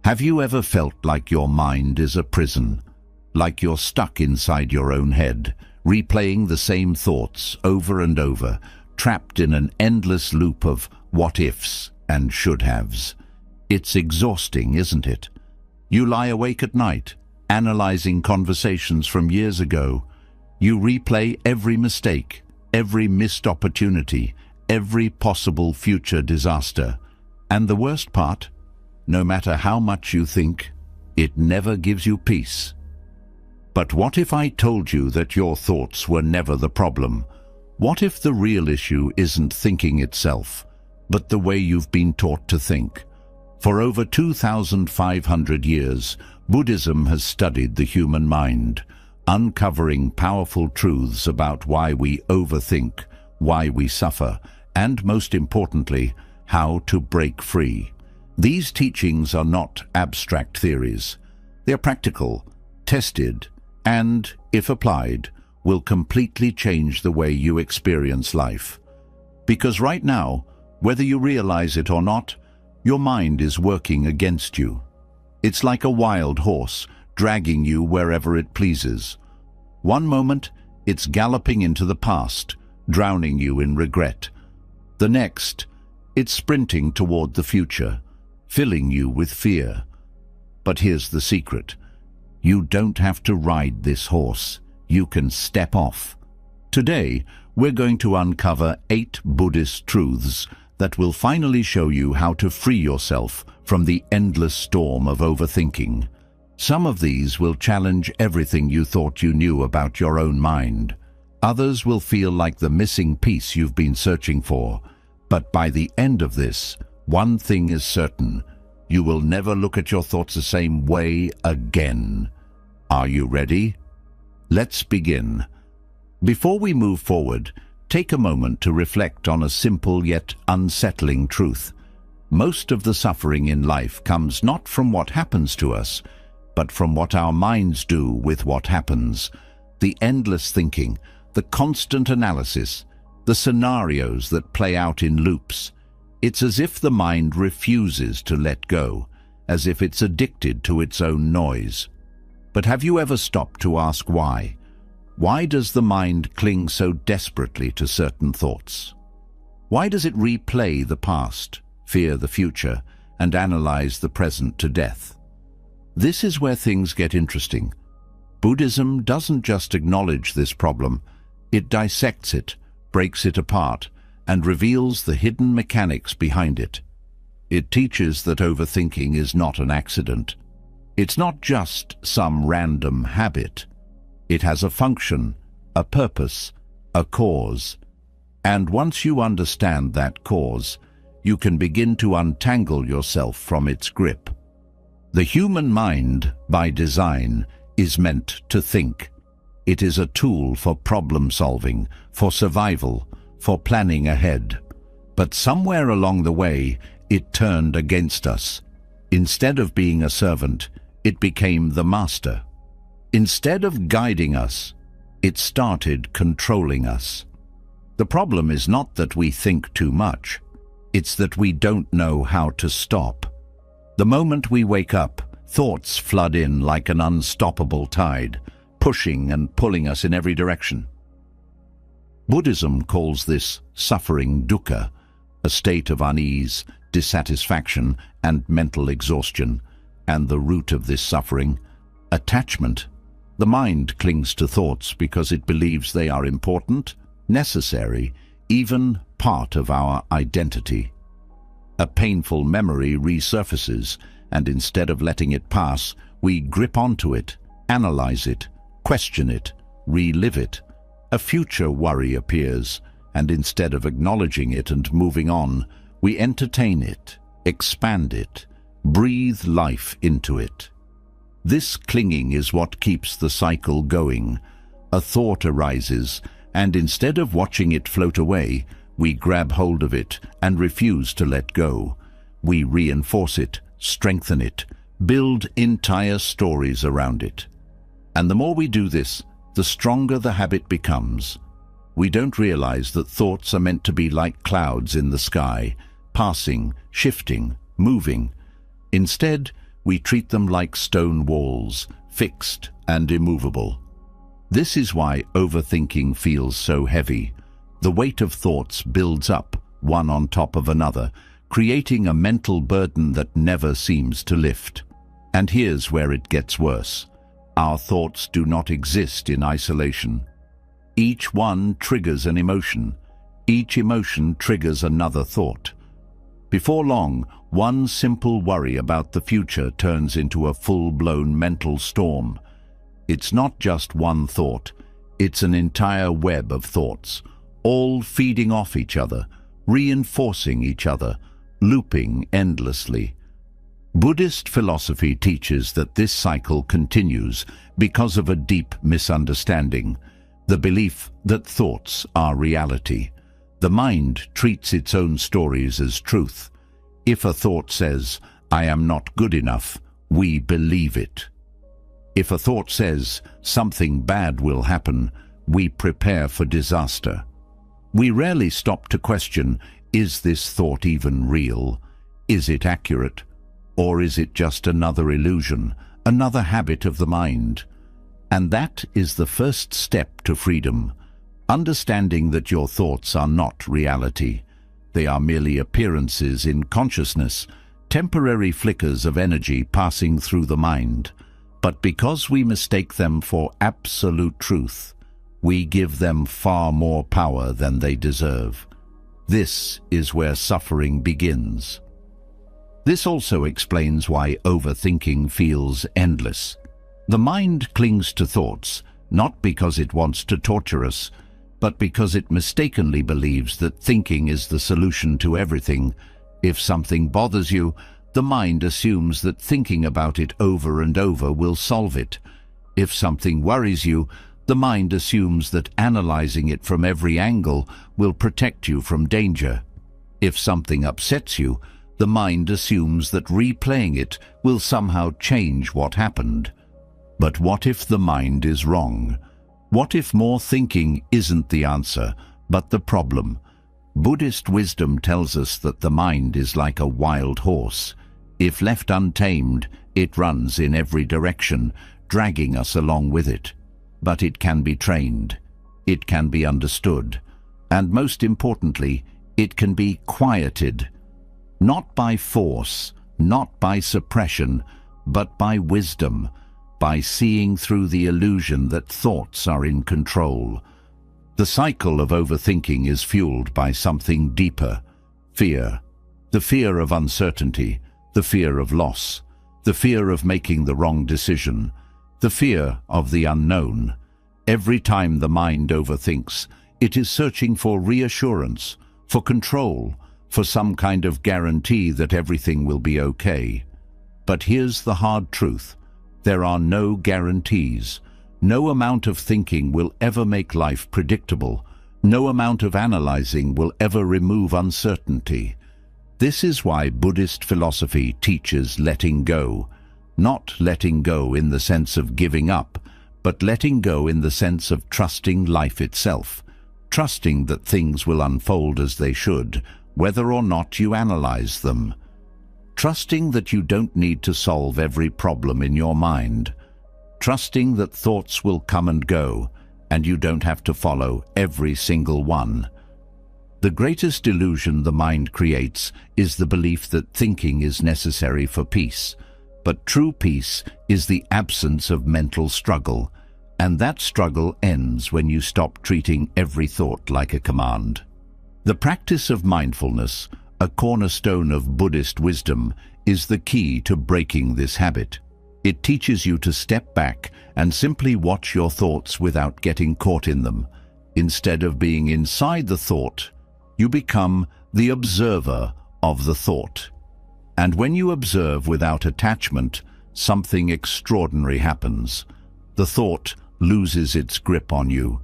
Have you ever felt like your mind is a prison, like you're stuck inside your own head, replaying the same thoughts over and over, trapped in an endless loop of what-ifs and should-haves? It's exhausting, isn't it? You lie awake at night, analyzing conversations from years ago. You replay every mistake, every missed opportunity, every possible future disaster. And the worst part, no matter how much you think, it never gives you peace. But what if I told you that your thoughts were never the problem? What if the real issue isn't thinking itself, but the way you've been taught to think? For over 2,500 years, Buddhism has studied the human mind, uncovering powerful truths about why we overthink, why we suffer, and most importantly, how to break free. These teachings are not abstract theories. They're practical, tested, and, if applied, will completely change the way you experience life. Because right now, whether you realize it or not, your mind is working against you. It's like a wild horse, dragging you wherever it pleases. One moment, it's galloping into the past, drowning you in regret. The next, it's sprinting toward the future, filling you with fear. But here's the secret. You don't have to ride this horse. You can step off. Today, we're going to uncover 8 Buddhist truths that will finally show you how to free yourself from the endless storm of overthinking. Some of these will challenge everything you thought you knew about your own mind. Others will feel like the missing piece you've been searching for. But by the end of this, one thing is certain: you will never look at your thoughts the same way again. Are you ready? Let's begin. Before we move forward, take a moment to reflect on a simple yet unsettling truth. Most of the suffering in life comes not from what happens to us, but from what our minds do with what happens. The endless thinking, the constant analysis, the scenarios that play out in loops. It's as if the mind refuses to let go, as if it's addicted to its own noise. But have you ever stopped to ask why? Why does the mind cling so desperately to certain thoughts? Why does it replay the past, fear the future, and analyze the present to death? This is where things get interesting. Buddhism doesn't just acknowledge this problem, it dissects it, breaks it apart, and reveals the hidden mechanics behind it. It teaches that overthinking is not an accident. It's not just some random habit. It has a function, a purpose, a cause. And once you understand that cause, you can begin to untangle yourself from its grip. The human mind, by design, is meant to think. It is a tool for problem solving, for survival, for planning ahead. But somewhere along the way, it turned against us. Instead of being a servant, it became the master. Instead of guiding us, it started controlling us. The problem is not that we think too much. It's that we don't know how to stop. The moment we wake up, thoughts flood in like an unstoppable tide, pushing and pulling us in every direction. Buddhism calls this suffering dukkha, a state of unease, dissatisfaction, and mental exhaustion. And the root of this suffering, attachment. The mind clings to thoughts because it believes they are important, necessary, even part of our identity. A painful memory resurfaces, and instead of letting it pass, we grip onto it, analyze it, question it, relive it. A future worry appears, and instead of acknowledging it and moving on, we entertain it, expand it, breathe life into it. This clinging is what keeps the cycle going. A thought arises, and instead of watching it float away, we grab hold of it and refuse to let go. We reinforce it, strengthen it, build entire stories around it. And the more we do this, the stronger the habit becomes. We don't realize that thoughts are meant to be like clouds in the sky, passing, shifting, moving. Instead, we treat them like stone walls, fixed and immovable. This is why overthinking feels so heavy. The weight of thoughts builds up, one on top of another, creating a mental burden that never seems to lift. And here's where it gets worse. Our thoughts do not exist in isolation. Each one triggers an emotion. Each emotion triggers another thought. Before long, one simple worry about the future turns into a full-blown mental storm. It's not just one thought, it's an entire web of thoughts, all feeding off each other, reinforcing each other, looping endlessly. Buddhist philosophy teaches that this cycle continues because of a deep misunderstanding, the belief that thoughts are reality. The mind treats its own stories as truth. If a thought says, "I am not good enough," we believe it. If a thought says, "Something bad will happen," we prepare for disaster. We rarely stop to question, is this thought even real? Is it accurate? Or is it just another illusion, another habit of the mind? And that is the first step to freedom. Understanding that your thoughts are not reality. They are merely appearances in consciousness, temporary flickers of energy passing through the mind. But because we mistake them for absolute truth, we give them far more power than they deserve. This is where suffering begins. This also explains why overthinking feels endless. The mind clings to thoughts, not because it wants to torture us, but because it mistakenly believes that thinking is the solution to everything. If something bothers you, the mind assumes that thinking about it over and over will solve it. If something worries you, the mind assumes that analyzing it from every angle will protect you from danger. If something upsets you, the mind assumes that replaying it will somehow change what happened. But what if the mind is wrong? What if more thinking isn't the answer, but the problem? Buddhist wisdom tells us that the mind is like a wild horse. If left untamed, it runs in every direction, dragging us along with it. But it can be trained, it can be understood, and most importantly, it can be quieted. Not by force, not by suppression, but by wisdom, by seeing through the illusion that thoughts are in control. The cycle of overthinking is fueled by something deeper: fear. The fear of uncertainty, the fear of loss, the fear of making the wrong decision, the fear of the unknown. Every time the mind overthinks, it is searching for reassurance, for control, for some kind of guarantee that everything will be okay. But here's the hard truth. There are no guarantees. No amount of thinking will ever make life predictable. No amount of analyzing will ever remove uncertainty. This is why Buddhist philosophy teaches letting go. Not letting go in the sense of giving up, but letting go in the sense of trusting life itself. Trusting that things will unfold as they should, whether or not you analyze them. Trusting that you don't need to solve every problem in your mind. Trusting that thoughts will come and go, and you don't have to follow every single one. The greatest illusion the mind creates is the belief that thinking is necessary for peace. But true peace is the absence of mental struggle, and that struggle ends when you stop treating every thought like a command. The practice of mindfulness, a cornerstone of Buddhist wisdom, is the key to breaking this habit. It teaches you to step back and simply watch your thoughts without getting caught in them. Instead of being inside the thought, you become the observer of the thought. And when you observe without attachment, something extraordinary happens. The thought loses its grip on you.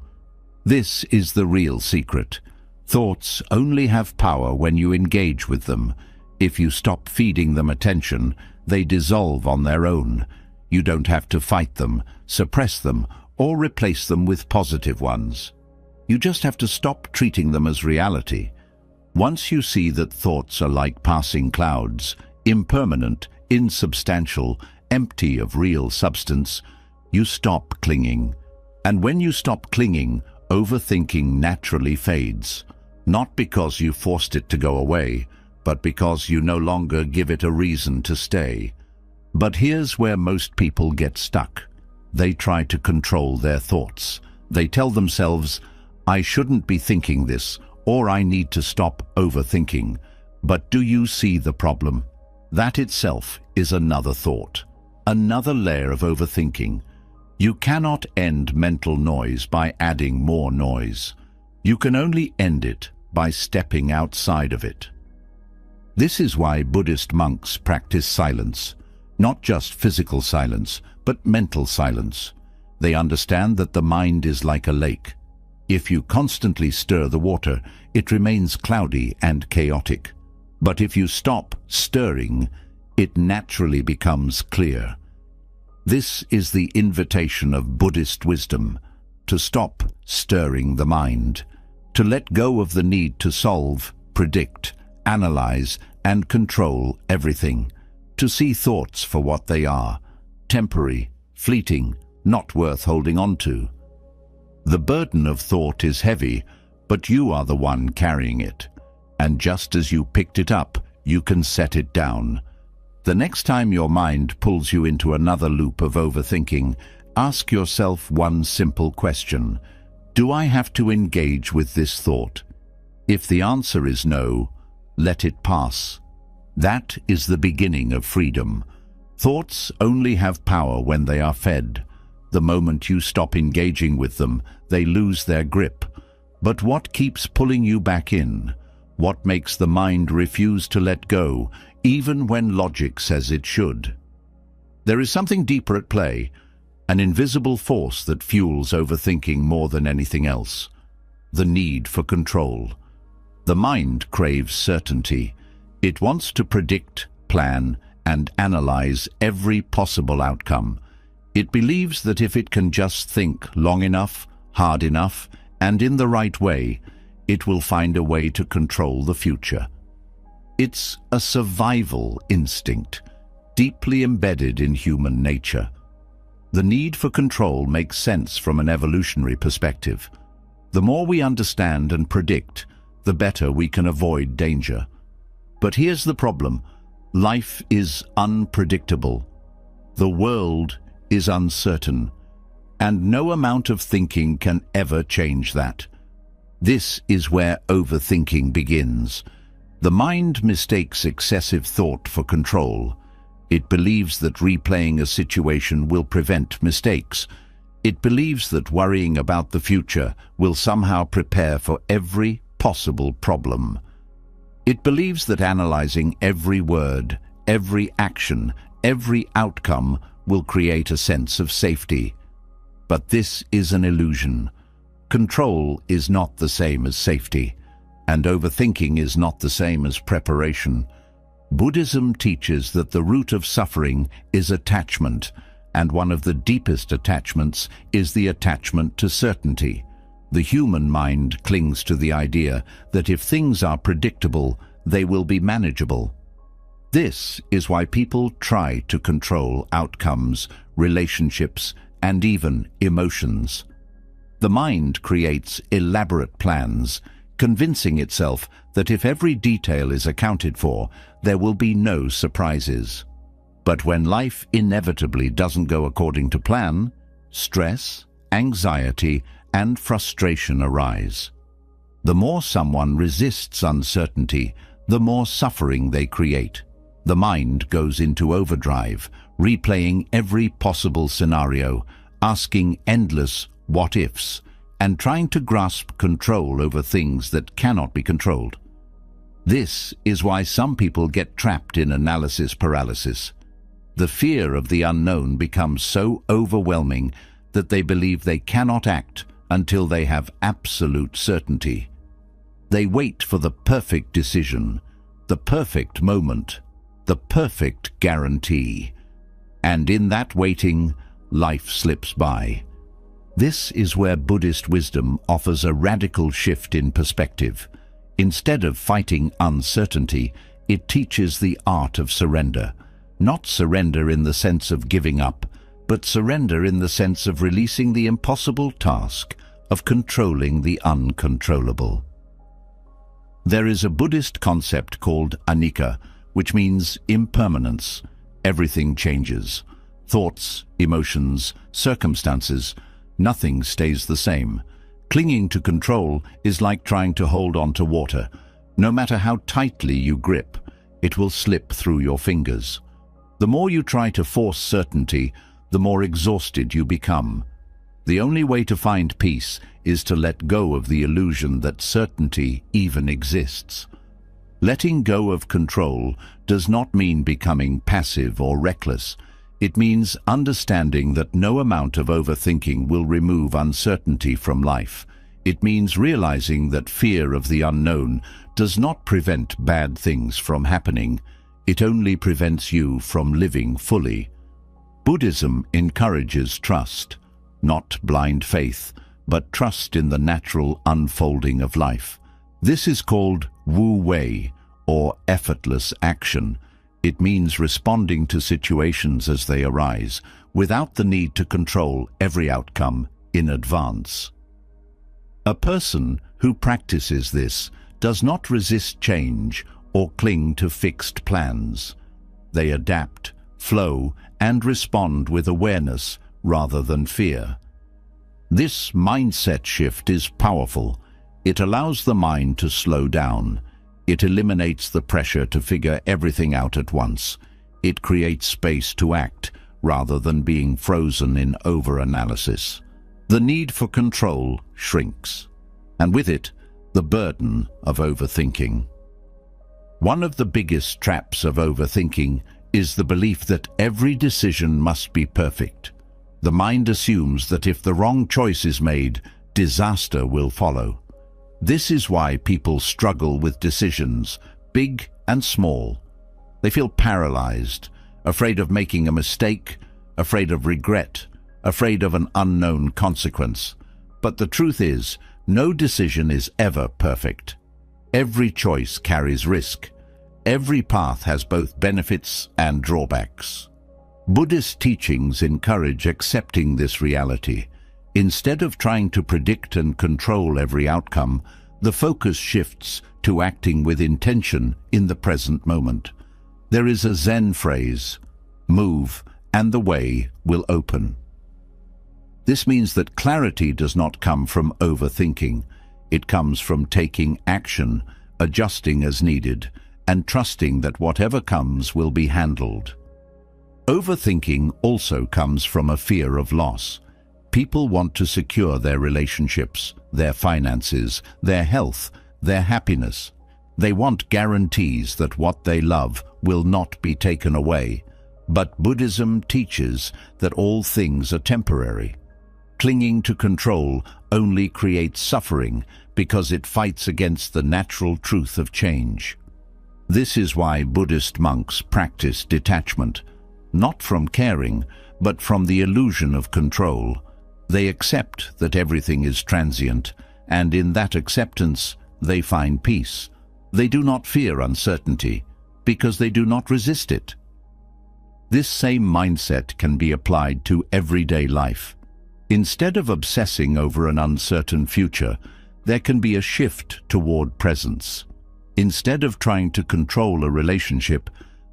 This is the real secret. Thoughts only have power when you engage with them. If you stop feeding them attention, they dissolve on their own. You don't have to fight them, suppress them, or replace them with positive ones. You just have to stop treating them as reality. Once you see that thoughts are like passing clouds, impermanent, insubstantial, empty of real substance, you stop clinging. And when you stop clinging, overthinking naturally fades. Not because you forced it to go away, but because you no longer give it a reason to stay. But here's where most people get stuck. They try to control their thoughts. They tell themselves, I shouldn't be thinking this, or I need to stop overthinking. But do you see the problem? That itself is another thought, another layer of overthinking. You cannot end mental noise by adding more noise. You can only end it by stepping outside of it. This is why Buddhist monks practice silence, not just physical silence, but mental silence. They understand that the mind is like a lake. If you constantly stir the water, it remains cloudy and chaotic. But if you stop stirring, it naturally becomes clear. This is the invitation of Buddhist wisdom, to stop stirring the mind, to let go of the need to solve, predict, analyze, and control everything, to see thoughts for what they are, temporary, fleeting, not worth holding on to. The burden of thought is heavy, but you are the one carrying it. And just as you picked it up, you can set it down. The next time your mind pulls you into another loop of overthinking, ask yourself one simple question. Do I have to engage with this thought? If the answer is no, let it pass. That is the beginning of freedom. Thoughts only have power when they are fed. The moment you stop engaging with them, they lose their grip. But what keeps pulling you back in? What makes the mind refuse to let go, even when logic says it should? There is something deeper at play, an invisible force that fuels overthinking more than anything else. The need for control. The mind craves certainty. It wants to predict, plan, and analyze every possible outcome. It believes that if it can just think long enough, hard enough, and in the right way, it will find a way to control the future. It's a survival instinct, deeply embedded in human nature. The need for control makes sense from an evolutionary perspective. The more we understand and predict, the better we can avoid danger. But here's the problem. Life is unpredictable. The world is uncertain, and no amount of thinking can ever change that. This is where overthinking begins. The mind mistakes excessive thought for control. It believes that replaying a situation will prevent mistakes. It believes that worrying about the future will somehow prepare for every possible problem. It believes that analyzing every word, every action, every outcome will create a sense of safety. But this is an illusion. Control is not the same as safety, and overthinking is not the same as preparation. Buddhism teaches that the root of suffering is attachment, and one of the deepest attachments is the attachment to certainty. The human mind clings to the idea that if things are predictable, they will be manageable. This is why people try to control outcomes, relationships, and even emotions. The mind creates elaborate plans, convincing itself that if every detail is accounted for, there will be no surprises. But when life inevitably doesn't go according to plan, stress, anxiety, and frustration arise. The more someone resists uncertainty, the more suffering they create. The mind goes into overdrive, replaying every possible scenario, asking endless what-ifs, and trying to grasp control over things that cannot be controlled. This is why some people get trapped in analysis paralysis. The fear of the unknown becomes so overwhelming that they believe they cannot act until they have absolute certainty. They wait for the perfect decision, the perfect moment, the perfect guarantee. And in that waiting, life slips by. This is where Buddhist wisdom offers a radical shift in perspective. Instead of fighting uncertainty, it teaches the art of surrender. Not surrender in the sense of giving up, but surrender in the sense of releasing the impossible task of controlling the uncontrollable. There is a Buddhist concept called anicca, which means impermanence. Everything changes. Thoughts, emotions, circumstances, nothing stays the same. Clinging to control is like trying to hold on to water. No matter how tightly you grip, it will slip through your fingers. The more you try to force certainty, the more exhausted you become. The only way to find peace is to let go of the illusion that certainty even exists. Letting go of control does not mean becoming passive or reckless. It means understanding that no amount of overthinking will remove uncertainty from life. It means realizing that fear of the unknown does not prevent bad things from happening. It only prevents you from living fully. Buddhism encourages trust, not blind faith, but trust in the natural unfolding of life. This is called Wu Wei, or effortless action. It means responding to situations as they arise, without the need to control every outcome in advance. A person who practices this does not resist change or cling to fixed plans. They adapt, flow, and respond with awareness rather than fear. This mindset shift is powerful. It allows the mind to slow down. It eliminates the pressure to figure everything out at once. It creates space to act rather than being frozen in over-analysis. The need for control shrinks, and with it, the burden of overthinking. One of the biggest traps of overthinking is the belief that every decision must be perfect. The mind assumes that if the wrong choice is made, disaster will follow. This is why people struggle with decisions, big and small. They feel paralyzed, afraid of making a mistake, afraid of regret, afraid of an unknown consequence. But the truth is, no decision is ever perfect. Every choice carries risk. Every path has both benefits and drawbacks. Buddhist teachings encourage accepting this reality. Instead of trying to predict and control every outcome, the focus shifts to acting with intention in the present moment. There is a Zen phrase, "Move, and the way will open." This means that clarity does not come from overthinking. It comes from taking action, adjusting as needed, and trusting that whatever comes will be handled. Overthinking also comes from a fear of loss. People want to secure their relationships, their finances, their health, their happiness. They want guarantees that what they love will not be taken away. But Buddhism teaches that all things are temporary. Clinging to control only creates suffering because it fights against the natural truth of change. This is why Buddhist monks practice detachment, not from caring, but from the illusion of control. They accept that everything is transient, and in that acceptance, they find peace. They do not fear uncertainty, because they do not resist it. This same mindset can be applied to everyday life. Instead of obsessing over an uncertain future, there can be a shift toward presence. Instead of trying to control a relationship,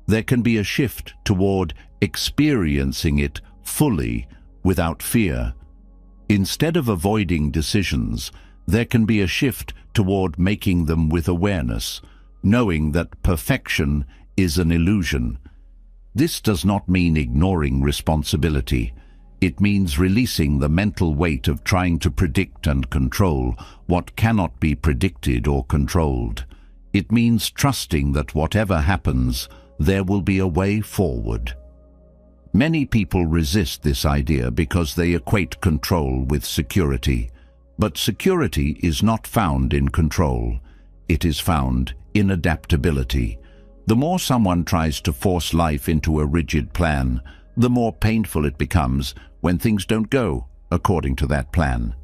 there can be a shift toward experiencing it fully without fear. Instead of avoiding decisions, there can be a shift toward making them with awareness, knowing that perfection is an illusion. This does not mean ignoring responsibility. It means releasing the mental weight of trying to predict and control what cannot be predicted or controlled. It means trusting that whatever happens, there will be a way forward. Many people resist this idea because they equate control with security. But security is not found in control. It is found in adaptability. The more someone tries to force life into a rigid plan, the more painful it becomes when things don't go according to that plan.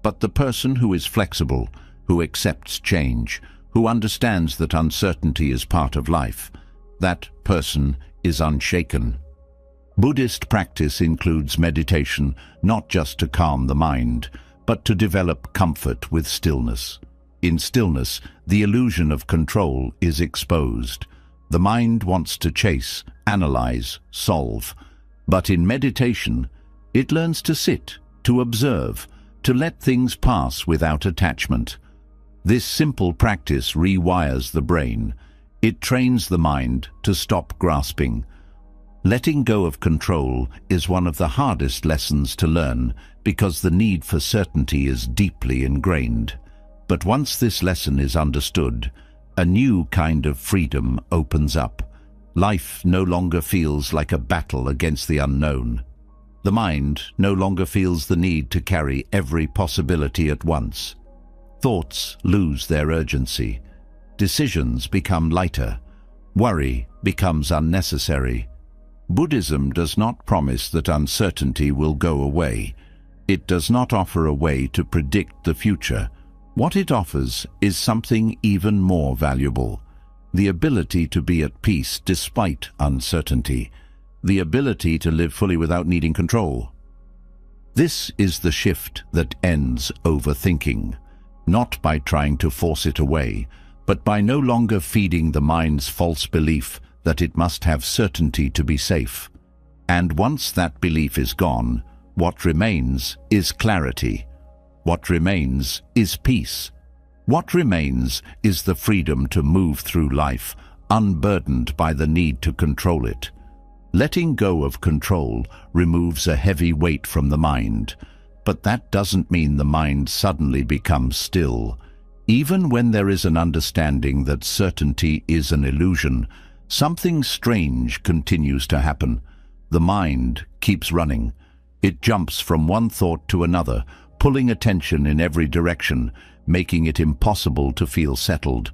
But the person who is flexible, who accepts change, who understands that uncertainty is part of life, that person is unshaken. Buddhist practice includes meditation not just to calm the mind, but to develop comfort with stillness. In stillness, the illusion of control is exposed. The mind wants to chase, analyze, solve. But in meditation, it learns to sit, to observe, to let things pass without attachment. This simple practice rewires the brain. It trains the mind to stop grasping. Letting go of control is one of the hardest lessons to learn because the need for certainty is deeply ingrained. But once this lesson is understood, a new kind of freedom opens up. Life no longer feels like a battle against the unknown. The mind no longer feels the need to carry every possibility at once. Thoughts lose their urgency. Decisions become lighter. Worry becomes unnecessary. Buddhism does not promise that uncertainty will go away. It does not offer a way to predict the future. What it offers is something even more valuable: the ability to be at peace despite uncertainty, the ability to live fully without needing control. This is the shift that ends overthinking, not by trying to force it away, but by no longer feeding the mind's false belief that it must have certainty to be safe. And once that belief is gone, what remains is clarity. What remains is peace. What remains is the freedom to move through life, unburdened by the need to control it. Letting go of control removes a heavy weight from the mind, but that doesn't mean the mind suddenly becomes still. Even when there is an understanding that certainty is an illusion, something strange continues to happen. The mind keeps running. It jumps from one thought to another, pulling attention in every direction, making it impossible to feel settled.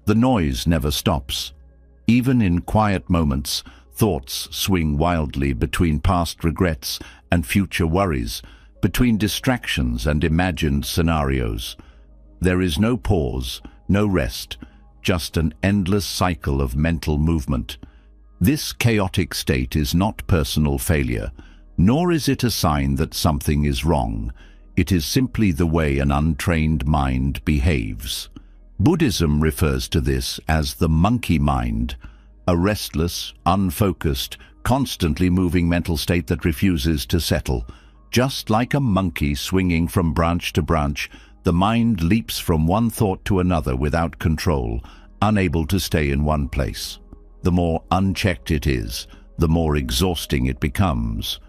The noise never stops. Even in quiet moments, thoughts swing wildly between past regrets and future worries, between distractions and imagined scenarios. There is no pause, no rest, just an endless cycle of mental movement. This chaotic state is not personal failure, nor is it a sign that something is wrong. It is simply the way an untrained mind behaves. Buddhism refers to this as the monkey mind, a restless, unfocused, constantly moving mental state that refuses to settle. Just like a monkey swinging from branch to branch, the mind leaps from one thought to another without control, unable to stay in one place. The more unchecked it is, the more exhausting it becomes.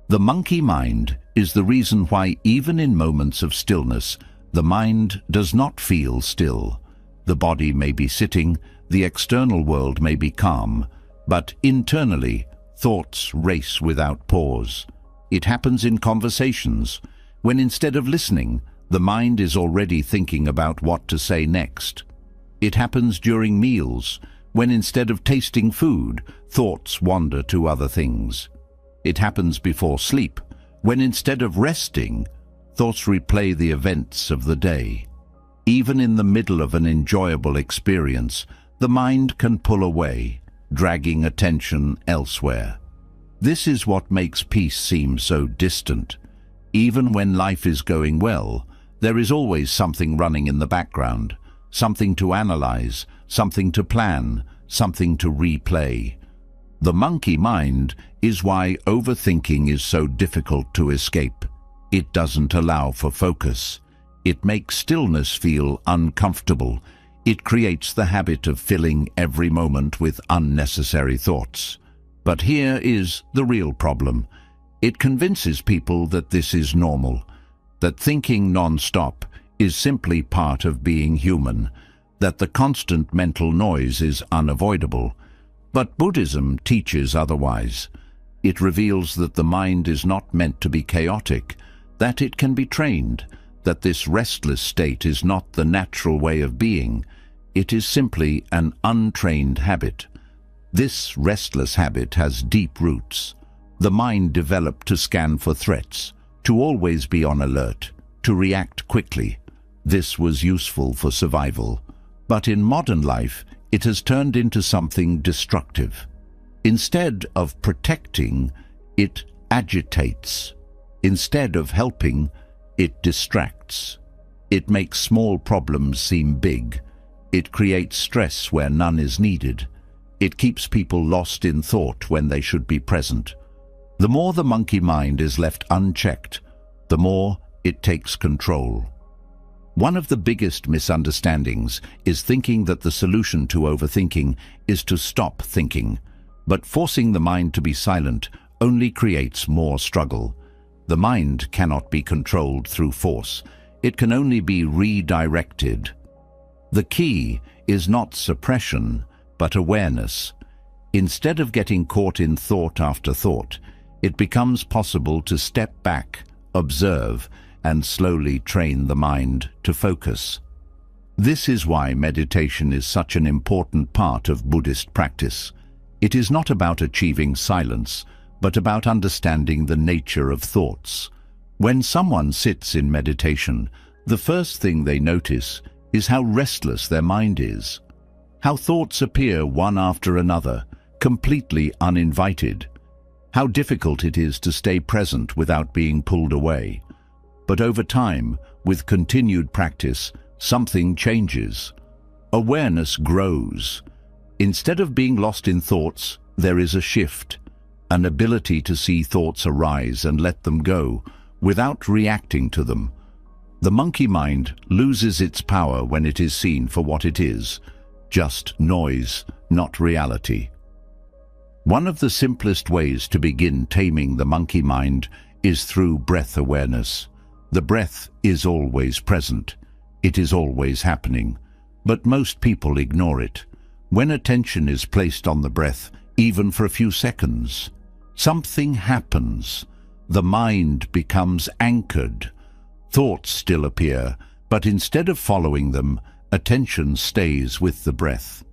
The monkey mind is the reason why even in moments of stillness, the mind does not feel still. The body may be sitting, the external world may be calm, but internally, thoughts race without pause. It happens in conversations, when instead of listening, the mind is already thinking about what to say next. It happens during meals, when instead of tasting food, thoughts wander to other things. It happens before sleep, when instead of resting, thoughts replay the events of the day. Even in the middle of an enjoyable experience, the mind can pull away, dragging attention elsewhere. This is what makes peace seem so distant. Even when life is going well, there is always something running in the background, something to analyze, something to plan, something to replay. The monkey mind is why overthinking is so difficult to escape. It doesn't allow for focus. It makes stillness feel uncomfortable. It creates the habit of filling every moment with unnecessary thoughts. But here is the real problem. It convinces people that this is normal, that thinking non-stop is simply part of being human, that the constant mental noise is unavoidable. But Buddhism teaches otherwise. It reveals that the mind is not meant to be chaotic, that it can be trained, that this restless state is not the natural way of being. It is simply an untrained habit. This restless habit has deep roots. The mind developed to scan for threats, to always be on alert, to react quickly. This was useful for survival. But in modern life, it has turned into something destructive. Instead of protecting, it agitates. Instead of helping, it distracts. It makes small problems seem big. It creates stress where none is needed. It keeps people lost in thought when they should be present. The more the monkey mind is left unchecked, the more it takes control. One of the biggest misunderstandings is thinking that the solution to overthinking is to stop thinking. But forcing the mind to be silent only creates more struggle. The mind cannot be controlled through force. It can only be redirected. The key is not suppression, but awareness. Instead of getting caught in thought after thought, it becomes possible to step back, observe, and slowly train the mind to focus. This is why meditation is such an important part of Buddhist practice. It is not about achieving silence, but about understanding the nature of thoughts. When someone sits in meditation, the first thing they notice is how restless their mind is, how thoughts appear one after another, completely uninvited, how difficult it is to stay present without being pulled away. But over time, with continued practice, something changes. Awareness grows. Instead of being lost in thoughts, there is a shift, an ability to see thoughts arise and let them go, without reacting to them. The monkey mind loses its power when it is seen for what it is, just noise, not reality. One of the simplest ways to begin taming the monkey mind is through breath awareness. The breath is always present. It is always happening. But most people ignore it. When attention is placed on the breath, even for a few seconds, something happens. The mind becomes anchored. Thoughts still appear, but instead of following them, attention stays with the breath.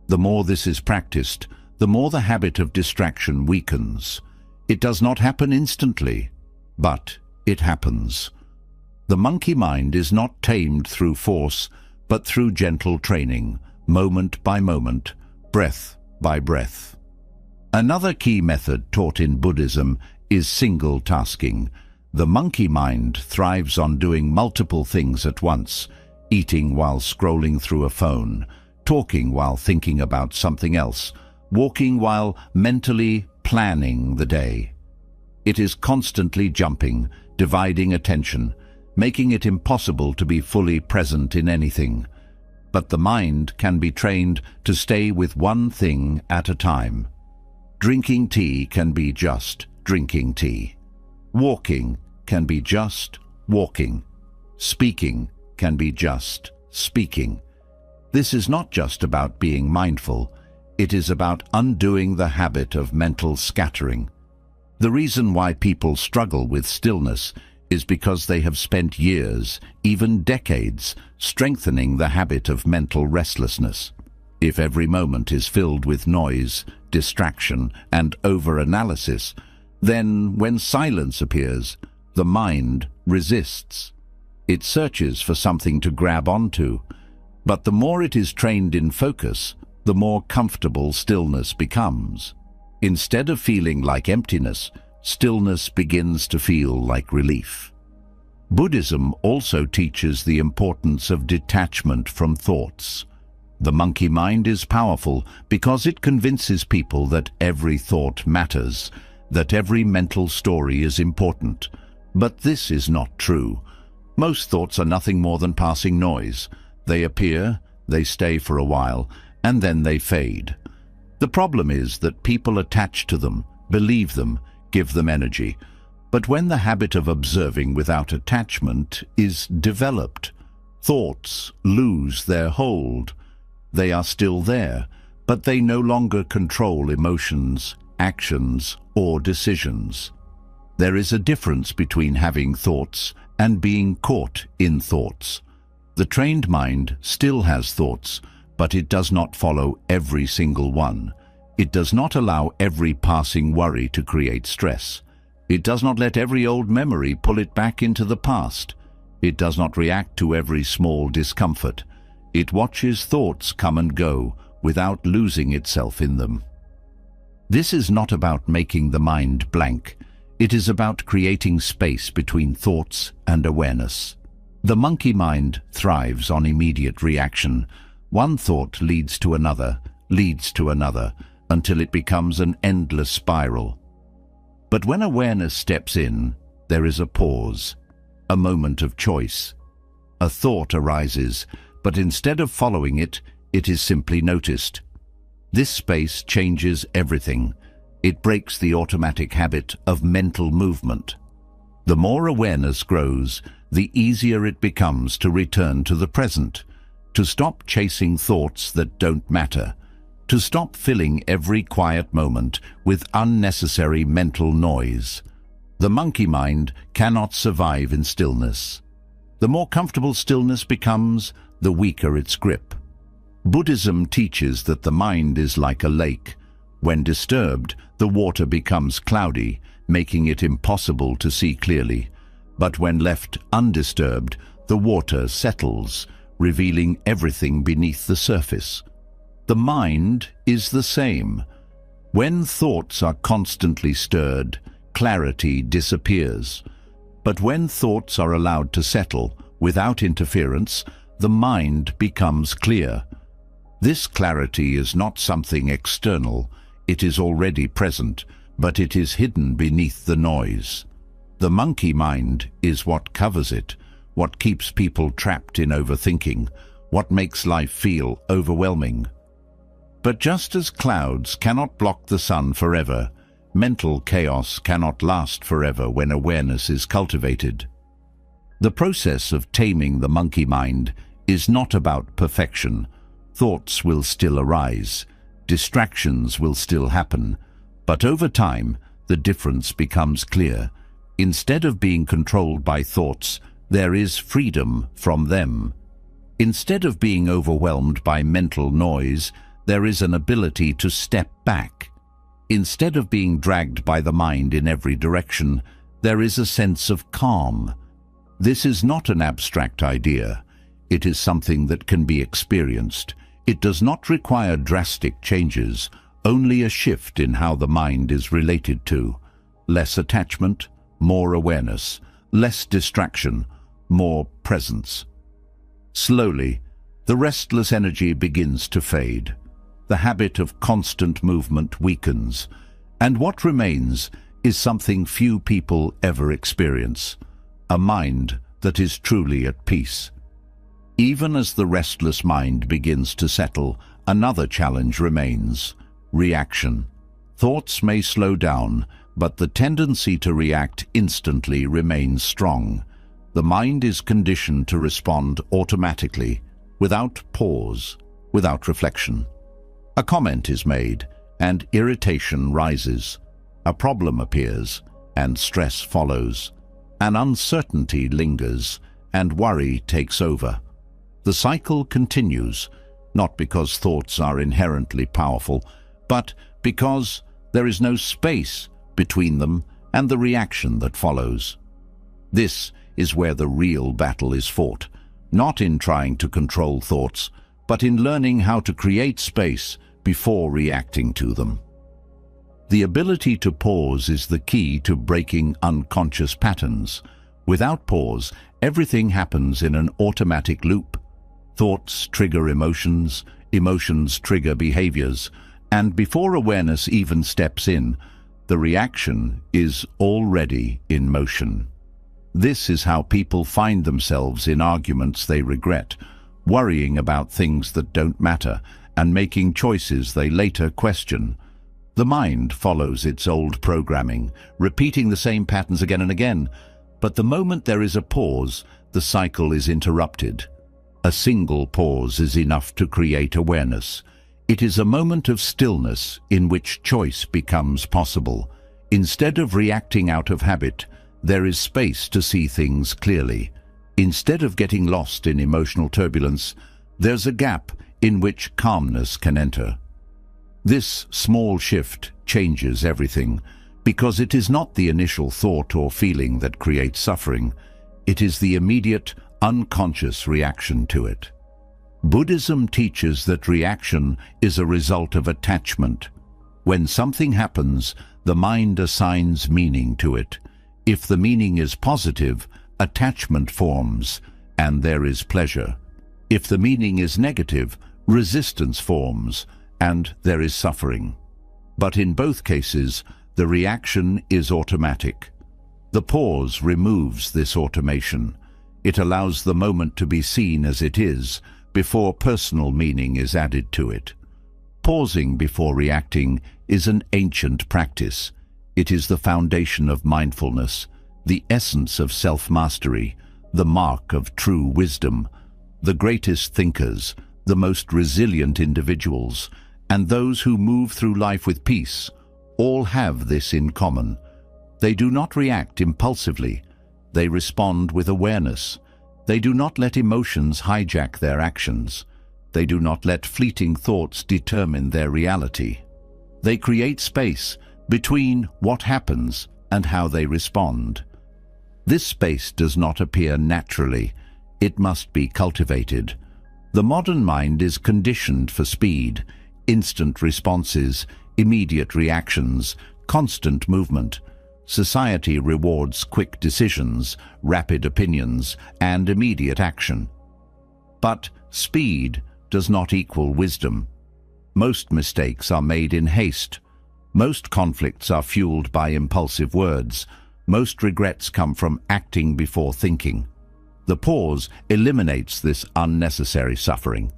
The more this is practiced, the more the habit of distraction weakens. It does not happen instantly, but it happens. The monkey mind is not tamed through force, but through gentle training, moment by moment, breath by breath. Another key method taught in Buddhism is single tasking. The monkey mind thrives on doing multiple things at once, eating while scrolling through a phone, talking while thinking about something else, walking while mentally planning the day. It is constantly jumping, dividing attention, making it impossible to be fully present in anything. But the mind can be trained to stay with one thing at a time. Drinking tea can be just drinking tea. Walking can be just walking. Speaking can be just speaking. This is not just about being mindful. It is about undoing the habit of mental scattering. The reason why people struggle with stillness is because they have spent years, even decades, strengthening the habit of mental restlessness. If every moment is filled with noise, distraction, and over-analysis, then when silence appears, the mind resists. It searches for something to grab onto. But the more it is trained in focus, the more comfortable stillness becomes. Instead of feeling like emptiness, stillness begins to feel like relief. Buddhism also teaches the importance of detachment from thoughts. The monkey mind is powerful because it convinces people that every thought matters, that every mental story is important. But this is not true. Most thoughts are nothing more than passing noise. They appear, they stay for a while, and then they fade. The problem is that people attach to them, believe them, give them energy. But when the habit of observing without attachment is developed, thoughts lose their hold. They are still there, but they no longer control emotions, actions, or decisions. There is a difference between having thoughts and being caught in thoughts. The trained mind still has thoughts, but it does not follow every single one. It does not allow every passing worry to create stress. It does not let every old memory pull it back into the past. It does not react to every small discomfort. It watches thoughts come and go without losing itself in them. This is not about making the mind blank. It is about creating space between thoughts and awareness. The monkey mind thrives on immediate reaction. One thought leads to another, until it becomes an endless spiral. But when awareness steps in, there is a pause, a moment of choice. A thought arises, but instead of following it, it is simply noticed. This space changes everything. It breaks the automatic habit of mental movement. The more awareness grows, the easier it becomes to return to the present, to stop chasing thoughts that don't matter, to stop filling every quiet moment with unnecessary mental noise. The monkey mind cannot survive in stillness. The more comfortable stillness becomes, the weaker its grip. Buddhism teaches that the mind is like a lake. When disturbed, the water becomes cloudy, making it impossible to see clearly. But when left undisturbed, the water settles, revealing everything beneath the surface. The mind is the same. When thoughts are constantly stirred, clarity disappears. But when thoughts are allowed to settle without interference, the mind becomes clear. This clarity is not something external. It is already present, but it is hidden beneath the noise. The monkey mind is what covers it, what keeps people trapped in overthinking, what makes life feel overwhelming. But just as clouds cannot block the sun forever, mental chaos cannot last forever when awareness is cultivated. The process of taming the monkey mind is not about perfection. Thoughts will still arise, distractions will still happen, but over time, the difference becomes clear. Instead of being controlled by thoughts, there is freedom from them. Instead of being overwhelmed by mental noise, there is an ability to step back. Instead of being dragged by the mind in every direction, there is a sense of calm. This is not an abstract idea. It is something that can be experienced. It does not require drastic changes, only a shift in how the mind is related to. Less attachment, more awareness. Less distraction, more presence. Slowly, the restless energy begins to fade. The habit of constant movement weakens, and what remains is something few people ever experience, a mind that is truly at peace. Even as the restless mind begins to settle, another challenge remains: reaction. Thoughts may slow down, but the tendency to react instantly remains strong. The mind is conditioned to respond automatically, without pause, without reflection. A comment is made, and irritation rises. A problem appears, and stress follows. An uncertainty lingers, and worry takes over. The cycle continues, not because thoughts are inherently powerful, but because there is no space between them and the reaction that follows. This is where the real battle is fought, not in trying to control thoughts, but in learning how to create space before reacting to them. The ability to pause is the key to breaking unconscious patterns. Without pause, everything happens in an automatic loop. Thoughts trigger emotions, emotions trigger behaviors, and before awareness even steps in, the reaction is already in motion. This is how people find themselves in arguments they regret, worrying about things that don't matter, and making choices they later question. The mind follows its old programming, repeating the same patterns again and again. But the moment there is a pause, the cycle is interrupted. A single pause is enough to create awareness. It is a moment of stillness in which choice becomes possible. Instead of reacting out of habit, there is space to see things clearly. Instead of getting lost in emotional turbulence, there's a gap in which calmness can enter. This small shift changes everything, because it is not the initial thought or feeling that creates suffering. It is the immediate, unconscious reaction to it. Buddhism teaches that reaction is a result of attachment. When something happens, the mind assigns meaning to it. If the meaning is positive, attachment forms, and there is pleasure. If the meaning is negative, resistance forms, and there is suffering. But in both cases, the reaction is automatic. The pause removes this automation. It allows the moment to be seen as it is, before personal meaning is added to it. Pausing before reacting is an ancient practice. It is the foundation of mindfulness, the essence of self-mastery, the mark of true wisdom. The greatest thinkers, the most resilient individuals, and those who move through life with peace, all have this in common. They do not react impulsively. They respond with awareness. They do not let emotions hijack their actions. They do not let fleeting thoughts determine their reality. They create space between what happens and how they respond. This space does not appear naturally. It must be cultivated. The modern mind is conditioned for speed, instant responses, immediate reactions, constant movement. Society rewards quick decisions, rapid opinions, and immediate action. But speed does not equal wisdom. Most mistakes are made in haste. Most conflicts are fueled by impulsive words. Most regrets come from acting before thinking. The pause eliminates this unnecessary suffering.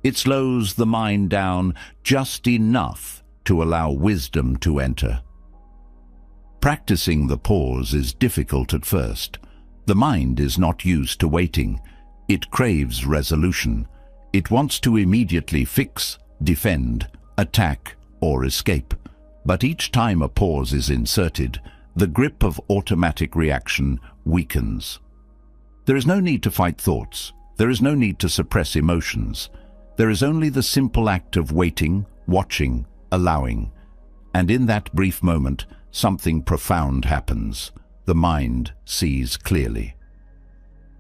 It slows the mind down just enough to allow wisdom to enter. Practicing the pause is difficult at first. The mind is not used to waiting. It craves resolution. It wants to immediately fix, defend, attack, or escape. But each time a pause is inserted, the grip of automatic reaction weakens. There is no need to fight thoughts. There is no need to suppress emotions. There is only the simple act of waiting, watching, allowing. And in that brief moment, something profound happens. The mind sees clearly.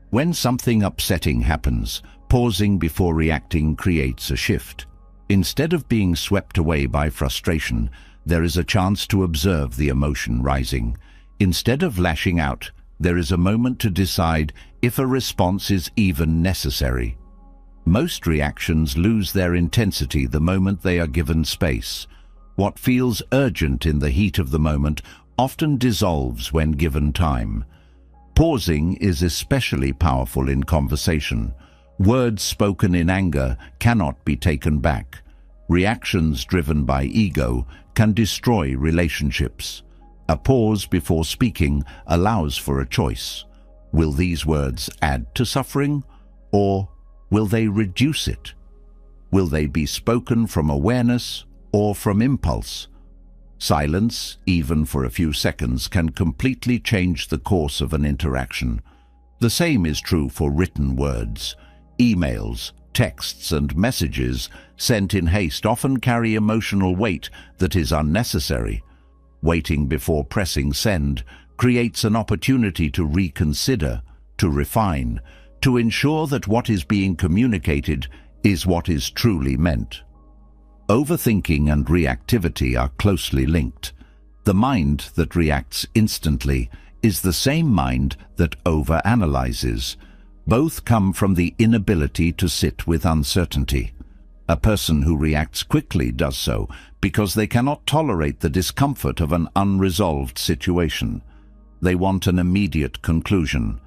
When something upsetting happens, pausing before reacting creates a shift. Instead of being swept away by frustration, there is a chance to observe the emotion rising. Instead of lashing out, there is a moment to decide if a response is even necessary. Most reactions lose their intensity the moment they are given space. What feels urgent in the heat of the moment often dissolves when given time. Pausing is especially powerful in conversation. Words spoken in anger cannot be taken back. Reactions driven by ego can destroy relationships. A pause before speaking allows for a choice. Will these words add to suffering, or will they reduce it? Will they be spoken from awareness or from impulse? Silence, even for a few seconds, can completely change the course of an interaction. The same is true for written words. Emails, texts, and messages sent in haste often carry emotional weight that is unnecessary. Waiting before pressing send creates an opportunity to reconsider, to refine, to ensure that what is being communicated is what is truly meant. Overthinking and reactivity are closely linked. The mind that reacts instantly is the same mind that overanalyzes. Both come from the inability to sit with uncertainty. A person who reacts quickly does so because they cannot tolerate the discomfort of an unresolved situation. They want an immediate conclusion.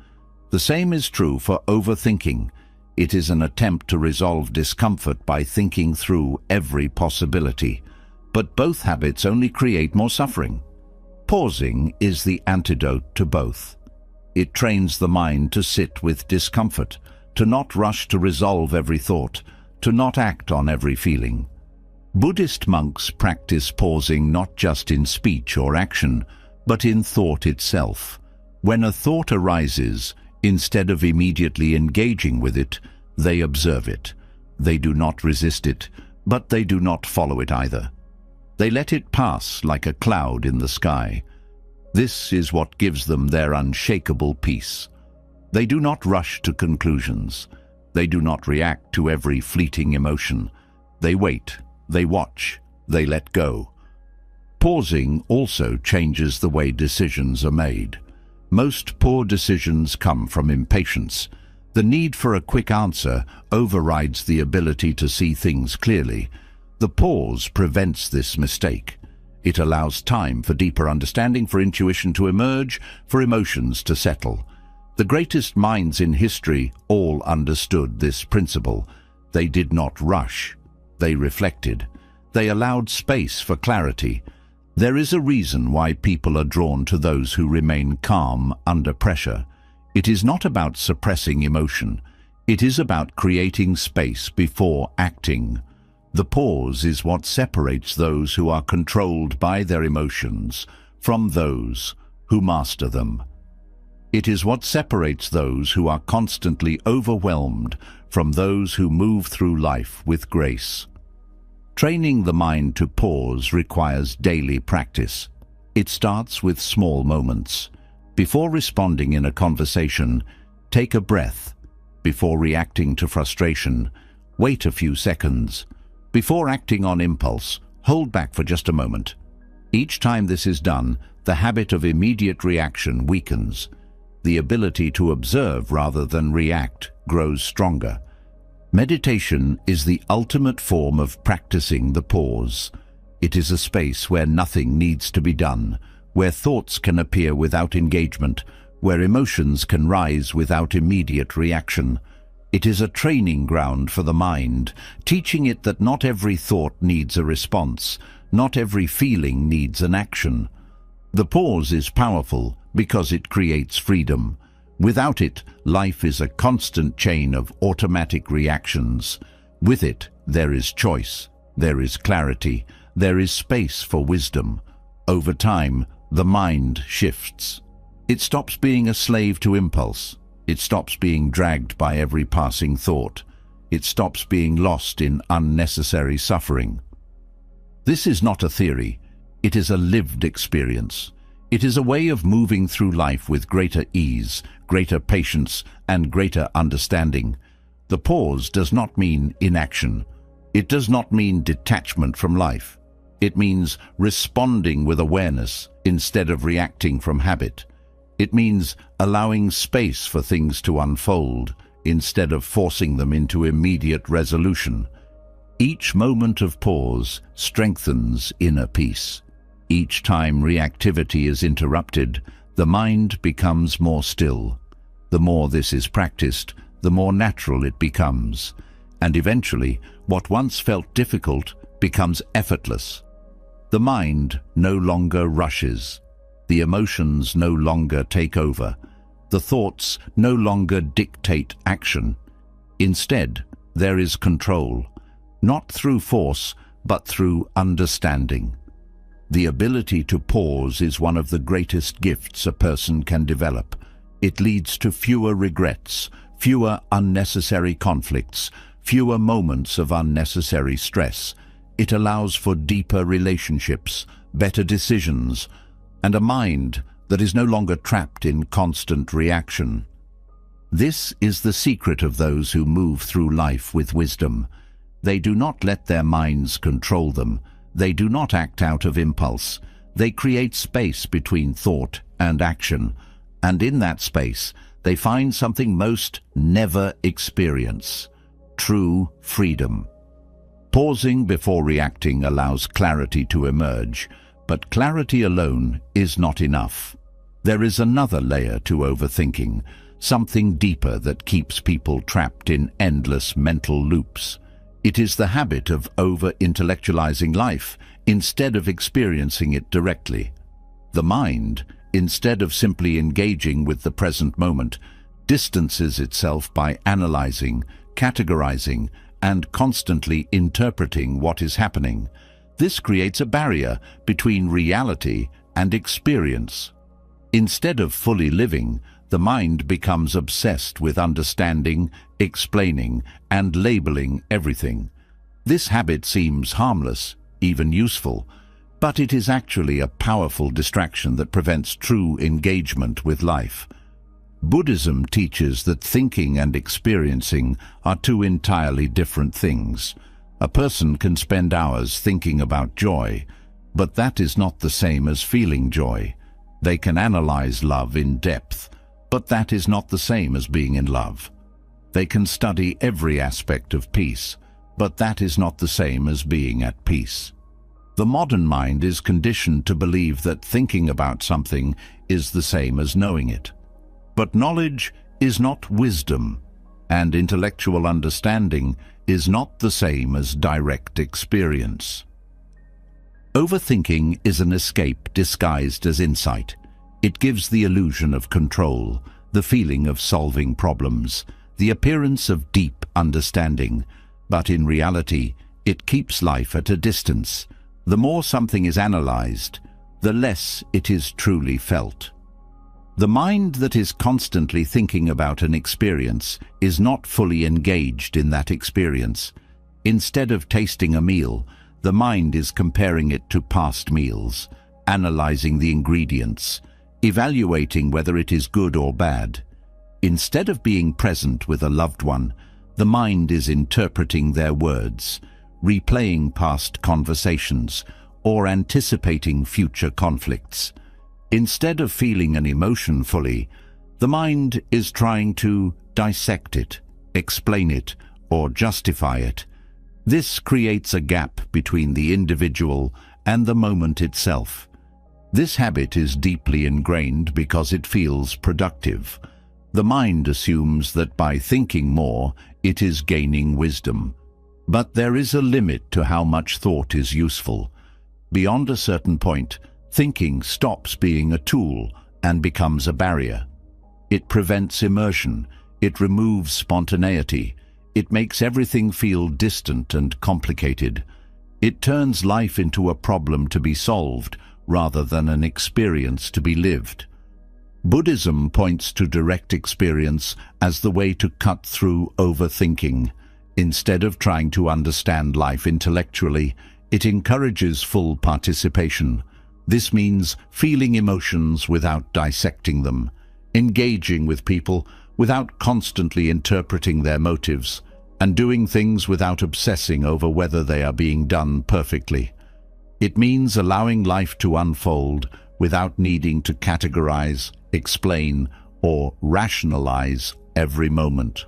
The same is true for overthinking. It is an attempt to resolve discomfort by thinking through every possibility. But both habits only create more suffering. Pausing is the antidote to both. It trains the mind to sit with discomfort, to not rush to resolve every thought, to not act on every feeling. Buddhist monks practice pausing not just in speech or action, but in thought itself. When a thought arises, instead of immediately engaging with it, they observe it. They do not resist it, but they do not follow it either. They let it pass like a cloud in the sky. This is what gives them their unshakable peace. They do not rush to conclusions. They do not react to every fleeting emotion. They wait, they watch, they let go. Pausing also changes the way decisions are made. Most poor decisions come from impatience. The need for a quick answer overrides the ability to see things clearly. The pause prevents this mistake. It allows time for deeper understanding, for intuition to emerge, for emotions to settle. The greatest minds in history all understood this principle. They did not rush. They reflected. They allowed space for clarity. There is a reason why people are drawn to those who remain calm under pressure. It is not about suppressing emotion. It is about creating space before acting. The pause is what separates those who are controlled by their emotions from those who master them. It is what separates those who are constantly overwhelmed from those who move through life with grace. Training the mind to pause requires daily practice. It starts with small moments. Before responding in a conversation, take a breath. Before reacting to frustration, wait a few seconds. Before acting on impulse, hold back for just a moment. Each time this is done, the habit of immediate reaction weakens. The ability to observe rather than react grows stronger. Meditation is the ultimate form of practicing the pause. It is a space where nothing needs to be done, where thoughts can appear without engagement, where emotions can rise without immediate reaction. It is a training ground for the mind, teaching it that not every thought needs a response, not every feeling needs an action. The pause is powerful because it creates freedom. Without it, life is a constant chain of automatic reactions. With it, there is choice, there is clarity, there is space for wisdom. Over time, the mind shifts. It stops being a slave to impulse. It stops being dragged by every passing thought. It stops being lost in unnecessary suffering. This is not a theory. It is a lived experience. It is a way of moving through life with greater ease, greater patience, and greater understanding. The pause does not mean inaction. It does not mean detachment from life. It means responding with awareness instead of reacting from habit. It means allowing space for things to unfold instead of forcing them into immediate resolution. Each moment of pause strengthens inner peace. Each time reactivity is interrupted, the mind becomes more still. The more this is practiced, the more natural it becomes. And eventually, what once felt difficult becomes effortless. The mind no longer rushes. The emotions no longer take over. The thoughts no longer dictate action. Instead, there is control, not through force, but through understanding. The ability to pause is one of the greatest gifts a person can develop. It leads to fewer regrets, fewer unnecessary conflicts, fewer moments of unnecessary stress. It allows for deeper relationships, better decisions, and a mind that is no longer trapped in constant reaction. This is the secret of those who move through life with wisdom. They do not let their minds control them. They do not act out of impulse. They create space between thought and action, and in that space, they find something most never experience: true freedom. Pausing before reacting allows clarity to emerge, but clarity alone is not enough. There is another layer to overthinking, something deeper that keeps people trapped in endless mental loops. It is the habit of over-intellectualizing life instead of experiencing it directly. The mind, instead of simply engaging with the present moment, distances itself by analyzing, categorizing, and constantly interpreting what is happening. This creates a barrier between reality and experience. Instead of fully living, the mind becomes obsessed with understanding, explaining, and labeling everything. This habit seems harmless, even useful, but it is actually a powerful distraction that prevents true engagement with life. Buddhism teaches that thinking and experiencing are two entirely different things. A person can spend hours thinking about joy, But that is not the same as feeling joy. They can analyze love in depth, but that is not the same as being in love. They can study every aspect of peace, but that is not the same as being at peace. The modern mind is conditioned to believe that thinking about something is the same as knowing it. But knowledge is not wisdom, and intellectual understanding is not the same as direct experience. Overthinking is an escape disguised as insight. It gives the illusion of control, the feeling of solving problems, the appearance of deep understanding, but in reality, it keeps life at a distance. The more something is analyzed, the less it is truly felt. The mind that is constantly thinking about an experience is not fully engaged in that experience. Instead of tasting a meal, the mind is comparing it to past meals, analyzing the ingredients, evaluating whether it is good or bad. Instead of being present with a loved one, the mind is interpreting their words, replaying past conversations, or anticipating future conflicts. Instead of feeling an emotion fully, the mind is trying to dissect it, explain it, or justify it. This creates a gap between the individual and the moment itself. This habit is deeply ingrained because it feels productive. The mind assumes that by thinking more, it is gaining wisdom. But there is a limit to how much thought is useful. Beyond a certain point, thinking stops being a tool and becomes a barrier. It prevents immersion, it removes spontaneity, it makes everything feel distant and complicated. It turns life into a problem to be solved rather than an experience to be lived. Buddhism points to direct experience as the way to cut through overthinking. Instead of trying to understand life intellectually, it encourages full participation. This means feeling emotions without dissecting them, engaging with people without constantly interpreting their motives, and doing things without obsessing over whether they are being done perfectly. It means allowing life to unfold without needing to categorize, explain, or rationalize every moment.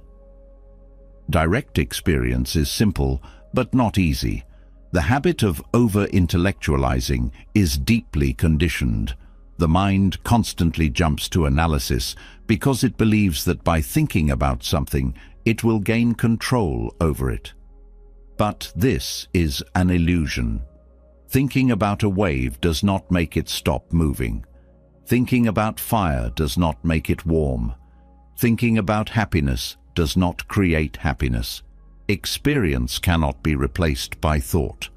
Direct experience is simple, but not easy. The habit of over-intellectualizing is deeply conditioned. The mind constantly jumps to analysis because it believes that by thinking about something, it will gain control over it. But this is an illusion. Thinking about a wave does not make it stop moving. Thinking about fire does not make it warm. Thinking about happiness does not create happiness. Experience cannot be replaced by thought.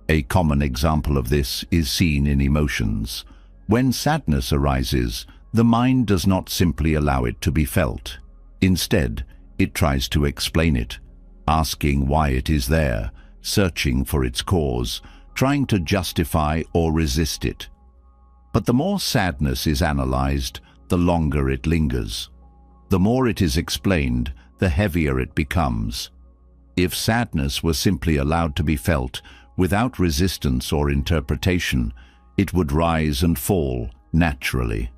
A common example of this is seen in emotions. When sadness arises, the mind does not simply allow it to be felt. Instead, it tries to explain it, asking why it is there, searching for its cause, trying to justify or resist it. But the more sadness is analyzed, the longer it lingers. The more it is explained, the heavier it becomes. If sadness were simply allowed to be felt without resistance or interpretation, it would rise and fall naturally.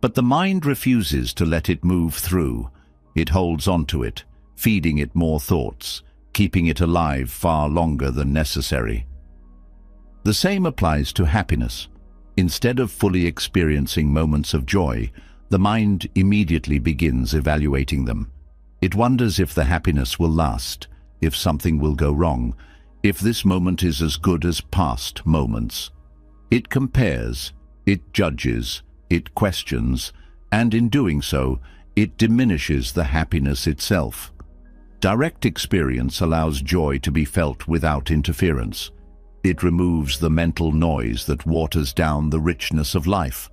But the mind refuses to let it move through. It holds onto it, feeding it more thoughts, keeping it alive far longer than necessary. The same applies to happiness. Instead of fully experiencing moments of joy, the mind immediately begins evaluating them. It wonders if the happiness will last, if something will go wrong, if this moment is as good as past moments. It compares, it judges, it questions, and in doing so, it diminishes the happiness itself. Direct experience allows joy to be felt without interference. It removes the mental noise that waters down the richness of life.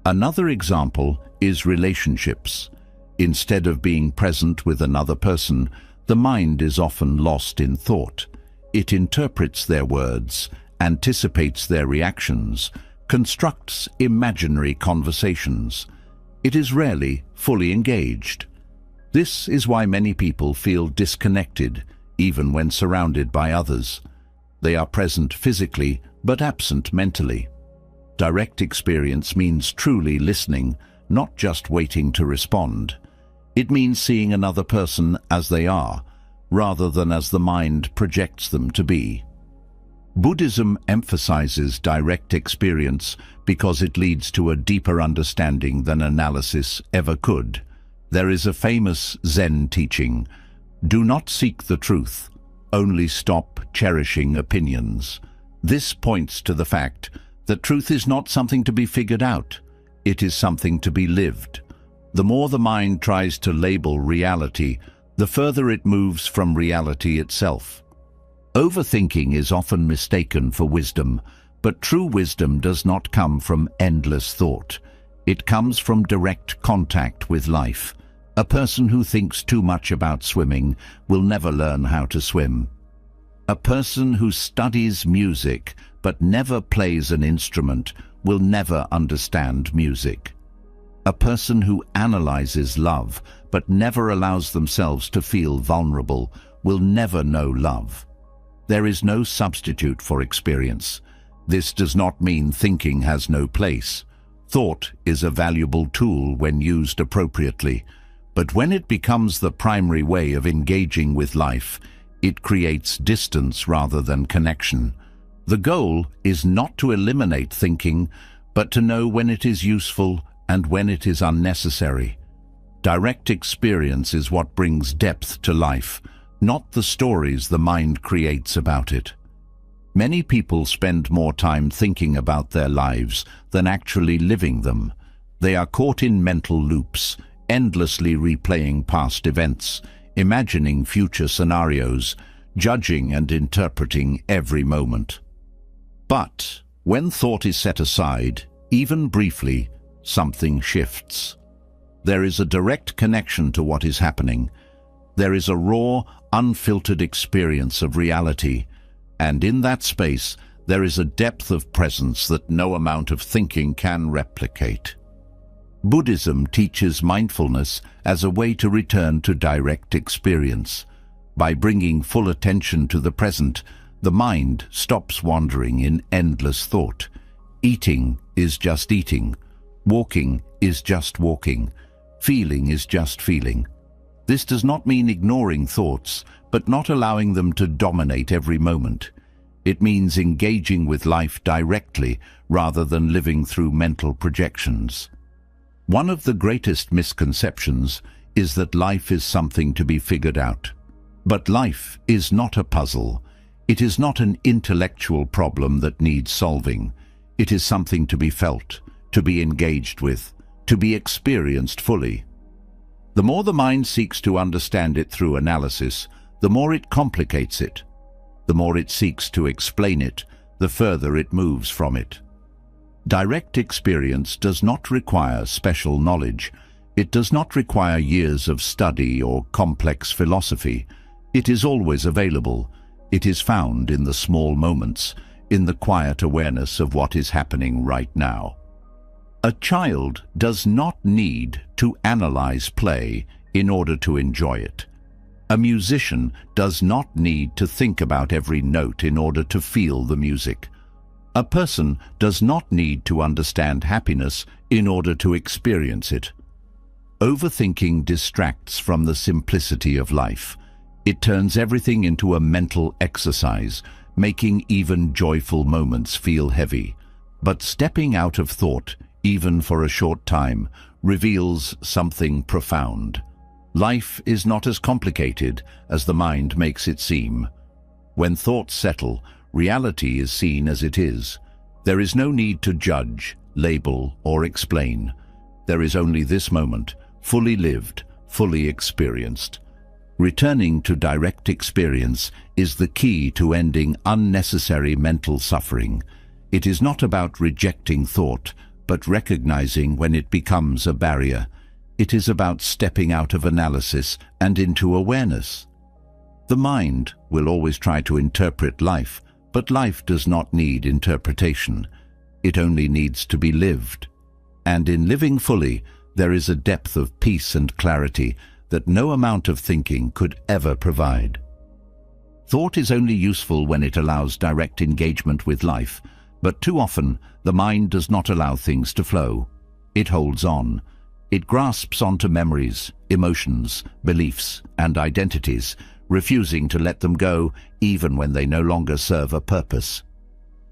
Another example is relationships. Instead of being present with another person, the mind is often lost in thought. It interprets their words, anticipates their reactions, constructs imaginary conversations. It is rarely fully engaged. This is why many people feel disconnected, even when surrounded by others. They are present physically, but absent mentally. Direct experience means truly listening, not just waiting to respond. It means seeing another person as they are, rather than as the mind projects them to be. Buddhism emphasizes direct experience because it leads to a deeper understanding than analysis ever could. There is a famous Zen teaching: do not seek the truth, only stop cherishing opinions. This points to the fact that truth is not something to be figured out, it is something to be lived. The more the mind tries to label reality, the further it moves from reality itself. Overthinking is often mistaken for wisdom, but true wisdom does not come from endless thought. It comes from direct contact with life. A person who thinks too much about swimming will never learn how to swim. A person who studies music but never plays an instrument will never understand music. A person who analyzes love but never allows themselves to feel vulnerable will never know love. There is no substitute for experience. This does not mean thinking has no place. Thought is a valuable tool when used appropriately, but when it becomes the primary way of engaging with life, it creates distance rather than connection. The goal is not to eliminate thinking, but to know when it is useful and when it is unnecessary. Direct experience is what brings depth to life, not the stories the mind creates about it. Many people spend more time thinking about their lives than actually living them. They are caught in mental loops, endlessly replaying past events, imagining future scenarios, judging and interpreting every moment. But when thought is set aside, even briefly, something shifts. There is a direct connection to what is happening. There is a raw, unfiltered experience of reality, and in that space there is a depth of presence that no amount of thinking can replicate. Buddhism teaches mindfulness as a way to return to direct experience. By bringing full attention to the present, the mind stops wandering in endless thought. Eating is just eating. Walking is just walking. Feeling is just feeling. This does not mean ignoring thoughts, but not allowing them to dominate every moment. It means engaging with life directly rather than living through mental projections. One of the greatest misconceptions is that life is something to be figured out. But life is not a puzzle. It is not an intellectual problem that needs solving. It is something to be felt, to be engaged with, to be experienced fully. The more the mind seeks to understand it through analysis, the more it complicates it. The more it seeks to explain it, the further it moves from it. Direct experience does not require special knowledge. It does not require years of study or complex philosophy. It is always available. It is found in the small moments, in the quiet awareness of what is happening right now. A child does not need to analyze play in order to enjoy it. A musician does not need to think about every note in order to feel the music. A person does not need to understand happiness in order to experience it. Overthinking distracts from the simplicity of life. It turns everything into a mental exercise, making even joyful moments feel heavy. But stepping out of thought, even for a short time, reveals something profound. Life is not as complicated as the mind makes it seem. When thoughts settle, reality is seen as it is. There is no need to judge, label, or explain. There is only this moment, fully lived, fully experienced. Returning to direct experience is the key to ending unnecessary mental suffering. It is not about rejecting thought, but recognizing when it becomes a barrier. It is about stepping out of analysis and into awareness. The mind will always try to interpret life, but life does not need interpretation. It only needs to be lived. And in living fully, there is a depth of peace and clarity that no amount of thinking could ever provide. Thought is only useful when it allows direct engagement with life, but too often the mind does not allow things to flow. It holds on. It grasps onto memories, emotions, beliefs, and identities, refusing to let them go even when they no longer serve a purpose.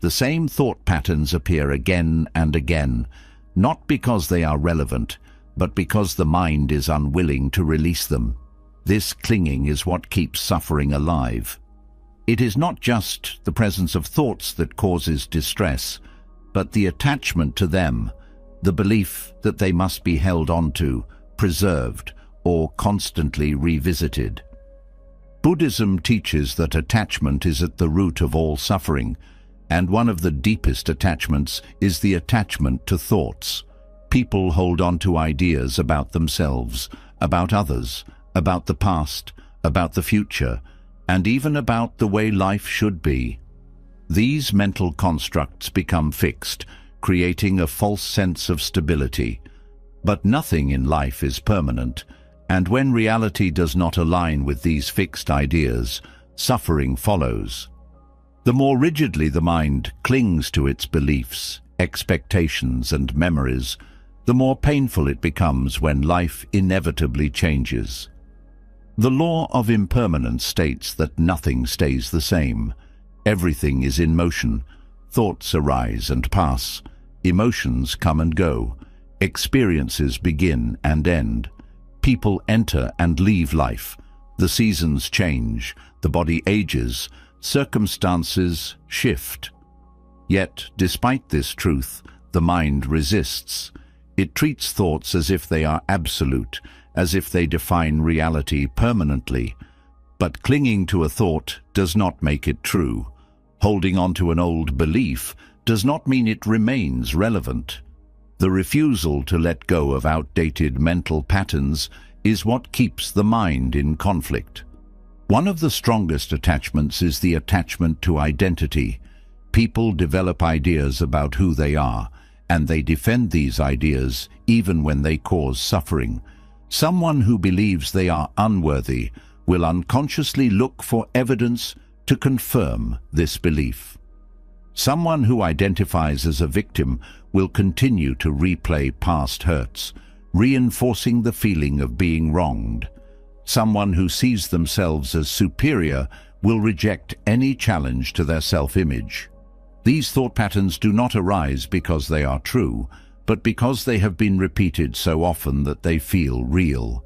The same thought patterns appear again and again, not because they are relevant, but because the mind is unwilling to release them. This clinging is what keeps suffering alive. It is not just the presence of thoughts that causes distress, but the attachment to them, the belief that they must be held onto, preserved, or constantly revisited. Buddhism teaches that attachment is at the root of all suffering, and one of the deepest attachments is the attachment to thoughts. People hold on to ideas about themselves, about others, about the past, about the future, and even about the way life should be. These mental constructs become fixed, creating a false sense of stability. But nothing in life is permanent, and when reality does not align with these fixed ideas, suffering follows. The more rigidly the mind clings to its beliefs, expectations, and memories, the more painful it becomes when life inevitably changes. The law of impermanence states that nothing stays the same. Everything is in motion. Thoughts arise and pass. Emotions come and go. Experiences begin and end. People enter and leave life. The seasons change. The body ages. Circumstances shift. Yet, despite this truth, the mind resists. It treats thoughts as if they are absolute, as if they define reality permanently. But clinging to a thought does not make it true. Holding on to an old belief does not mean it remains relevant. The refusal to let go of outdated mental patterns is what keeps the mind in conflict. One of the strongest attachments is the attachment to identity. People develop ideas about who they are, and they defend these ideas even when they cause suffering. Someone who believes they are unworthy will unconsciously look for evidence to confirm this belief. Someone who identifies as a victim will continue to replay past hurts, reinforcing the feeling of being wronged. Someone who sees themselves as superior will reject any challenge to their self-image. These thought patterns do not arise because they are true, but because they have been repeated so often that they feel real.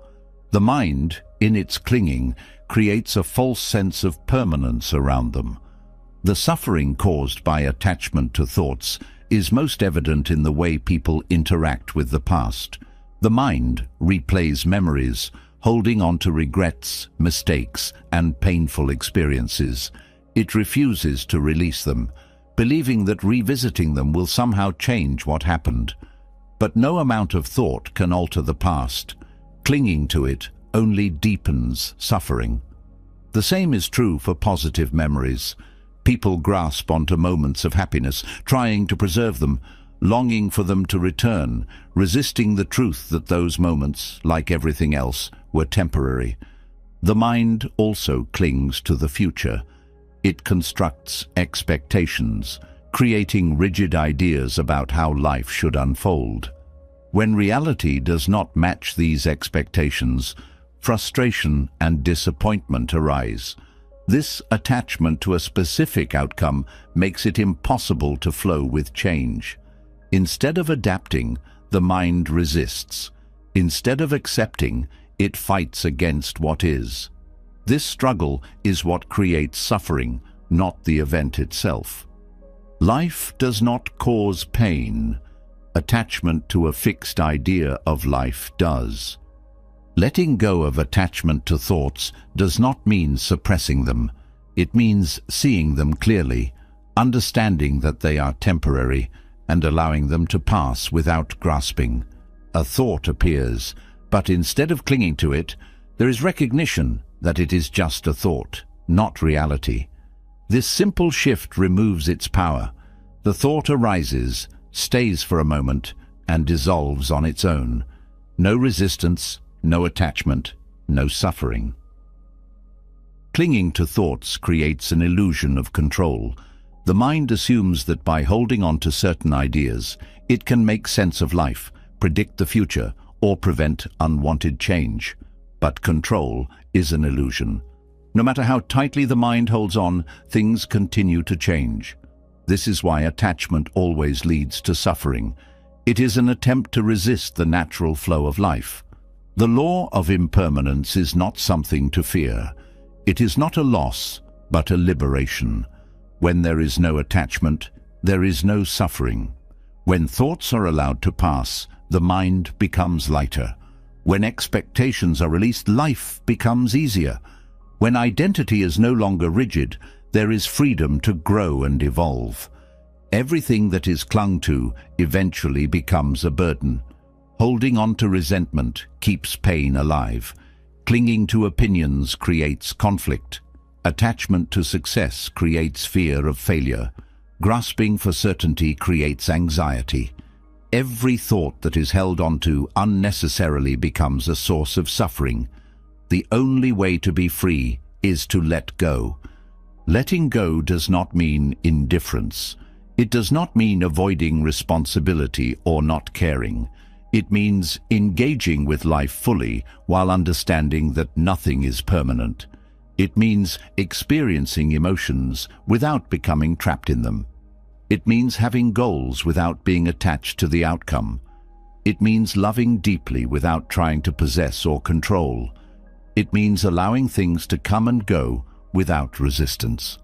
The mind, in its clinging, creates a false sense of permanence around them. The suffering caused by attachment to thoughts is most evident in the way people interact with the past. The mind replays memories, holding on to regrets, mistakes, and painful experiences. It refuses to release them, believing that revisiting them will somehow change what happened. But no amount of thought can alter the past. Clinging to it only deepens suffering. The same is true for positive memories. People grasp onto moments of happiness, trying to preserve them, longing for them to return, resisting the truth that those moments, like everything else, were temporary. The mind also clings to the future. It constructs expectations, creating rigid ideas about how life should unfold. When reality does not match these expectations, frustration and disappointment arise. This attachment to a specific outcome makes it impossible to flow with change. Instead of adapting, the mind resists. Instead of accepting, it fights against what is. This struggle is what creates suffering, not the event itself. Life does not cause pain. Attachment to a fixed idea of life does. Letting go of attachment to thoughts does not mean suppressing them. It means seeing them clearly, understanding that they are temporary, and allowing them to pass without grasping. A thought appears, but instead of clinging to it, there is recognition that it is just a thought, not reality. This simple shift removes its power. The thought arises, stays for a moment, and dissolves on its own. No resistance, no attachment, no suffering. Clinging to thoughts creates an illusion of control. The mind assumes that by holding on to certain ideas, it can make sense of life, predict the future, or prevent unwanted change. But control is an illusion. No matter how tightly the mind holds on, things continue to change. This is why attachment always leads to suffering. It is an attempt to resist the natural flow of life. The law of impermanence is not something to fear. It is not a loss, but a liberation. When there is no attachment, there is no suffering. When thoughts are allowed to pass, the mind becomes lighter. When expectations are released, life becomes easier. When identity is no longer rigid, there is freedom to grow and evolve. Everything that is clung to eventually becomes a burden. Holding on to resentment keeps pain alive. Clinging to opinions creates conflict. Attachment to success creates fear of failure. Grasping for certainty creates anxiety. Every thought that is held onto unnecessarily becomes a source of suffering. The only way to be free is to let go. Letting go does not mean indifference. It does not mean avoiding responsibility or not caring. It means engaging with life fully while understanding that nothing is permanent. It means experiencing emotions without becoming trapped in them. It means having goals without being attached to the outcome. It means loving deeply without trying to possess or control. It means allowing things to come and go without resistance.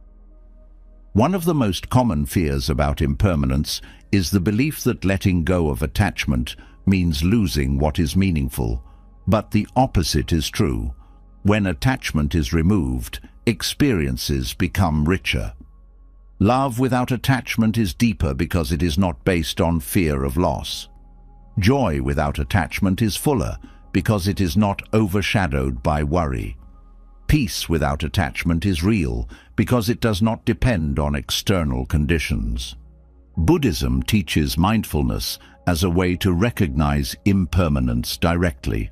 One of the most common fears about impermanence is the belief that letting go of attachment means losing what is meaningful. But the opposite is true. When attachment is removed, experiences become richer. Love without attachment is deeper because it is not based on fear of loss. Joy without attachment is fuller because it is not overshadowed by worry. Peace without attachment is real because it does not depend on external conditions. Buddhism teaches mindfulness as a way to recognize impermanence directly.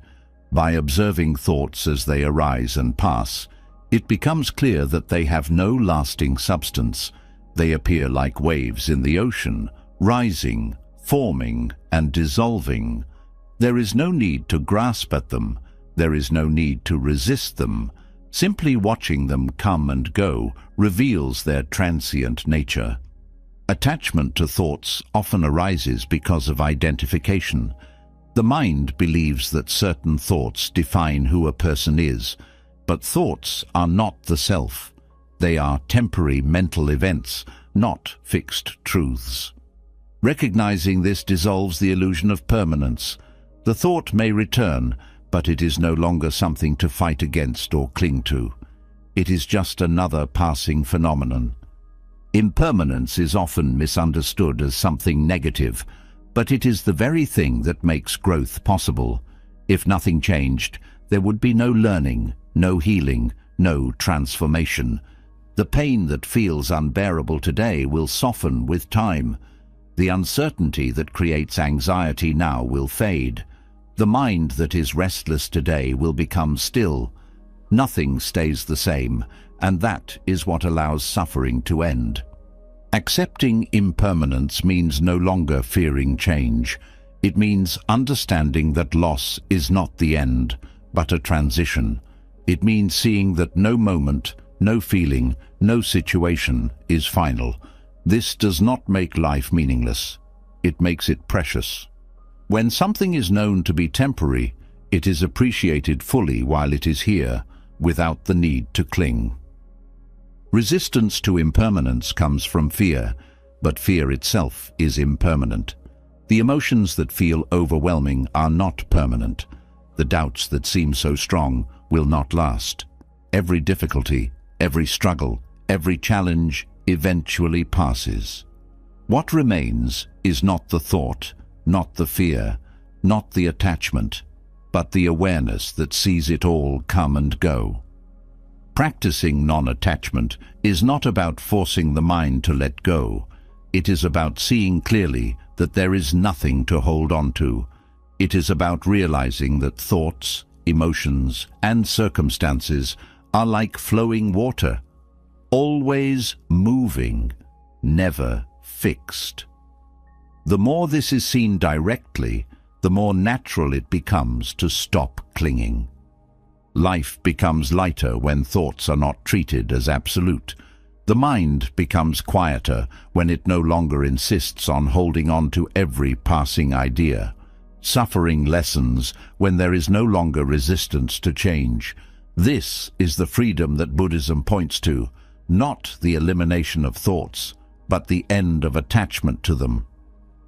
By observing thoughts as they arise and pass, it becomes clear that they have no lasting substance. They appear like waves in the ocean, rising, forming, and dissolving. There is no need to grasp at them. There is no need to resist them. Simply watching them come and go reveals their transient nature. Attachment to thoughts often arises because of identification. The mind believes that certain thoughts define who a person is, but thoughts are not the self. They are temporary mental events, not fixed truths. Recognizing this dissolves the illusion of permanence. The thought may return, but it is no longer something to fight against or cling to. It is just another passing phenomenon. Impermanence is often misunderstood as something negative, but it is the very thing that makes growth possible. If nothing changed, there would be no learning, no healing, no transformation. The pain that feels unbearable today will soften with time. The uncertainty that creates anxiety now will fade. The mind that is restless today will become still. Nothing stays the same, and that is what allows suffering to end. Accepting impermanence means no longer fearing change. It means understanding that loss is not the end, but a transition. It means seeing that no moment, no feeling, no situation is final. This does not make life meaningless. It makes it precious. When something is known to be temporary, it is appreciated fully while it is here, without the need to cling. Resistance to impermanence comes from fear, but fear itself is impermanent. The emotions that feel overwhelming are not permanent. The doubts that seem so strong will not last. Every difficulty, every struggle, every challenge eventually passes. What remains is not the thought, not the fear, not the attachment, but the awareness that sees it all come and go. Practicing non-attachment is not about forcing the mind to let go. It is about seeing clearly that there is nothing to hold on to. It is about realizing that thoughts, emotions, and circumstances are like flowing water, always moving, never fixed. The more this is seen directly, the more natural it becomes to stop clinging. Life becomes lighter when thoughts are not treated as absolute. The mind becomes quieter when it no longer insists on holding on to every passing idea. Suffering lessens when there is no longer resistance to change. This is the freedom that Buddhism points to, not the elimination of thoughts, but the end of attachment to them.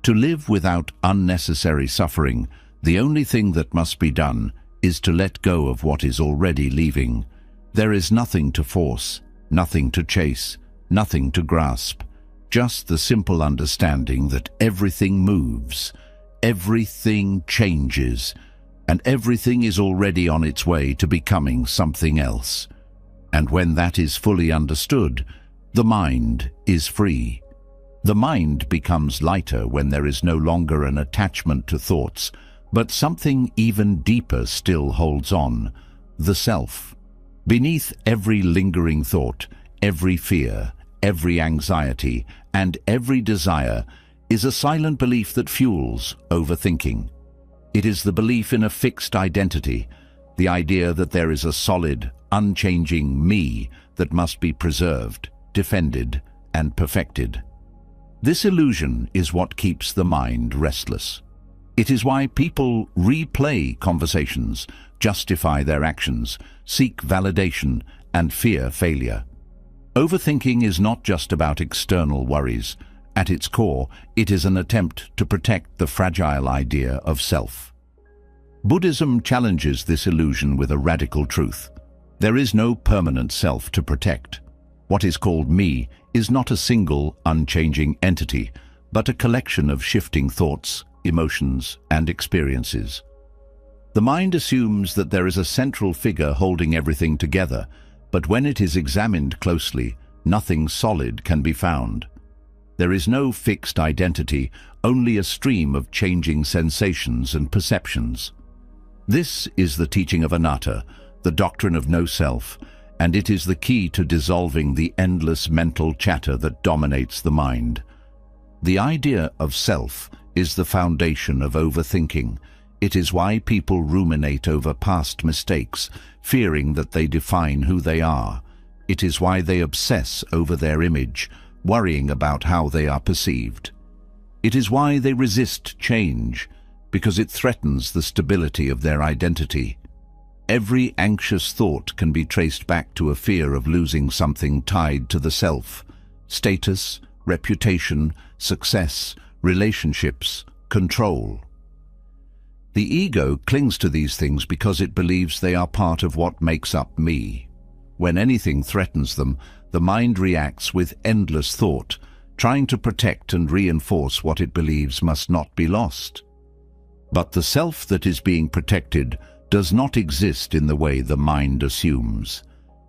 To live without unnecessary suffering, the only thing that must be done is to let go of what is already leaving. There is nothing to force, nothing to chase, nothing to grasp, just the simple understanding that everything moves, everything changes, and everything is already on its way to becoming something else. And when that is fully understood, the mind is free. The mind becomes lighter when there is no longer an attachment to thoughts, but something even deeper still holds on, the self. Beneath every lingering thought, every fear, every anxiety, and every desire is a silent belief that fuels overthinking. It is the belief in a fixed identity, the idea that there is a solid, unchanging me that must be preserved, defended, and perfected. This illusion is what keeps the mind restless. It is why people replay conversations, justify their actions, seek validation, and fear failure. Overthinking is not just about external worries. At its core, it is an attempt to protect the fragile idea of self. Buddhism challenges this illusion with a radical truth. There is no permanent self to protect. What is called me is not a single, unchanging entity, but a collection of shifting thoughts, emotions, and experiences. The mind assumes that there is a central figure holding everything together, but when it is examined closely, nothing solid can be found. There is no fixed identity, only a stream of changing sensations and perceptions. This is the teaching of anatta, the doctrine of no self, and it is the key to dissolving the endless mental chatter that dominates the mind. The idea of self is the foundation of overthinking. It is why people ruminate over past mistakes, fearing that they define who they are. It is why they obsess over their image, worrying about how they are perceived. It is why they resist change, because it threatens the stability of their identity. Every anxious thought can be traced back to a fear of losing something tied to the self: status, reputation, success, relationships, control. The ego clings to these things because it believes they are part of what makes up me. When anything threatens them, the mind reacts with endless thought, trying to protect and reinforce what it believes must not be lost. But the self that is being protected does not exist in the way the mind assumes.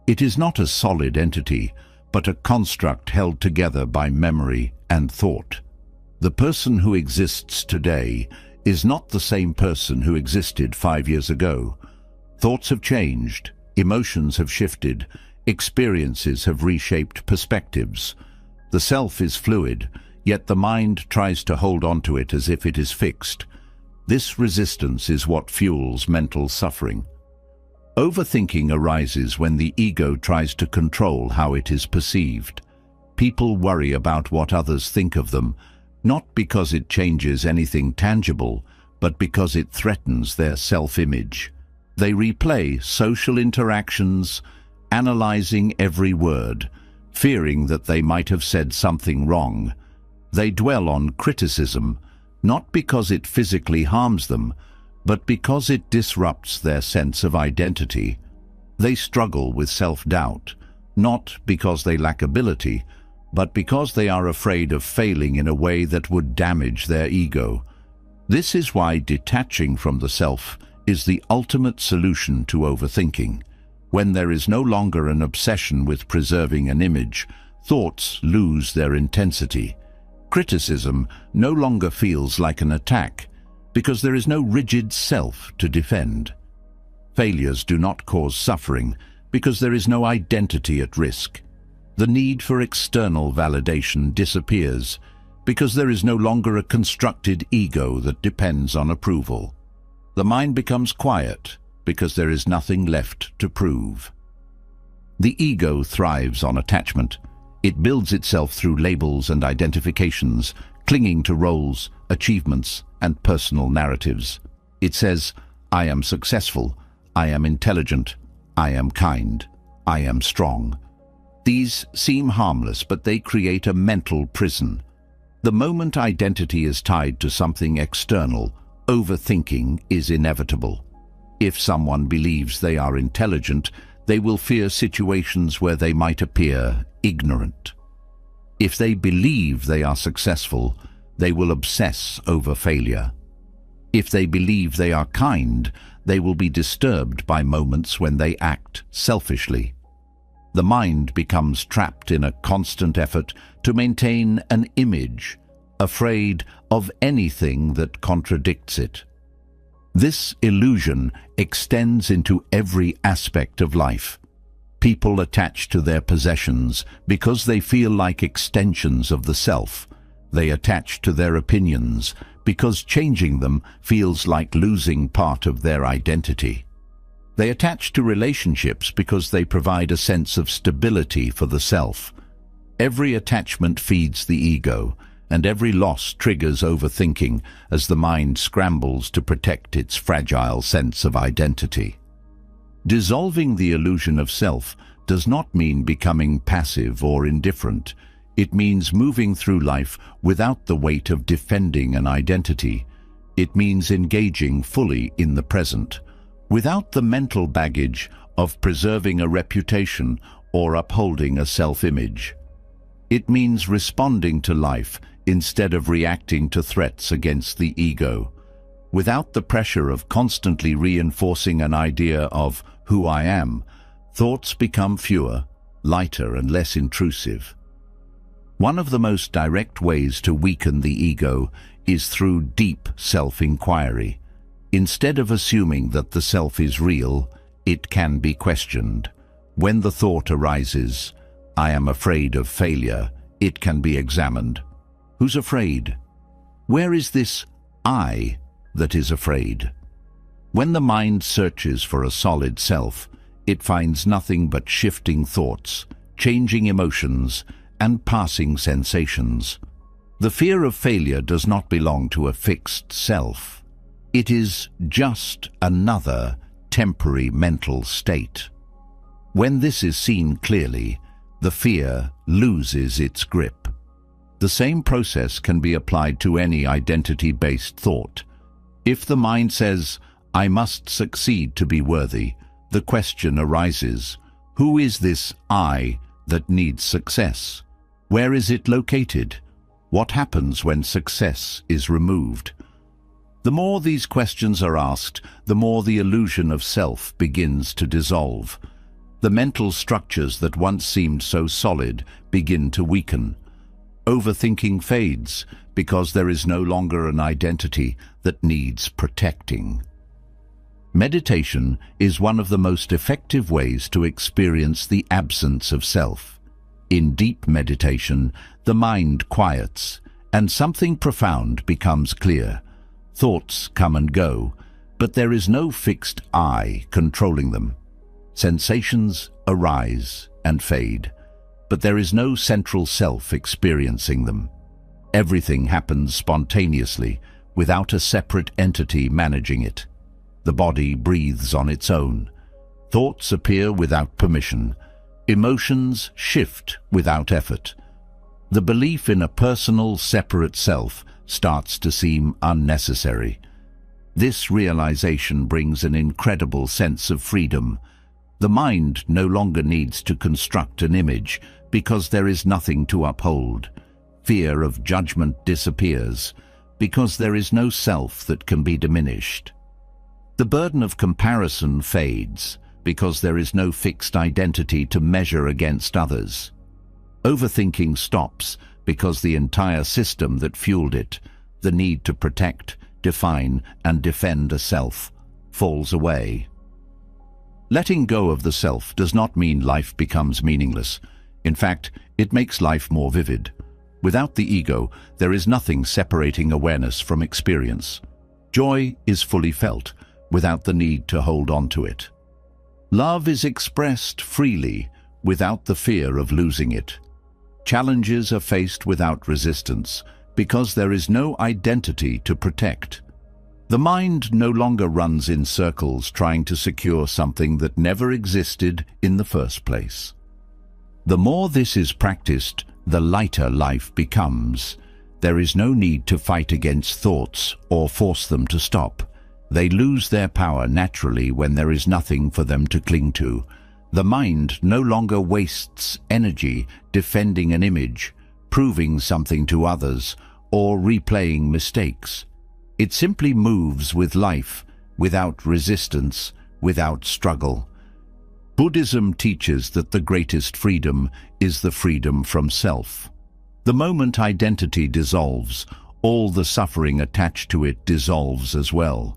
It is not a solid entity, but a construct held together by memory and thought. The person who exists today is not the same person who existed 5 years ago. Thoughts have changed, emotions have shifted, experiences have reshaped perspectives. The self is fluid, yet the mind tries to hold on to it as if it is fixed. This resistance is what fuels mental suffering. Overthinking arises when the ego tries to control how it is perceived. People worry about what others think of them, not because it changes anything tangible, but because it threatens their self-image. They replay social interactions, analyzing every word, fearing that they might have said something wrong. They dwell on criticism, not because it physically harms them, but because it disrupts their sense of identity. They struggle with self-doubt, not because they lack ability, but because they are afraid of failing in a way that would damage their ego. This is why detaching from the self is the ultimate solution to overthinking. When there is no longer an obsession with preserving an image, thoughts lose their intensity. Criticism no longer feels like an attack, because there is no rigid self to defend. Failures do not cause suffering, because there is no identity at risk. The need for external validation disappears because there is no longer a constructed ego that depends on approval. The mind becomes quiet because there is nothing left to prove. The ego thrives on attachment. It builds itself through labels and identifications, clinging to roles, achievements, and personal narratives. It says, I am successful, I am intelligent, I am kind, I am strong. These seem harmless, but they create a mental prison. The moment identity is tied to something external, overthinking is inevitable. If someone believes they are intelligent, they will fear situations where they might appear ignorant. If they believe they are successful, they will obsess over failure. If they believe they are kind, they will be disturbed by moments when they act selfishly. The mind becomes trapped in a constant effort to maintain an image, afraid of anything that contradicts it. This illusion extends into every aspect of life. People attach to their possessions because they feel like extensions of the self. They attach to their opinions because changing them feels like losing part of their identity. They attach to relationships because they provide a sense of stability for the self. Every attachment feeds the ego, and every loss triggers overthinking as the mind scrambles to protect its fragile sense of identity. Dissolving the illusion of self does not mean becoming passive or indifferent. It means moving through life without the weight of defending an identity. It means engaging fully in the present, without the mental baggage of preserving a reputation or upholding a self-image. It means responding to life instead of reacting to threats against the ego, without the pressure of constantly reinforcing an idea of who I am. Thoughts become fewer, lighter, and less intrusive. One of the most direct ways to weaken the ego is through deep self-inquiry. Instead of assuming that the self is real, it can be questioned. When the thought arises, I am afraid of failure, it can be examined. Who's afraid? Where is this I that is afraid? When the mind searches for a solid self, it finds nothing but shifting thoughts, changing emotions, and passing sensations. The fear of failure does not belong to a fixed self. It is just another temporary mental state. When this is seen clearly, the fear loses its grip. The same process can be applied to any identity-based thought. If the mind says, I must succeed to be worthy, the question arises, who is this I that needs success? Where is it located? What happens when success is removed? The more these questions are asked, the more the illusion of self begins to dissolve. The mental structures that once seemed so solid begin to weaken. Overthinking fades because there is no longer an identity that needs protecting. Meditation is one of the most effective ways to experience the absence of self. In deep meditation, the mind quiets, and something profound becomes clear. Thoughts come and go, but there is no fixed I controlling them. Sensations arise and fade, but there is no central self experiencing them. Everything happens spontaneously, without a separate entity managing it. The body breathes on its own. Thoughts appear without permission. Emotions shift without effort. The belief in a personal, separate self starts to seem unnecessary. This realization brings an incredible sense of freedom. The mind no longer needs to construct an image because there is nothing to uphold. Fear of judgment disappears because there is no self that can be diminished. The burden of comparison fades because there is no fixed identity to measure against others. Overthinking stops because the entire system that fueled it, the need to protect, define, and defend a self, falls away. Letting go of the self does not mean life becomes meaningless. In fact, it makes life more vivid. Without the ego, there is nothing separating awareness from experience. Joy is fully felt, without the need to hold on to it. Love is expressed freely, without the fear of losing it. Challenges are faced without resistance, because there is no identity to protect. The mind no longer runs in circles trying to secure something that never existed in the first place. The more this is practiced, the lighter life becomes. There is no need to fight against thoughts or force them to stop. They lose their power naturally when there is nothing for them to cling to. The mind no longer wastes energy defending an image, proving something to others, or replaying mistakes. It simply moves with life, without resistance, without struggle. Buddhism teaches that the greatest freedom is the freedom from self. The moment identity dissolves, all the suffering attached to it dissolves as well.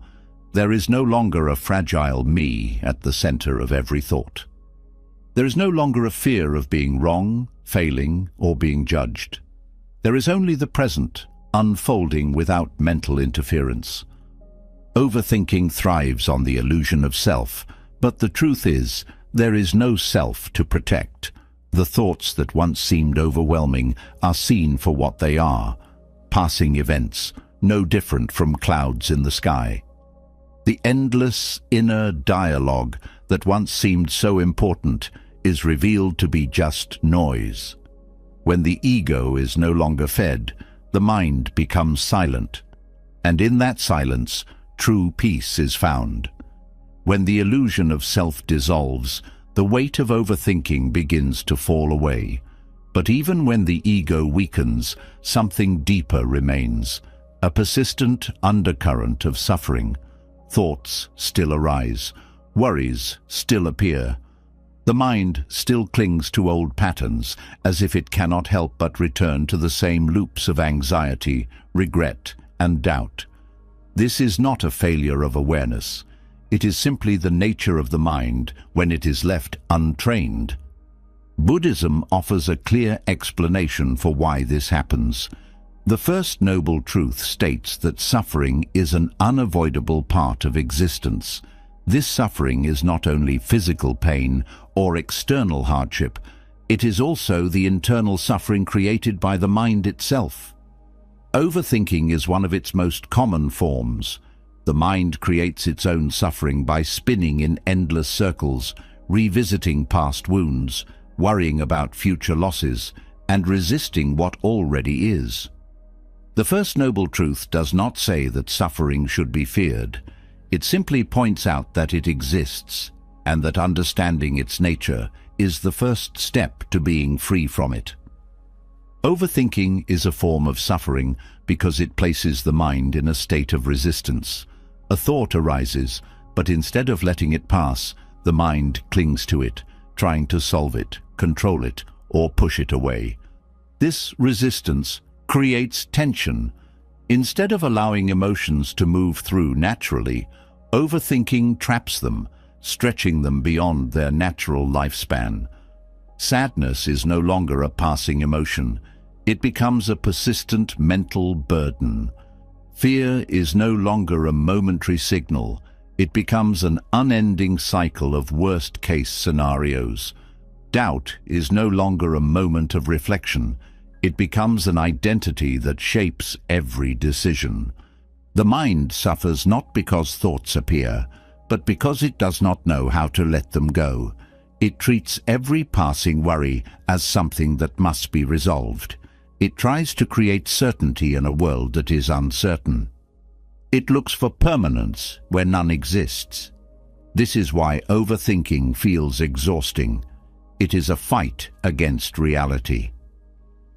There is no longer a fragile me at the center of every thought. There is no longer a fear of being wrong, failing, or being judged. There is only the present, unfolding without mental interference. Overthinking thrives on the illusion of self, but the truth is, there is no self to protect. The thoughts that once seemed overwhelming are seen for what they are, passing events, no different from clouds in the sky. The endless inner dialogue that once seemed so important is revealed to be just noise. When the ego is no longer fed, the mind becomes silent, and in that silence, true peace is found. When the illusion of self dissolves, the weight of overthinking begins to fall away. But even when the ego weakens, something deeper remains, a persistent undercurrent of suffering. Thoughts still arise, worries still appear. The mind still clings to old patterns, as if it cannot help but return to the same loops of anxiety, regret, and doubt. This is not a failure of awareness. It is simply the nature of the mind when it is left untrained. Buddhism offers a clear explanation for why this happens. The First Noble Truth states that suffering is an unavoidable part of existence. This suffering is not only physical pain or external hardship, it is also the internal suffering created by the mind itself. Overthinking is one of its most common forms. The mind creates its own suffering by spinning in endless circles, revisiting past wounds, worrying about future losses, and resisting what already is. The First Noble Truth does not say that suffering should be feared. It simply points out that it exists, and that understanding its nature is the first step to being free from it. Overthinking is a form of suffering because it places the mind in a state of resistance. A thought arises, but instead of letting it pass, the mind clings to it, trying to solve it, control it, or push it away. This resistance creates tension. Instead of allowing emotions to move through naturally, overthinking traps them, stretching them beyond their natural lifespan. Sadness is no longer a passing emotion. It becomes a persistent mental burden. Fear is no longer a momentary signal. It becomes an unending cycle of worst-case scenarios. Doubt is no longer a moment of reflection. It becomes an identity that shapes every decision. The mind suffers not because thoughts appear, but because it does not know how to let them go. It treats every passing worry as something that must be resolved. It tries to create certainty in a world that is uncertain. It looks for permanence where none exists. This is why overthinking feels exhausting. It is a fight against reality.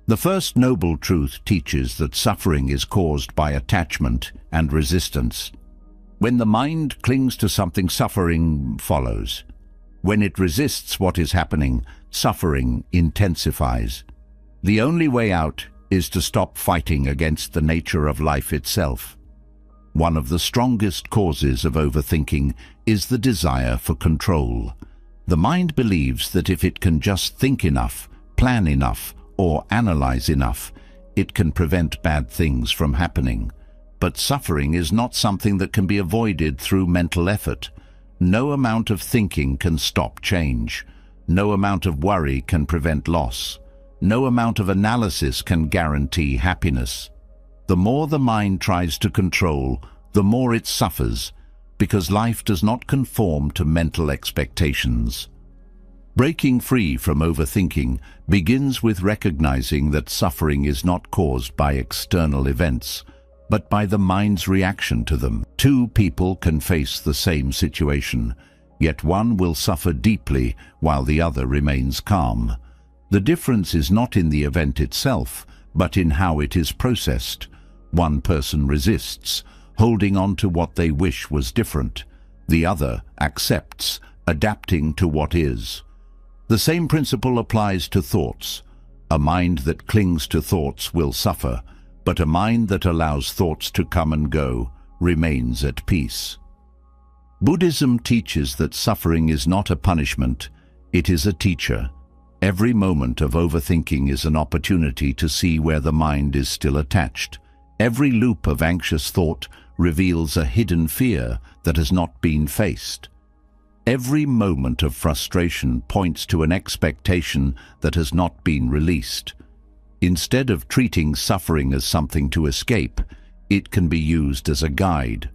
The First Noble Truth teaches that suffering is caused by attachment and resistance. When the mind clings to something, suffering follows. When it resists what is happening, suffering intensifies. The only way out is to stop fighting against the nature of life itself. One of the strongest causes of overthinking is the desire for control. The mind believes that if it can just think enough, plan enough, or analyze enough, it can prevent bad things from happening. But suffering is not something that can be avoided through mental effort. No amount of thinking can stop change. No amount of worry can prevent loss. No amount of analysis can guarantee happiness. The more the mind tries to control, the more it suffers, because life does not conform to mental expectations. Breaking free from overthinking begins with recognizing that suffering is not caused by external events, but by the mind's reaction to them. Two people can face the same situation, yet one will suffer deeply while the other remains calm. The difference is not in the event itself, but in how it is processed. One person resists, holding on to what they wish was different. The other accepts, adapting to what is. The same principle applies to thoughts. A mind that clings to thoughts will suffer, but a mind that allows thoughts to come and go remains at peace. Buddhism teaches that suffering is not a punishment, it is a teacher. Every moment of overthinking is an opportunity to see where the mind is still attached. Every loop of anxious thought reveals a hidden fear that has not been faced. Every moment of frustration points to an expectation that has not been released. Instead of treating suffering as something to escape, it can be used as a guide.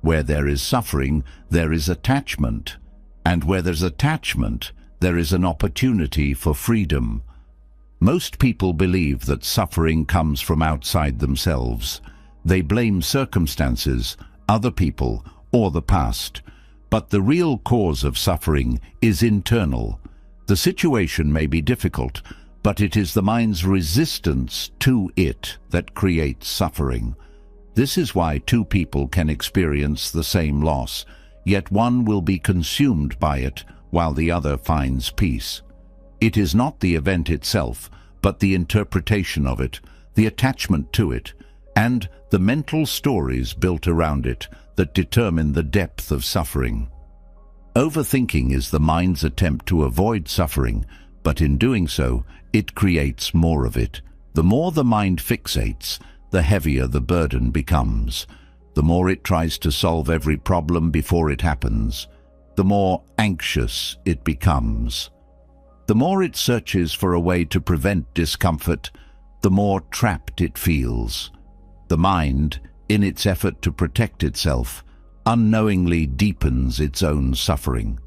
Where there is suffering, there is attachment. And where there's attachment, there is an opportunity for freedom. Most people believe that suffering comes from outside themselves. They blame circumstances, other people, or the past. But the real cause of suffering is internal. The situation may be difficult, but it is the mind's resistance to it that creates suffering. This is why two people can experience the same loss, yet one will be consumed by it while the other finds peace. It is not the event itself, but the interpretation of it, the attachment to it, and the mental stories built around it that determine the depth of suffering. Overthinking is the mind's attempt to avoid suffering, but in doing so, it creates more of it. The more the mind fixates, the heavier the burden becomes. The more it tries to solve every problem before it happens, the more anxious it becomes. The more it searches for a way to prevent discomfort, the more trapped it feels. The mind, in its effort to protect itself, unknowingly deepens its own suffering.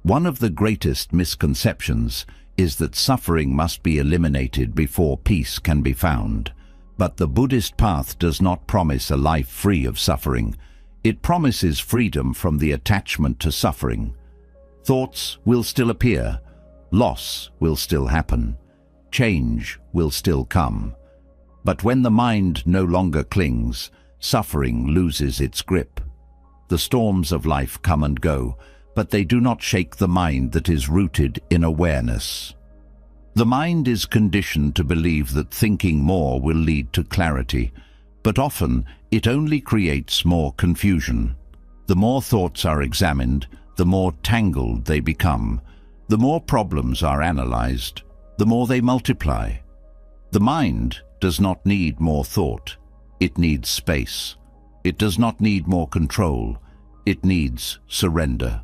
One of the greatest misconceptions is that suffering must be eliminated before peace can be found. But the Buddhist path does not promise a life free of suffering. It promises freedom from the attachment to suffering. Thoughts will still appear, loss will still happen, change will still come. But when the mind no longer clings, suffering loses its grip. The storms of life come and go, but they do not shake the mind that is rooted in awareness. The mind is conditioned to believe that thinking more will lead to clarity, but often it only creates more confusion. The more thoughts are examined, the more tangled they become. The more problems are analyzed, the more they multiply. The mind does not need more thought. It needs space. It does not need more control. It needs surrender.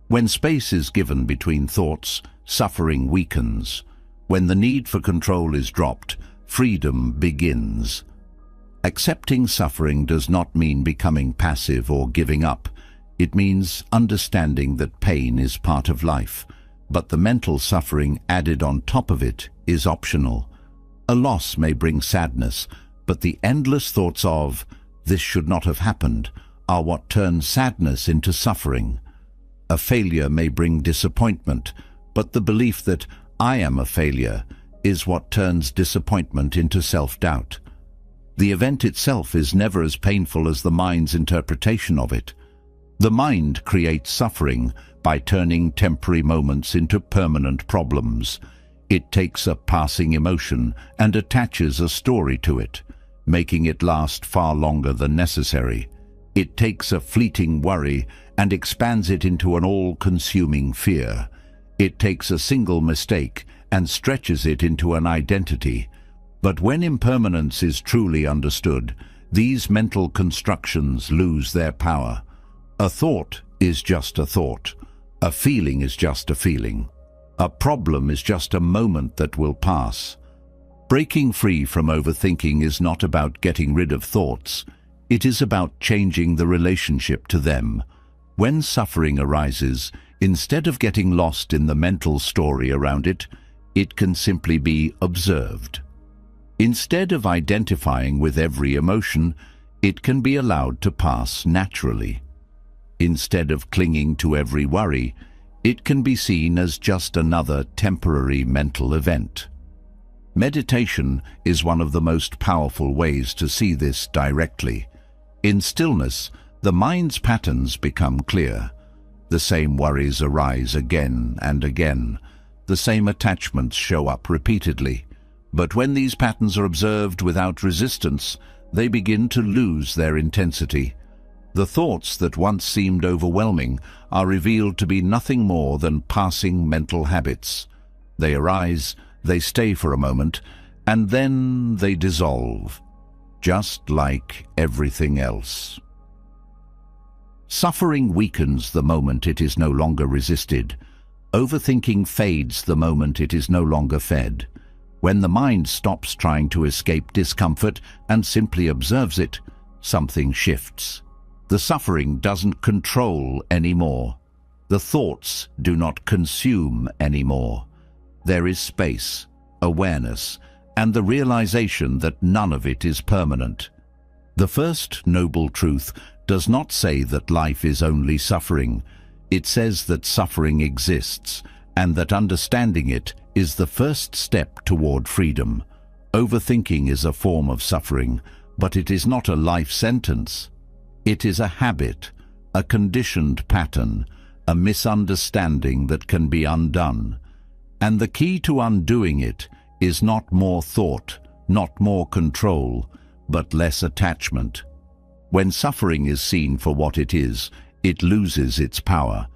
When space is given between thoughts, suffering weakens. When the need for control is dropped, freedom begins. Accepting suffering does not mean becoming passive or giving up. It means understanding that pain is part of life, but the mental suffering added on top of it is optional. A loss may bring sadness, but the endless thoughts of, "This should not have happened," are what turn sadness into suffering. A failure may bring disappointment, but the belief that "I am a failure" is what turns disappointment into self-doubt. The event itself is never as painful as the mind's interpretation of it. The mind creates suffering by turning temporary moments into permanent problems. It takes a passing emotion and attaches a story to it, making it last far longer than necessary. It takes a fleeting worry and expands it into an all-consuming fear. It takes a single mistake and stretches it into an identity. But when impermanence is truly understood, these mental constructions lose their power. A thought is just a thought. A feeling is just a feeling. A problem is just a moment that will pass. Breaking free from overthinking is not about getting rid of thoughts. It is about changing the relationship to them. When suffering arises, instead of getting lost in the mental story around it, it can simply be observed. Instead of identifying with every emotion, it can be allowed to pass naturally. Instead of clinging to every worry, it can be seen as just another temporary mental event. Meditation is one of the most powerful ways to see this directly. In stillness, the mind's patterns become clear. The same worries arise again and again. The same attachments show up repeatedly. But when these patterns are observed without resistance, they begin to lose their intensity. The thoughts that once seemed overwhelming are revealed to be nothing more than passing mental habits. They arise, they stay for a moment, and then they dissolve, just like everything else. Suffering weakens the moment it is no longer resisted. Overthinking fades the moment it is no longer fed. When the mind stops trying to escape discomfort and simply observes it, something shifts. The suffering doesn't control anymore. The thoughts do not consume anymore. There is space, awareness, and the realization that none of it is permanent. The first noble truth does not say that life is only suffering. It says that suffering exists, and that understanding it is the first step toward freedom. Overthinking is a form of suffering, but it is not a life sentence. It is a habit, a conditioned pattern, a misunderstanding that can be undone. And the key to undoing it is not more thought, not more control, but less attachment. When suffering is seen for what it is, it loses its power.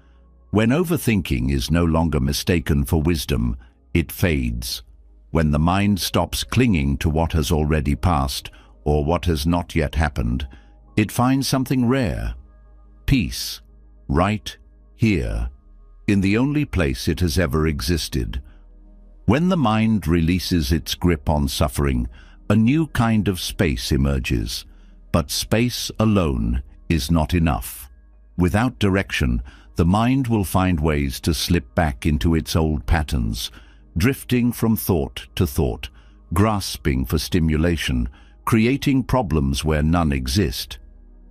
When overthinking is no longer mistaken for wisdom, it fades. When the mind stops clinging to what has already passed or what has not yet happened, it finds something rare: peace, right here, in the only place it has ever existed. When the mind releases its grip on suffering, a new kind of space emerges. But space alone is not enough. Without direction, the mind will find ways to slip back into its old patterns, drifting from thought to thought, grasping for stimulation, creating problems where none exist.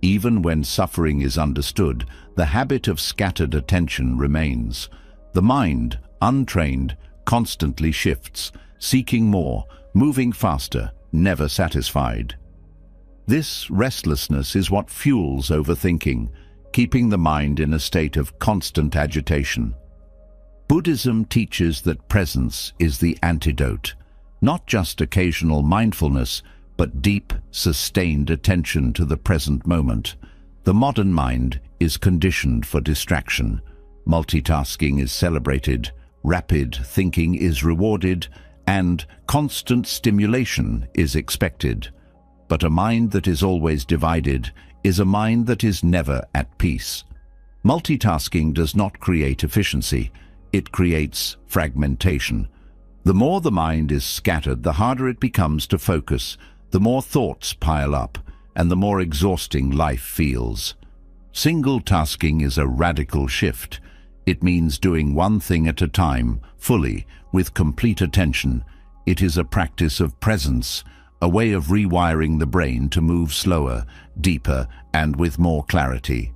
Even when suffering is understood, the habit of scattered attention remains. The mind, untrained, constantly shifts, seeking more, moving faster, never satisfied. This restlessness is what fuels overthinking, keeping the mind in a state of constant agitation. Buddhism teaches that presence is the antidote, not just occasional mindfulness, but deep, sustained attention to the present moment. The modern mind is conditioned for distraction. Multitasking is celebrated, rapid thinking is rewarded, and constant stimulation is expected. But a mind that is always divided is a mind that is never at peace. Multitasking does not create efficiency, it creates fragmentation. The more the mind is scattered, the harder it becomes to focus, the more thoughts pile up, and the more exhausting life feels. Single tasking is a radical shift. It means doing one thing at a time, fully, with complete attention. It is a practice of presence, a way of rewiring the brain to move slower, deeper, and with more clarity.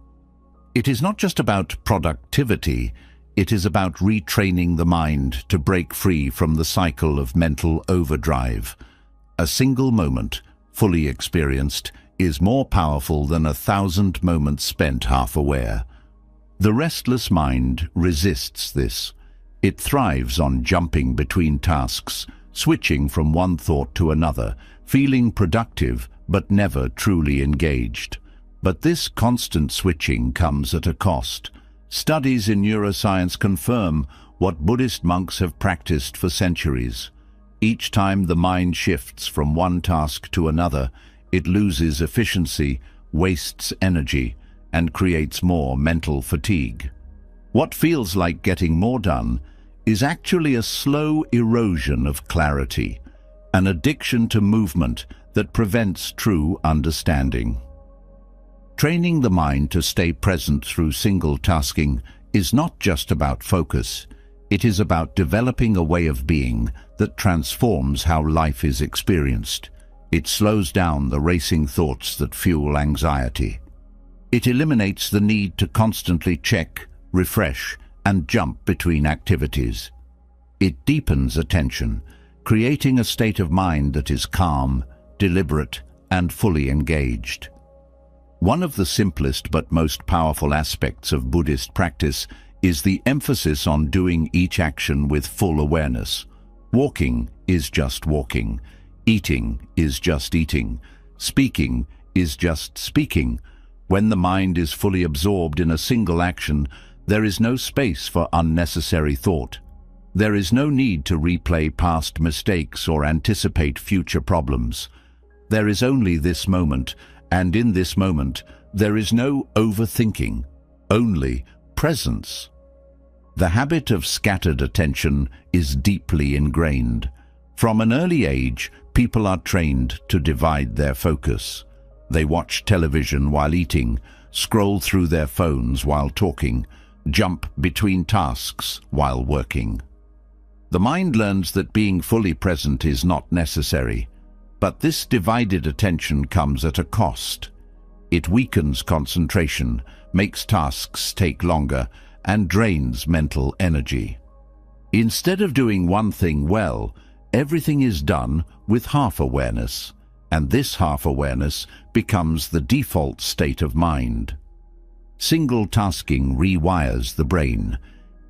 It is not just about productivity, it is about retraining the mind to break free from the cycle of mental overdrive. A single moment, fully experienced, is more powerful than 1,000 moments spent half aware. The restless mind resists this. It thrives on jumping between tasks, switching from one thought to another, feeling productive but never truly engaged. But this constant switching comes at a cost. Studies in neuroscience confirm what Buddhist monks have practiced for centuries. Each time the mind shifts from one task to another, it loses efficiency, wastes energy, and creates more mental fatigue. What feels like getting more done is actually a slow erosion of clarity, an addiction to movement that prevents true understanding. Training the mind to stay present through single tasking is not just about focus. It is about developing a way of being that transforms how life is experienced. It slows down the racing thoughts that fuel anxiety. It eliminates the need to constantly check, refresh, and jump between activities. It deepens attention, creating a state of mind that is calm, deliberate, and fully engaged. One of the simplest but most powerful aspects of Buddhist practice is the emphasis on doing each action with full awareness. Walking is just walking. Eating is just eating. Speaking is just speaking. When the mind is fully absorbed in a single action, there is no space for unnecessary thought. There is no need to replay past mistakes or anticipate future problems. There is only this moment, and in this moment, there is no overthinking, only presence. The habit of scattered attention is deeply ingrained. From an early age, people are trained to divide their focus. They watch television while eating, scroll through their phones while talking, jump between tasks while working. The mind learns that being fully present is not necessary, but this divided attention comes at a cost. It weakens concentration, makes tasks take longer, and drains mental energy. Instead of doing one thing well, everything is done with half awareness, and this half awareness becomes the default state of mind. Single tasking rewires the brain.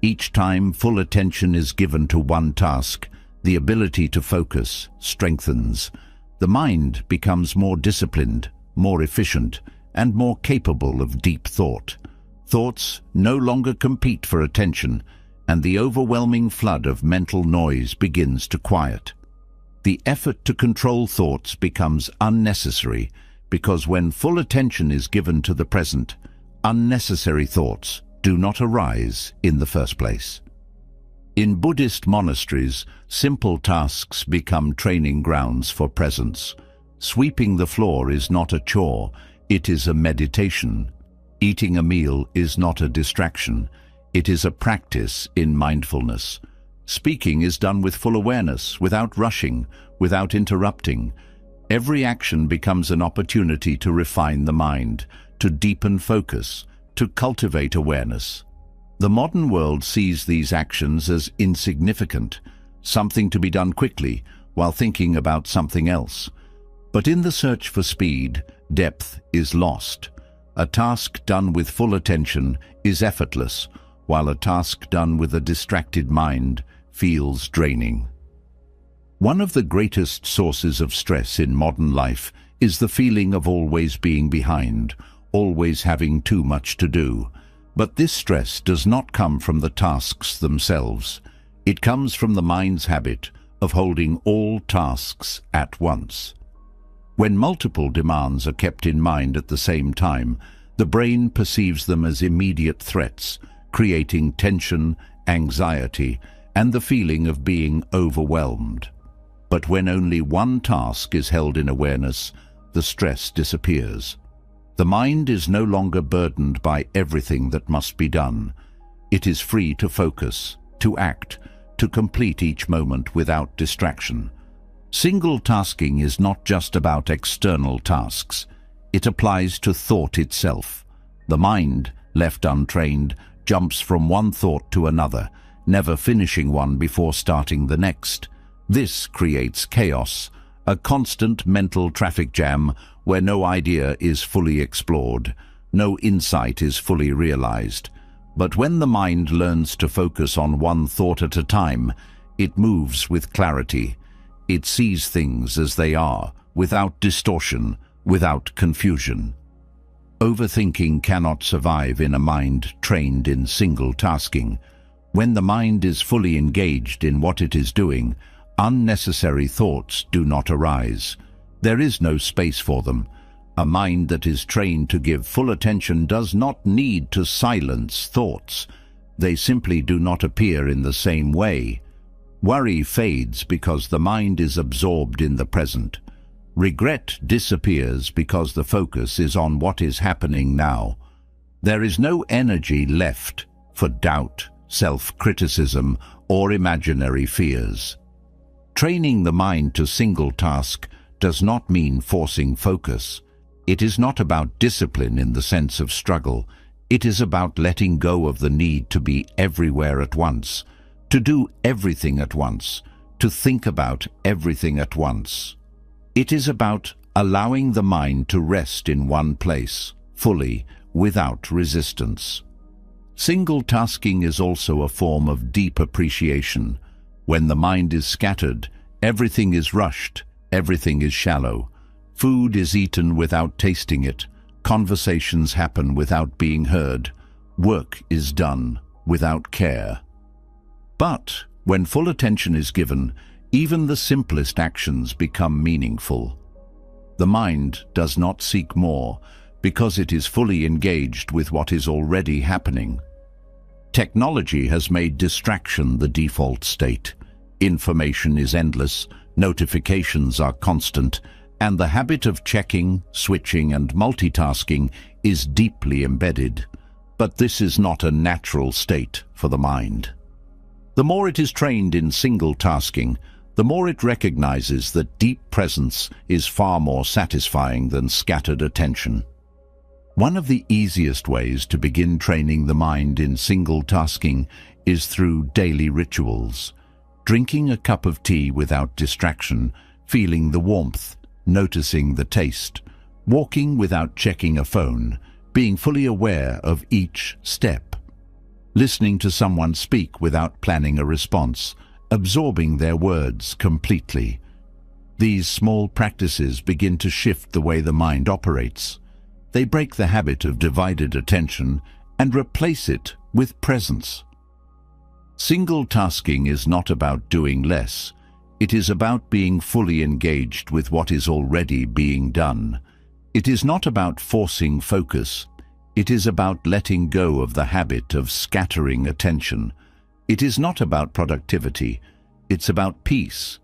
Each time full attention is given to one task, the ability to focus strengthens. The mind becomes more disciplined, more efficient, and more capable of deep thought. Thoughts no longer compete for attention, and the overwhelming flood of mental noise begins to quiet. The effort to control thoughts becomes unnecessary because when full attention is given to the present, unnecessary thoughts do not arise in the first place. In Buddhist monasteries, simple tasks become training grounds for presence. Sweeping the floor is not a chore, it is a meditation. Eating a meal is not a distraction, it is a practice in mindfulness. Speaking is done with full awareness, without rushing, without interrupting. Every action becomes an opportunity to refine the mind, to deepen focus, to cultivate awareness. The modern world sees these actions as insignificant, something to be done quickly while thinking about something else. But in the search for speed, depth is lost. A task done with full attention is effortless, while a task done with a distracted mind feels draining. One of the greatest sources of stress in modern life is the feeling of always being behind, always having too much to do. But this stress does not come from the tasks themselves. It comes from the mind's habit of holding all tasks at once. When multiple demands are kept in mind at the same time, the brain perceives them as immediate threats, creating tension, anxiety, and the feeling of being overwhelmed. But when only one task is held in awareness, the stress disappears. The mind is no longer burdened by everything that must be done. It is free to focus, to act, to complete each moment without distraction. Single tasking is not just about external tasks. It applies to thought itself. The mind, left untrained, jumps from one thought to another, never finishing one before starting the next. This creates chaos, a constant mental traffic jam where no idea is fully explored, no insight is fully realized. But when the mind learns to focus on one thought at a time, it moves with clarity. It sees things as they are, without distortion, without confusion. Overthinking cannot survive in a mind trained in single tasking. When the mind is fully engaged in what it is doing, unnecessary thoughts do not arise. There is no space for them. A mind that is trained to give full attention does not need to silence thoughts. They simply do not appear in the same way. Worry fades because the mind is absorbed in the present. Regret disappears because the focus is on what is happening now. There is no energy left for doubt, self-criticism, or imaginary fears. Training the mind to single task does not mean forcing focus. It is not about discipline in the sense of struggle. It is about letting go of the need to be everywhere at once, to do everything at once, to think about everything at once. It is about allowing the mind to rest in one place, fully, without resistance. Single tasking is also a form of deep appreciation. When the mind is scattered, everything is rushed, everything is shallow. Food is eaten without tasting it. Conversations happen without being heard. Work is done without care. But when full attention is given, even the simplest actions become meaningful. The mind does not seek more because it is fully engaged with what is already happening. Technology has made distraction the default state. Information is endless, notifications are constant, and the habit of checking, switching, and multitasking is deeply embedded. But this is not a natural state for the mind. The more it is trained in single tasking, the more it recognizes that deep presence is far more satisfying than scattered attention. One of the easiest ways to begin training the mind in single tasking is through daily rituals. Drinking a cup of tea without distraction, feeling the warmth, noticing the taste, walking without checking a phone, being fully aware of each step, listening to someone speak without planning a response, absorbing their words completely. These small practices begin to shift the way the mind operates. They break the habit of divided attention and replace it with presence. Single tasking is not about doing less. It is about being fully engaged with what is already being done. It is not about forcing focus. It is about letting go of the habit of scattering attention. It is not about productivity. It's about peace.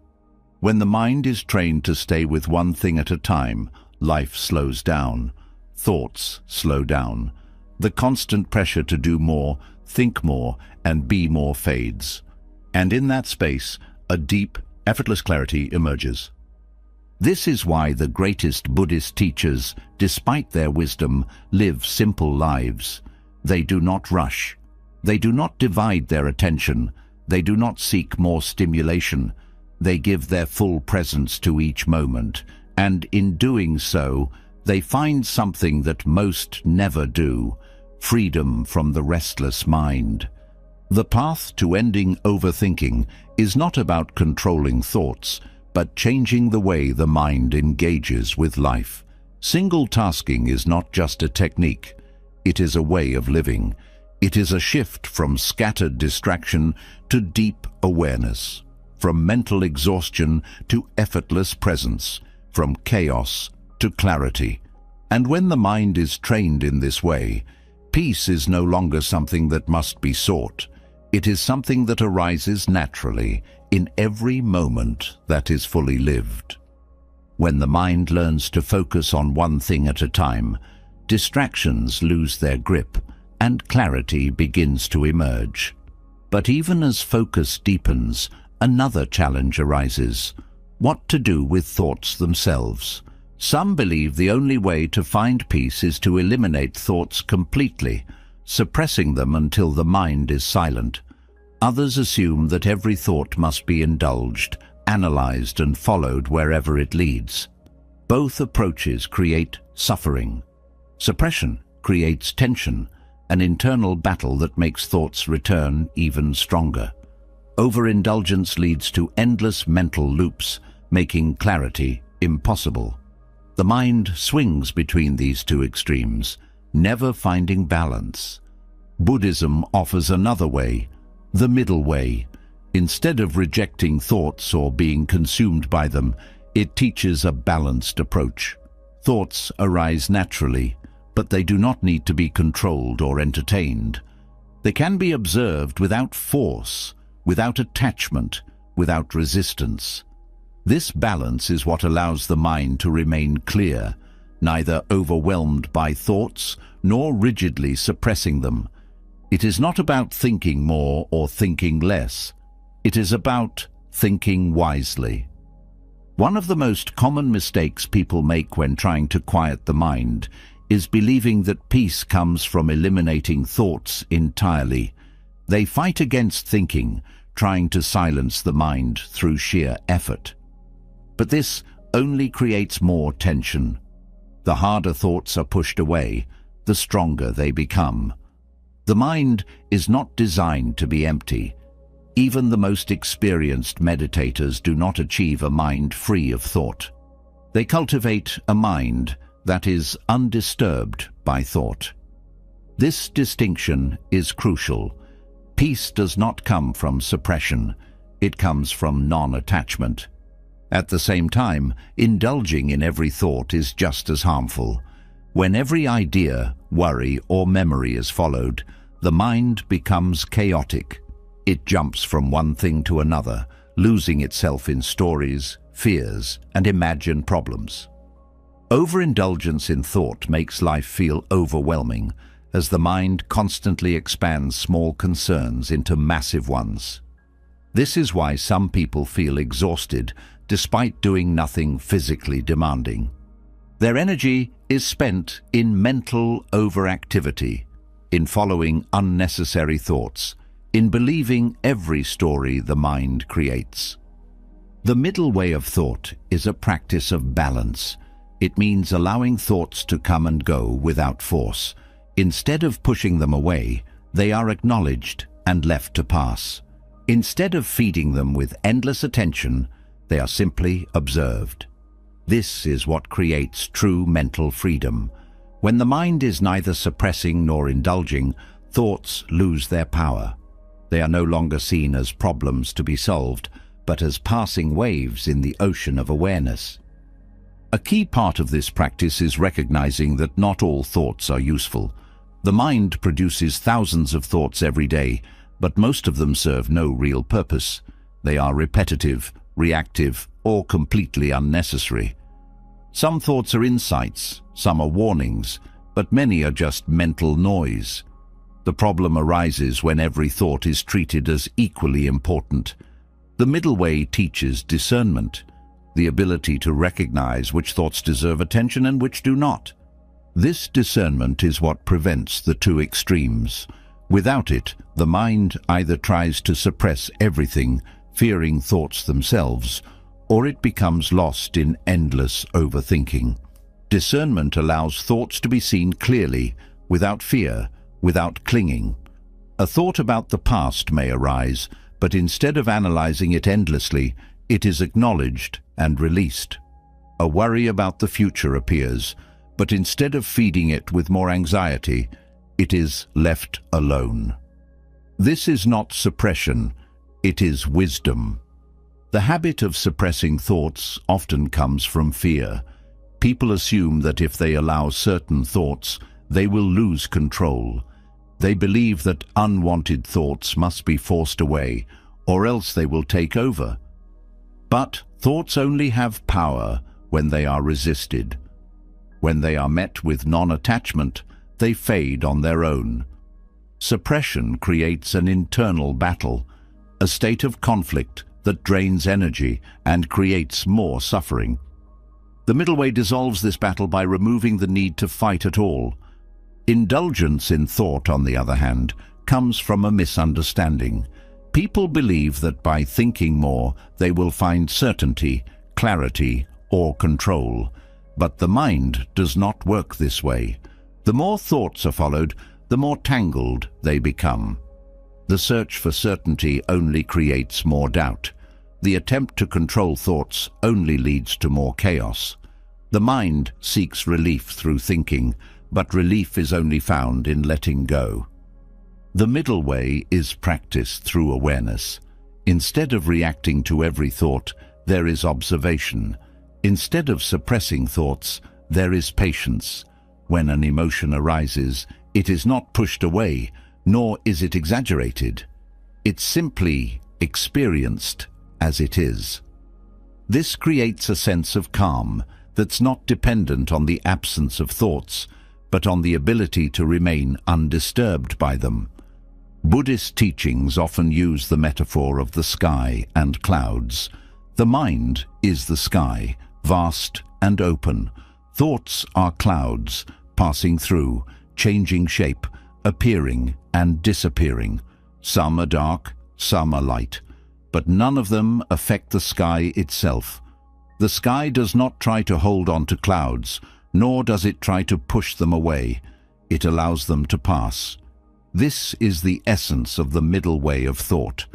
When the mind is trained to stay with one thing at a time, life slows down. Thoughts slow down. The constant pressure to do more, think more, and be more fades. And in that space, a deep, effortless clarity emerges. This is why the greatest Buddhist teachers, despite their wisdom, live simple lives. They do not rush. They do not divide their attention. They do not seek more stimulation. They give their full presence to each moment, and in doing so, they find something that most never do: freedom from the restless mind. The path to ending overthinking is not about controlling thoughts, but changing the way the mind engages with life. Single tasking is not just a technique. It is a way of living. It is a shift from scattered distraction to deep awareness, from mental exhaustion to effortless presence, from chaos to clarity. And when the mind is trained in this way, peace is no longer something that must be sought. It is something that arises naturally in every moment that is fully lived. When the mind learns to focus on one thing at a time, distractions lose their grip and clarity begins to emerge. But even as focus deepens, another challenge arises: what to do with thoughts themselves. Some believe the only way to find peace is to eliminate thoughts completely, suppressing them until the mind is silent. Others assume that every thought must be indulged, analyzed, and followed wherever it leads. Both approaches create suffering. Suppression creates tension, an internal battle that makes thoughts return even stronger. Overindulgence leads to endless mental loops, making clarity impossible. The mind swings between these two extremes, never finding balance. Buddhism offers another way, the middle way. Instead of rejecting thoughts or being consumed by them, it teaches a balanced approach. Thoughts arise naturally, but they do not need to be controlled or entertained. They can be observed without force, without attachment, without resistance. This balance is what allows the mind to remain clear, neither overwhelmed by thoughts nor rigidly suppressing them. It is not about thinking more or thinking less. It is about thinking wisely. One of the most common mistakes people make when trying to quiet the mind is believing that peace comes from eliminating thoughts entirely. They fight against thinking, trying to silence the mind through sheer effort. But this only creates more tension. The harder thoughts are pushed away, the stronger they become. The mind is not designed to be empty. Even the most experienced meditators do not achieve a mind free of thought. They cultivate a mind that is undisturbed by thought. This distinction is crucial. Peace does not come from suppression. It comes from non-attachment. At the same time, indulging in every thought is just as harmful. When every idea, worry, or memory is followed, the mind becomes chaotic. It jumps from one thing to another, losing itself in stories, fears, and imagined problems. Overindulgence in thought makes life feel overwhelming, as the mind constantly expands small concerns into massive ones. This is why some people feel exhausted despite doing nothing physically demanding. Their energy is spent in mental overactivity, in following unnecessary thoughts, in believing every story the mind creates. The middle way of thought is a practice of balance. It means allowing thoughts to come and go without force. Instead of pushing them away, they are acknowledged and left to pass. Instead of feeding them with endless attention, they are simply observed. This is what creates true mental freedom. When the mind is neither suppressing nor indulging, thoughts lose their power. They are no longer seen as problems to be solved, but as passing waves in the ocean of awareness. A key part of this practice is recognizing that not all thoughts are useful. The mind produces thousands of thoughts every day, but most of them serve no real purpose. They are repetitive, reactive, or completely unnecessary. Some thoughts are insights, some are warnings, but many are just mental noise. The problem arises when every thought is treated as equally important. The middle way teaches discernment, the ability to recognize which thoughts deserve attention and which do not. This discernment is what prevents the two extremes. Without it, the mind either tries to suppress everything, fearing thoughts themselves, or it becomes lost in endless overthinking. Discernment allows thoughts to be seen clearly, without fear, without clinging. A thought about the past may arise, but instead of analyzing it endlessly, it is acknowledged and released. A worry about the future appears, but instead of feeding it with more anxiety, it is left alone. This is not suppression, it is wisdom. The habit of suppressing thoughts often comes from fear. People assume that if they allow certain thoughts, they will lose control. They believe that unwanted thoughts must be forced away, or else they will take over. But thoughts only have power when they are resisted. When they are met with non-attachment, they fade on their own. Suppression creates an internal battle, a state of conflict that drains energy and creates more suffering. The middle way dissolves this battle by removing the need to fight at all. Indulgence in thought, on the other hand, comes from a misunderstanding. People believe that by thinking more, they will find certainty, clarity, or control. But the mind does not work this way. The more thoughts are followed, the more tangled they become. The search for certainty only creates more doubt. The attempt to control thoughts only leads to more chaos. The mind seeks relief through thinking, but relief is only found in letting go. The middle way is practiced through awareness. Instead of reacting to every thought, there is observation. Instead of suppressing thoughts, there is patience. When an emotion arises, it is not pushed away, nor is it exaggerated. It's simply experienced as it is. This creates a sense of calm that's not dependent on the absence of thoughts, but on the ability to remain undisturbed by them. Buddhist teachings often use the metaphor of the sky and clouds. The mind is the sky, vast and open. Thoughts are clouds, passing through, changing shape, appearing and disappearing. Some are dark, some are light, but none of them affect the sky itself. The sky does not try to hold on to clouds, nor does it try to push them away. It allows them to pass. This is the essence of the middle way of thought.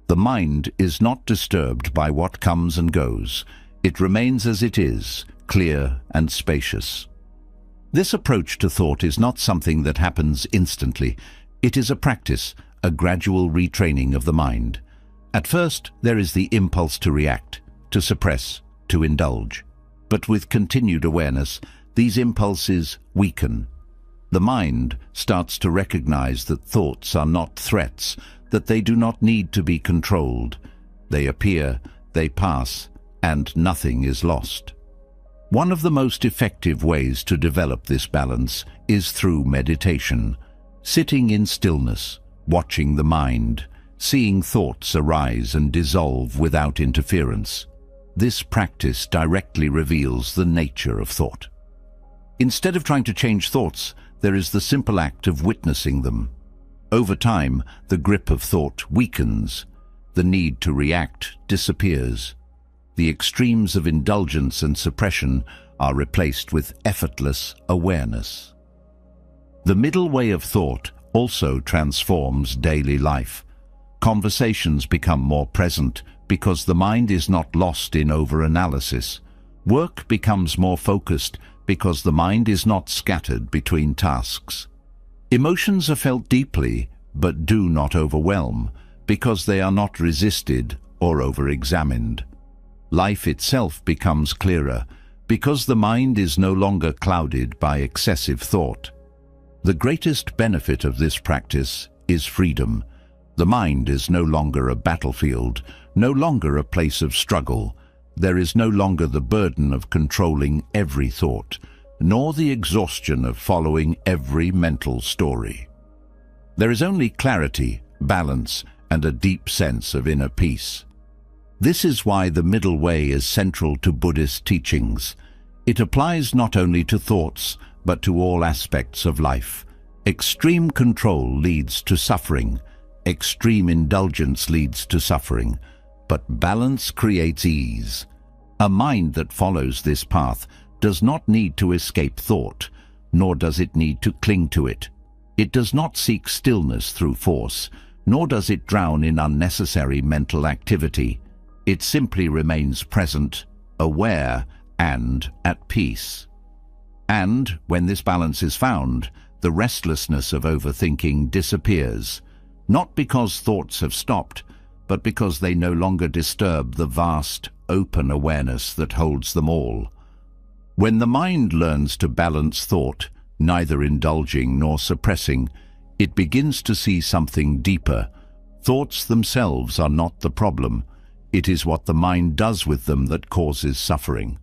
The mind is not disturbed by what comes and goes. It remains as it is, clear and spacious. This approach to thought is not something that happens instantly. It is a practice, a gradual retraining of the mind. At first, there is the impulse to react, to suppress, to indulge. But with continued awareness, these impulses weaken. The mind starts to recognize that thoughts are not threats, that they do not need to be controlled. They appear, they pass, and nothing is lost. One of the most effective ways to develop this balance is through meditation. Sitting in stillness, watching the mind, seeing thoughts arise and dissolve without interference. This practice directly reveals the nature of thought. Instead of trying to change thoughts, there is the simple act of witnessing them. Over time, the grip of thought weakens. The need to react disappears. The extremes of indulgence and suppression are replaced with effortless awareness. The middle way of thought also transforms daily life. Conversations become more present because the mind is not lost in overanalysis. Work becomes more focused because the mind is not scattered between tasks. Emotions are felt deeply, but do not overwhelm, because they are not resisted or over-examined. Life itself becomes clearer, because the mind is no longer clouded by excessive thought. The greatest benefit of this practice is freedom. The mind is no longer a battlefield, no longer a place of struggle. There is no longer the burden of controlling every thought, nor the exhaustion of following every mental story. There is only clarity, balance, and a deep sense of inner peace. This is why the middle way is central to Buddhist teachings. It applies not only to thoughts, but to all aspects of life. Extreme control leads to suffering. Extreme indulgence leads to suffering. But balance creates ease. A mind that follows this path does not need to escape thought, nor does it need to cling to it. It does not seek stillness through force, nor does it drown in unnecessary mental activity. It simply remains present, aware, and at peace. And when this balance is found, the restlessness of overthinking disappears, not because thoughts have stopped, but because they no longer disturb the vast, open awareness that holds them all. When the mind learns to balance thought, neither indulging nor suppressing, it begins to see something deeper. Thoughts themselves are not the problem. It is what the mind does with them that causes suffering.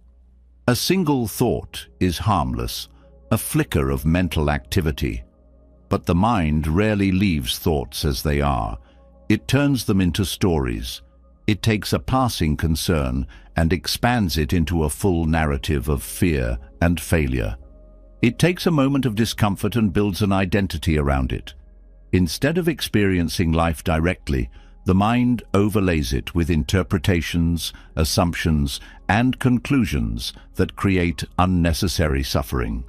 A single thought is harmless, a flicker of mental activity. But the mind rarely leaves thoughts as they are. It turns them into stories. It takes a passing concern and expands it into a full narrative of fear and failure. It takes a moment of discomfort and builds an identity around it. Instead of experiencing life directly, the mind overlays it with interpretations, assumptions, and conclusions that create unnecessary suffering.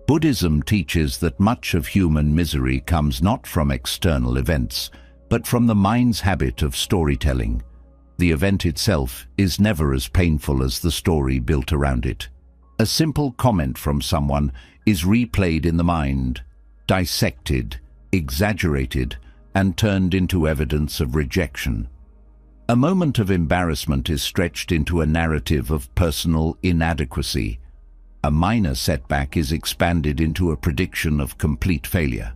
Buddhism teaches that much of human misery comes not from external events, but from the mind's habit of storytelling. The event itself is never as painful as the story built around it. A simple comment from someone is replayed in the mind, dissected, exaggerated, and turned into evidence of rejection. A moment of embarrassment is stretched into a narrative of personal inadequacy. A minor setback is expanded into a prediction of complete failure.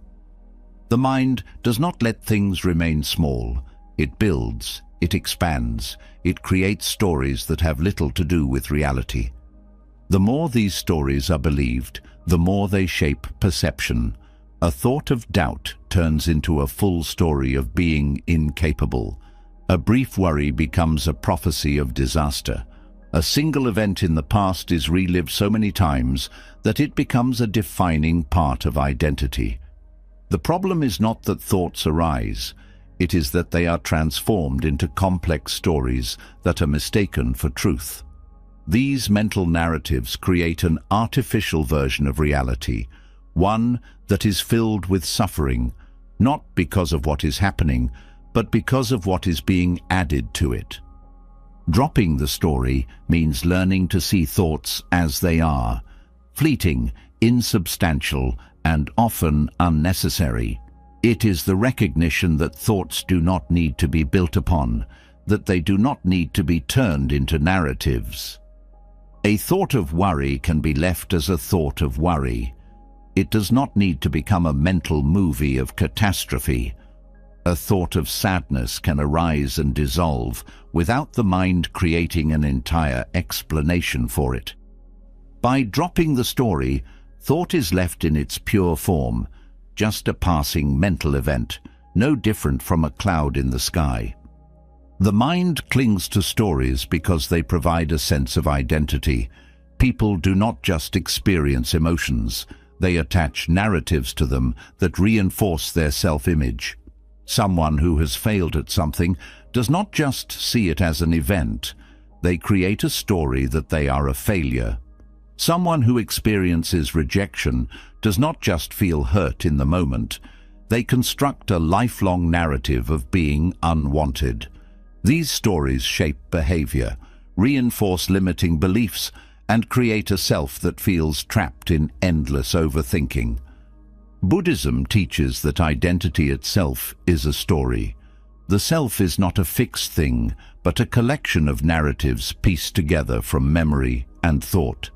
The mind does not let things remain small. It builds, it expands, it creates stories that have little to do with reality. The more these stories are believed, the more they shape perception. A thought of doubt turns into a full story of being incapable. A brief worry becomes a prophecy of disaster. A single event in the past is relived so many times that it becomes a defining part of identity. The problem is not that thoughts arise, it is that they are transformed into complex stories that are mistaken for truth. These mental narratives create an artificial version of reality, one that is filled with suffering, not because of what is happening, but because of what is being added to it. Dropping the story means learning to see thoughts as they are, fleeting, insubstantial, and often unnecessary. It is the recognition that thoughts do not need to be built upon, that they do not need to be turned into narratives. A thought of worry can be left as a thought of worry. It does not need to become a mental movie of catastrophe. A thought of sadness can arise and dissolve without the mind creating an entire explanation for it. By dropping the story, thought is left in its pure form, just a passing mental event, no different from a cloud in the sky. The mind clings to stories because they provide a sense of identity. People do not just experience emotions, they attach narratives to them that reinforce their self-image. Someone who has failed at something does not just see it as an event, they create a story that they are a failure. Someone who experiences rejection does not just feel hurt in the moment, they construct a lifelong narrative of being unwanted. These stories shape behavior, reinforce limiting beliefs, and create a self that feels trapped in endless overthinking. Buddhism teaches that identity itself is a story. The self is not a fixed thing, but a collection of narratives pieced together from memory and thought.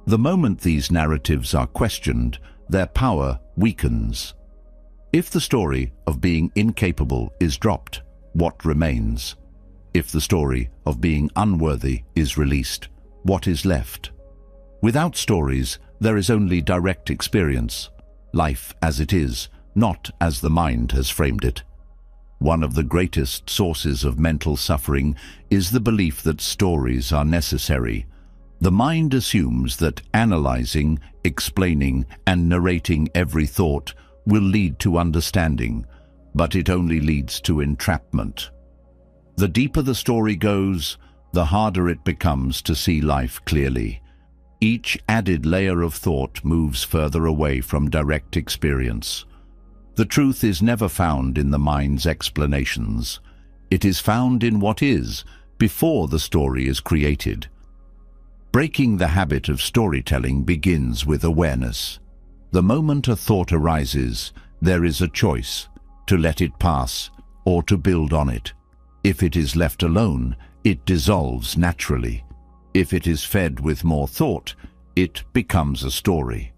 The moment these narratives are questioned, their power weakens. If the story of being incapable is dropped, what remains? If the story of being unworthy is released, what is left? Without stories, there is only direct experience. Life as it is, not as the mind has framed it. One of the greatest sources of mental suffering is the belief that stories are necessary. The mind assumes that analyzing, explaining, and narrating every thought will lead to understanding, but it only leads to entrapment. The deeper the story goes, the harder it becomes to see life clearly. Each added layer of thought moves further away from direct experience. The truth is never found in the mind's explanations. It is found in what is, before the story is created. Breaking the habit of storytelling begins with awareness. The moment a thought arises, there is a choice, to let it pass or to build on it. If it is left alone, it dissolves naturally. If it is fed with more thought, it becomes a story.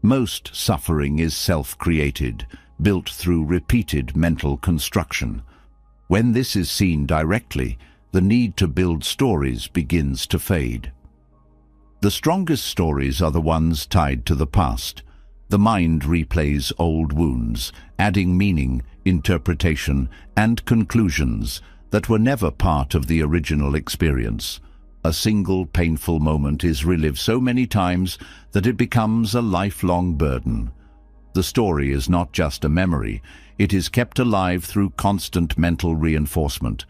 Most suffering is self-created, built through repeated mental construction. When this is seen directly, the need to build stories begins to fade. The strongest stories are the ones tied to the past. The mind replays old wounds, adding meaning, interpretation, and conclusions that were never part of the original experience. A single painful moment is relived so many times that it becomes a lifelong burden. The story is not just a memory, it is kept alive through constant mental reinforcement.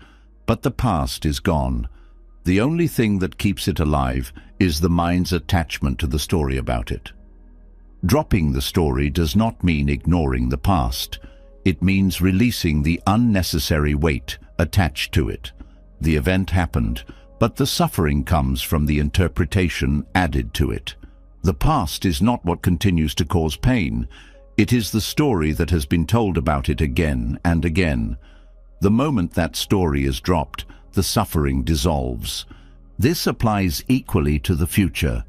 But the past is gone. The only thing that keeps it alive is the mind's attachment to the story about it. Dropping the story does not mean ignoring the past. It means releasing the unnecessary weight attached to it. The event happened, but the suffering comes from the interpretation added to it. The past is not what continues to cause pain. It is the story that has been told about it again and again. The moment that story is dropped, the suffering dissolves. This applies equally to the future.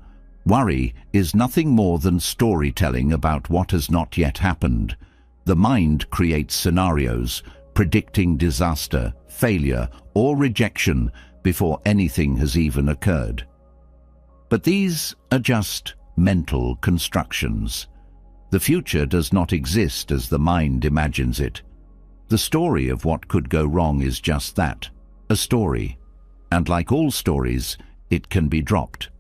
Worry is nothing more than storytelling about what has not yet happened. The mind creates scenarios, predicting disaster, failure, or rejection before anything has even occurred. But these are just mental constructions. The future does not exist as the mind imagines it. The story of what could go wrong is just that, a story. And like all stories, it can be dropped.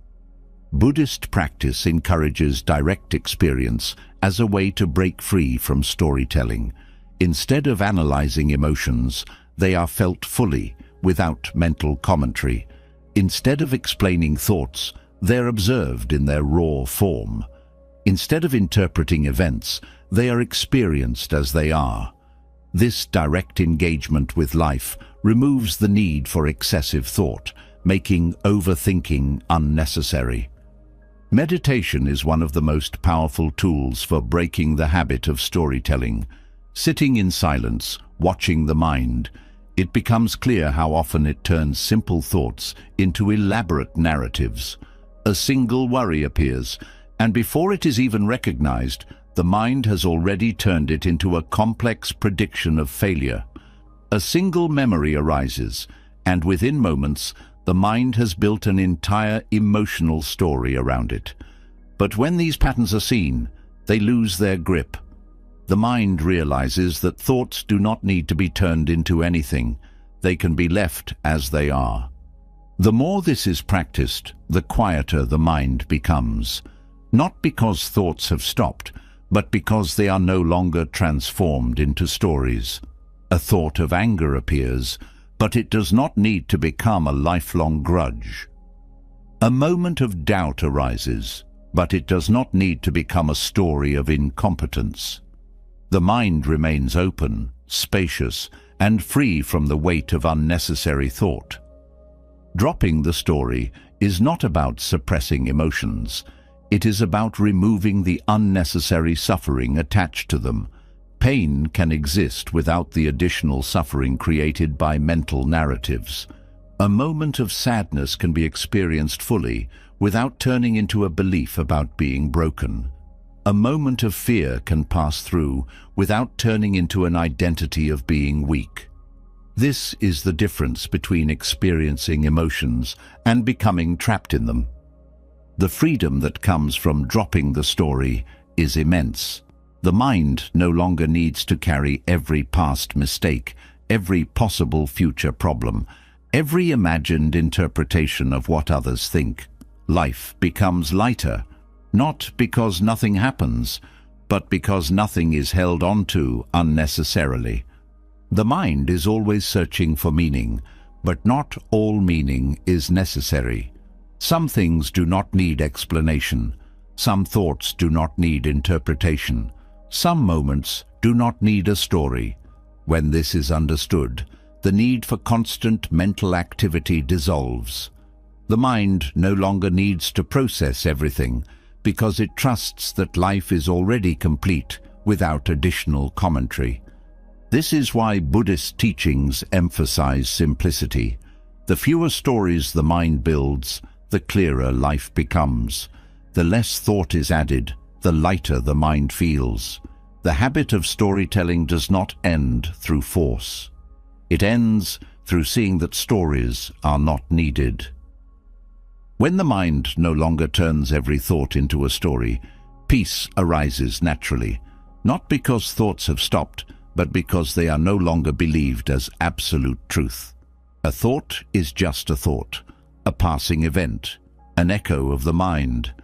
Buddhist practice encourages direct experience as a way to break free from storytelling. Instead of analyzing emotions, they are felt fully, without mental commentary. Instead of explaining thoughts, they're observed in their raw form. Instead of interpreting events, they are experienced as they are. This direct engagement with life removes the need for excessive thought, making overthinking unnecessary. Meditation is one of the most powerful tools for breaking the habit of storytelling. Sitting in silence, watching the mind, it becomes clear how often it turns simple thoughts into elaborate narratives. A single worry appears, and before it is even recognized, the mind has already turned it into a complex prediction of failure. A single memory arises, and within moments, the mind has built an entire emotional story around it. But when these patterns are seen, they lose their grip. The mind realizes that thoughts do not need to be turned into anything. They can be left as they are. The more this is practiced, the quieter the mind becomes. Not because thoughts have stopped, but because they are no longer transformed into stories. A thought of anger appears, but it does not need to become a lifelong grudge. A moment of doubt arises, but it does not need to become a story of incompetence. The mind remains open, spacious, and free from the weight of unnecessary thought. Dropping the story is not about suppressing emotions. It is about removing the unnecessary suffering attached to them. Pain can exist without the additional suffering created by mental narratives. A moment of sadness can be experienced fully without turning into a belief about being broken. A moment of fear can pass through without turning into an identity of being weak. This is the difference between experiencing emotions and becoming trapped in them. The freedom that comes from dropping the story is immense. The mind no longer needs to carry every past mistake, every possible future problem, every imagined interpretation of what others think. Life becomes lighter, not because nothing happens, but because nothing is held onto unnecessarily. The mind is always searching for meaning, but not all meaning is necessary. Some things do not need explanation. Some thoughts do not need interpretation. Some moments do not need a story. When this is understood, the need for constant mental activity dissolves. The mind no longer needs to process everything because it trusts that life is already complete without additional commentary. This is why Buddhist teachings emphasize simplicity. The fewer stories the mind builds, the clearer life becomes. The less thought is added, the lighter the mind feels. The habit of storytelling does not end through force. It ends through seeing that stories are not needed. When the mind no longer turns every thought into a story, peace arises naturally, not because thoughts have stopped, but because they are no longer believed as absolute truth. A thought is just a thought, a passing event, an echo of the mind.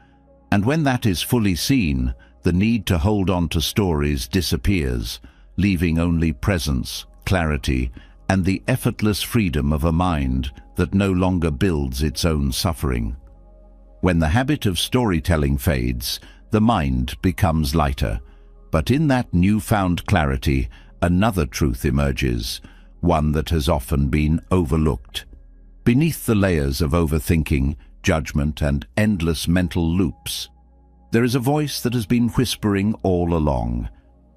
And when that is fully seen, the need to hold on to stories disappears, leaving only presence, clarity, and the effortless freedom of a mind that no longer builds its own suffering. When the habit of storytelling fades, the mind becomes lighter. But in that newfound clarity, another truth emerges, one that has often been overlooked. Beneath the layers of overthinking, judgment, and endless mental loops, there is a voice that has been whispering all along.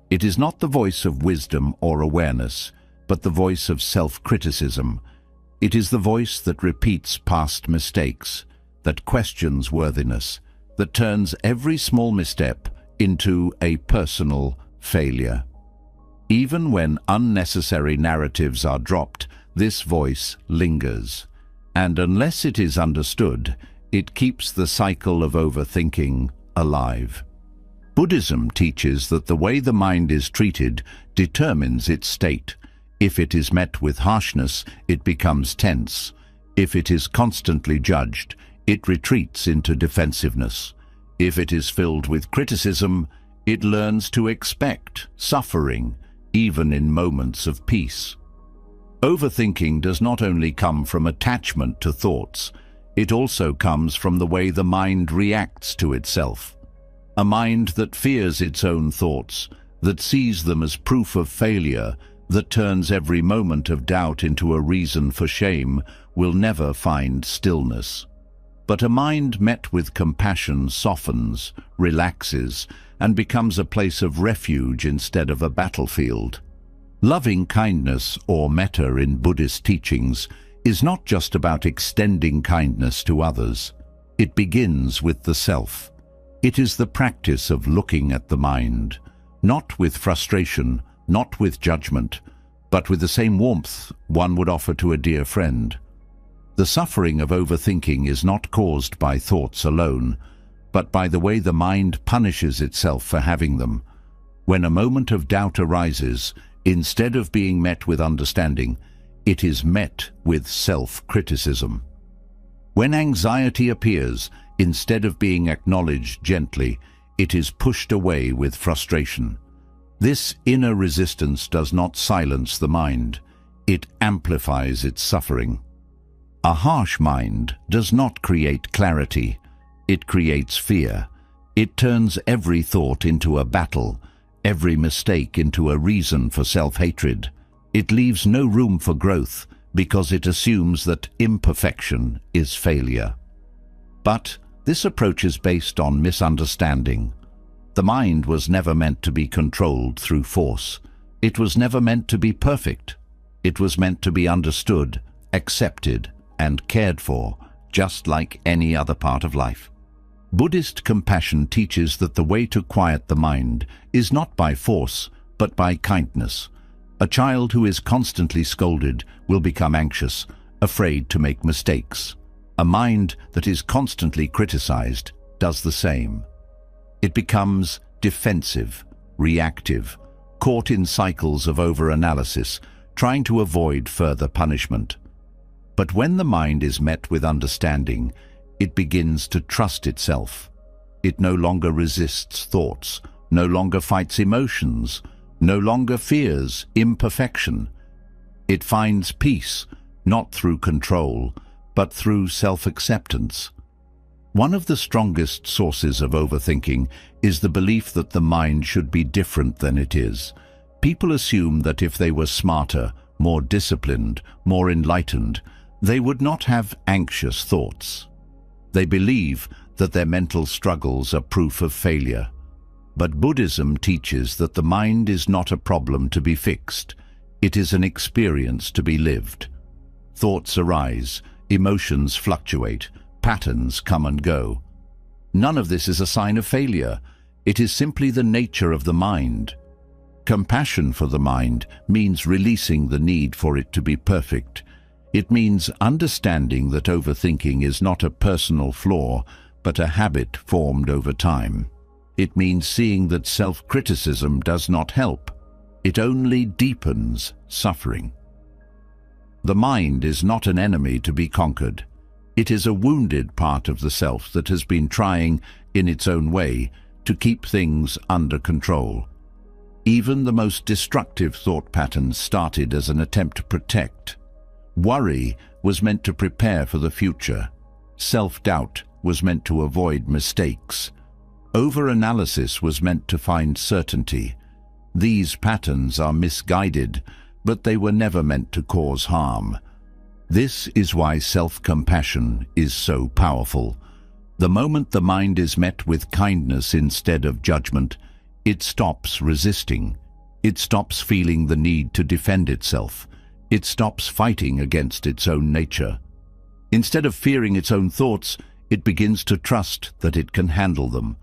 It is not the voice of wisdom or awareness, but the voice of self-criticism. It is the voice that repeats past mistakes, that questions worthiness, that turns every small misstep into a personal failure. Even when unnecessary narratives are dropped, this voice lingers. And unless it is understood, it keeps the cycle of overthinking alive. Buddhism teaches that the way the mind is treated determines its state. If it is met with harshness, it becomes tense. If it is constantly judged, it retreats into defensiveness. If it is filled with criticism, it learns to expect suffering, even in moments of peace. Overthinking does not only come from attachment to thoughts, it also comes from the way the mind reacts to itself. A mind that fears its own thoughts, that sees them as proof of failure, that turns every moment of doubt into a reason for shame, will never find stillness. But a mind met with compassion softens, relaxes, and becomes a place of refuge instead of a battlefield. Loving kindness, or metta in Buddhist teachings, is not just about extending kindness to others. It begins with the self. It is the practice of looking at the mind, not with frustration, not with judgment, but with the same warmth one would offer to a dear friend. The suffering of overthinking is not caused by thoughts alone, but by the way the mind punishes itself for having them. When a moment of doubt arises, instead of being met with understanding, it is met with self-criticism. When anxiety appears, instead of being acknowledged gently, it is pushed away with frustration. This inner resistance does not silence the mind, it amplifies its suffering. A harsh mind does not create clarity, it creates fear. It turns every thought into a battle, every mistake into a reason for self-hatred. It leaves no room for growth because it assumes that imperfection is failure. But this approach is based on misunderstanding. The mind was never meant to be controlled through force. It was never meant to be perfect. It was meant to be understood, accepted, and cared for, just like any other part of life. Buddhist compassion teaches that the way to quiet the mind is not by force, but by kindness. A child who is constantly scolded will become anxious, afraid to make mistakes. A mind that is constantly criticized does the same. It becomes defensive, reactive, caught in cycles of overanalysis, trying to avoid further punishment. But when the mind is met with understanding, it begins to trust itself. It no longer resists thoughts, no longer fights emotions, no longer fears imperfection. It finds peace, not through control, but through self-acceptance. One of the strongest sources of overthinking is the belief that the mind should be different than it is. People assume that if they were smarter, more disciplined, more enlightened, they would not have anxious thoughts. They believe that their mental struggles are proof of failure. But Buddhism teaches that the mind is not a problem to be fixed. It is an experience to be lived. Thoughts arise, emotions fluctuate, patterns come and go. None of this is a sign of failure. It is simply the nature of the mind. Compassion for the mind means releasing the need for it to be perfect. It means understanding that overthinking is not a personal flaw, but a habit formed over time. It means seeing that self-criticism does not help. It only deepens suffering. The mind is not an enemy to be conquered. It is a wounded part of the self that has been trying, in its own way, to keep things under control. Even the most destructive thought patterns started as an attempt to protect. Worry was meant to prepare for the future. Self-doubt was meant to avoid mistakes. Overanalysis was meant to find certainty. These patterns are misguided, but they were never meant to cause harm. This is why self-compassion is so powerful. The moment the mind is met with kindness instead of judgment, it stops resisting. It stops feeling the need to defend itself. It stops fighting against its own nature. Instead of fearing its own thoughts, it begins to trust that it can handle them.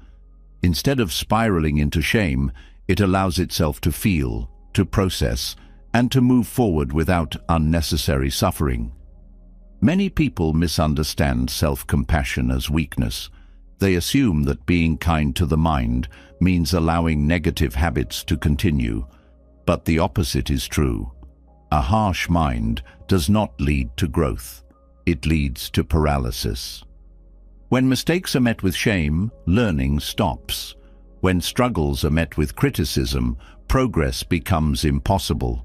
Instead of spiraling into shame, it allows itself to feel, to process, and to move forward without unnecessary suffering. Many people misunderstand self-compassion as weakness. They assume that being kind to the mind means allowing negative habits to continue. But the opposite is true. A harsh mind does not lead to growth. It leads to paralysis. When mistakes are met with shame, learning stops. When struggles are met with criticism, progress becomes impossible.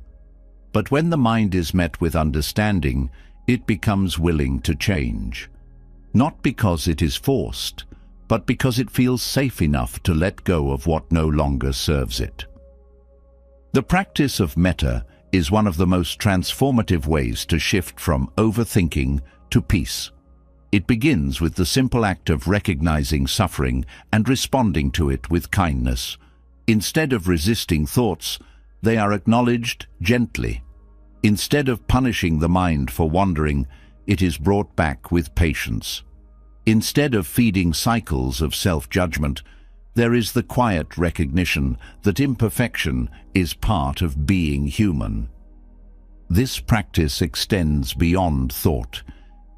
But when the mind is met with understanding, it becomes willing to change. Not because it is forced, but because it feels safe enough to let go of what no longer serves it. The practice of metta is one of the most transformative ways to shift from overthinking to peace. It begins with the simple act of recognizing suffering and responding to it with kindness. Instead of resisting thoughts, they are acknowledged gently. Instead of punishing the mind for wandering, it is brought back with patience. Instead of feeding cycles of self-judgment, there is the quiet recognition that imperfection is part of being human. This practice extends beyond thought.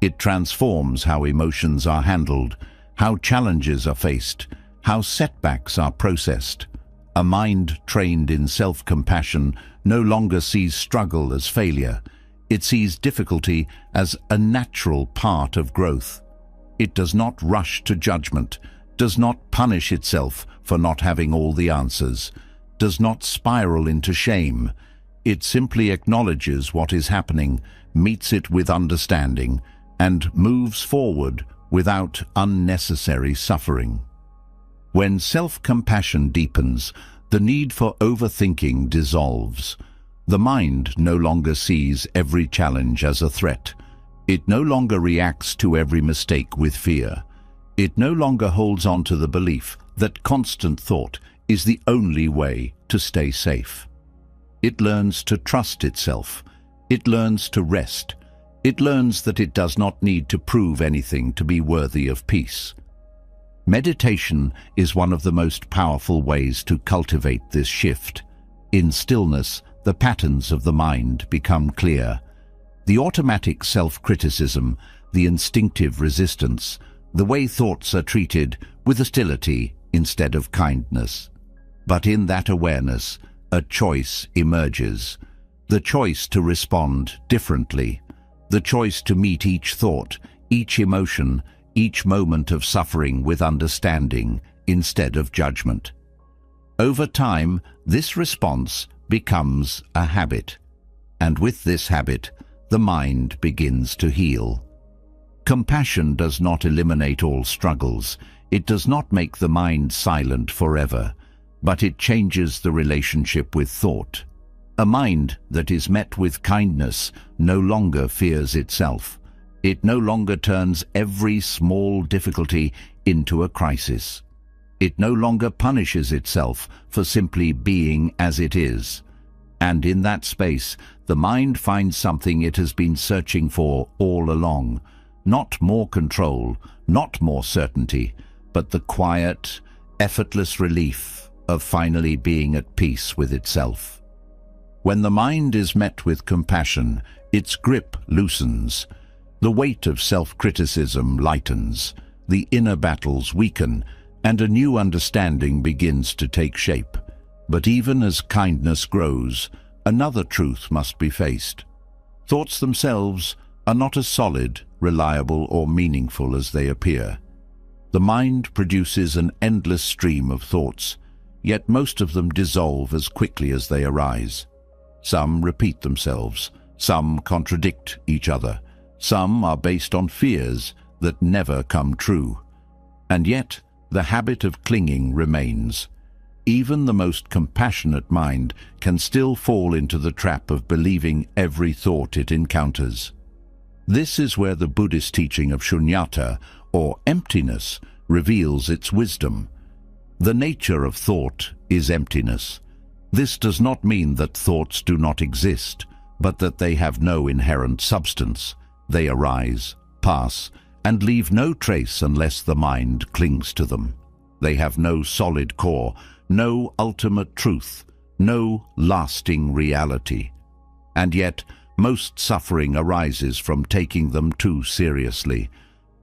It transforms how emotions are handled, how challenges are faced, how setbacks are processed. A mind trained in self-compassion no longer sees struggle as failure. It sees difficulty as a natural part of growth. It does not rush to judgment, does not punish itself for not having all the answers, does not spiral into shame. It simply acknowledges what is happening, meets it with understanding, and moves forward without unnecessary suffering. When self-compassion deepens, the need for overthinking dissolves. The mind no longer sees every challenge as a threat. It no longer reacts to every mistake with fear. It no longer holds on to the belief that constant thought is the only way to stay safe. It learns to trust itself. It learns to rest. It learns that it does not need to prove anything to be worthy of peace. Meditation is one of the most powerful ways to cultivate this shift. In stillness, the patterns of the mind become clear. The automatic self-criticism, the instinctive resistance, the way thoughts are treated with hostility instead of kindness. But in that awareness, a choice emerges. The choice to respond differently. The choice to meet each thought, each emotion, each moment of suffering with understanding instead of judgment. Over time, this response becomes a habit, and with this habit, the mind begins to heal. Compassion does not eliminate all struggles. It does not make the mind silent forever, but it changes the relationship with thought. A mind that is met with kindness no longer fears itself. It no longer turns every small difficulty into a crisis. It no longer punishes itself for simply being as it is. And in that space, the mind finds something it has been searching for all along. Not more control, not more certainty, but the quiet, effortless relief of finally being at peace with itself. When the mind is met with compassion, its grip loosens. The weight of self-criticism lightens, the inner battles weaken, and a new understanding begins to take shape. But even as kindness grows, another truth must be faced. Thoughts themselves are not as solid, reliable, or meaningful as they appear. The mind produces an endless stream of thoughts, yet most of them dissolve as quickly as they arise. Some repeat themselves, some contradict each other. Some are based on fears that never come true. And yet, the habit of clinging remains. Even the most compassionate mind can still fall into the trap of believing every thought it encounters. This is where the Buddhist teaching of shunyata, or emptiness, reveals its wisdom. The nature of thought is emptiness. This does not mean that thoughts do not exist, but that they have no inherent substance. They arise, pass, and leave no trace unless the mind clings to them. They have no solid core, no ultimate truth, no lasting reality. And yet, most suffering arises from taking them too seriously.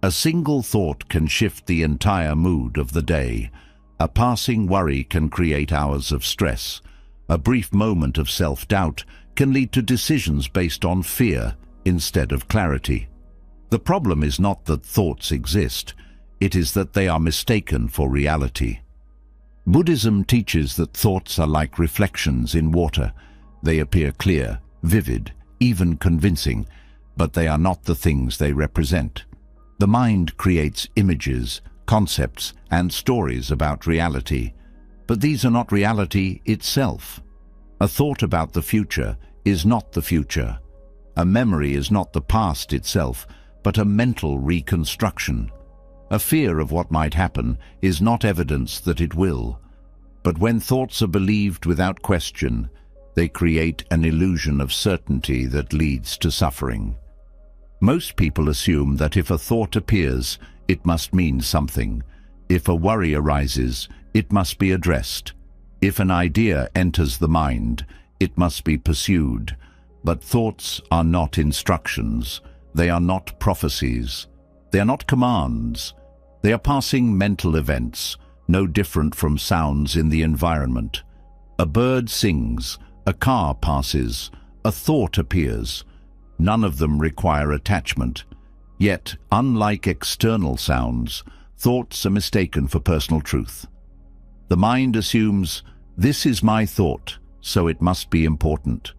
A single thought can shift the entire mood of the day. A passing worry can create hours of stress. A brief moment of self-doubt can lead to decisions based on fear instead of clarity. The problem is not that thoughts exist, it is that they are mistaken for reality. Buddhism teaches that thoughts are like reflections in water. They appear clear, vivid, even convincing, but they are not the things they represent. The mind creates images, concepts, and stories about reality, but these are not reality itself. A thought about the future is not the future. A memory is not the past itself, but a mental reconstruction. A fear of what might happen is not evidence that it will. But when thoughts are believed without question, they create an illusion of certainty that leads to suffering. Most people assume that if a thought appears, it must mean something. If a worry arises, it must be addressed. If an idea enters the mind, it must be pursued. But thoughts are not instructions. They are not prophecies. They are not commands. They are passing mental events, no different from sounds in the environment. A bird sings, a car passes, a thought appears. None of them require attachment. Yet, unlike external sounds, thoughts are mistaken for personal truth. The mind assumes, "This is my thought, so it must be important."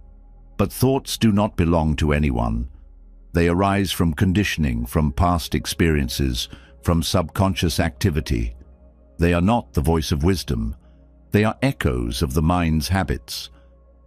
But thoughts do not belong to anyone. They arise from conditioning, from past experiences, from subconscious activity. They are not the voice of wisdom. They are echoes of the mind's habits.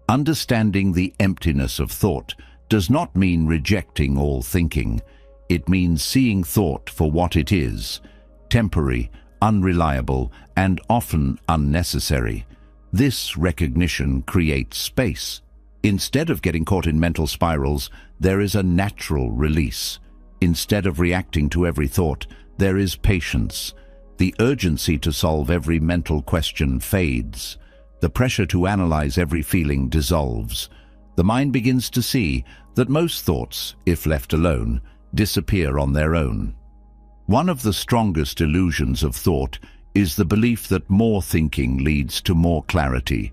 Understanding the emptiness of thought does not mean rejecting all thinking. It means seeing thought for what it is: temporary, unreliable, and often unnecessary. This recognition creates space. Instead of getting caught in mental spirals, there is a natural release. Instead of reacting to every thought, there is patience. The urgency to solve every mental question fades. The pressure to analyze every feeling dissolves. The mind begins to see that most thoughts, if left alone, disappear on their own. One of the strongest illusions of thought is the belief that more thinking leads to more clarity.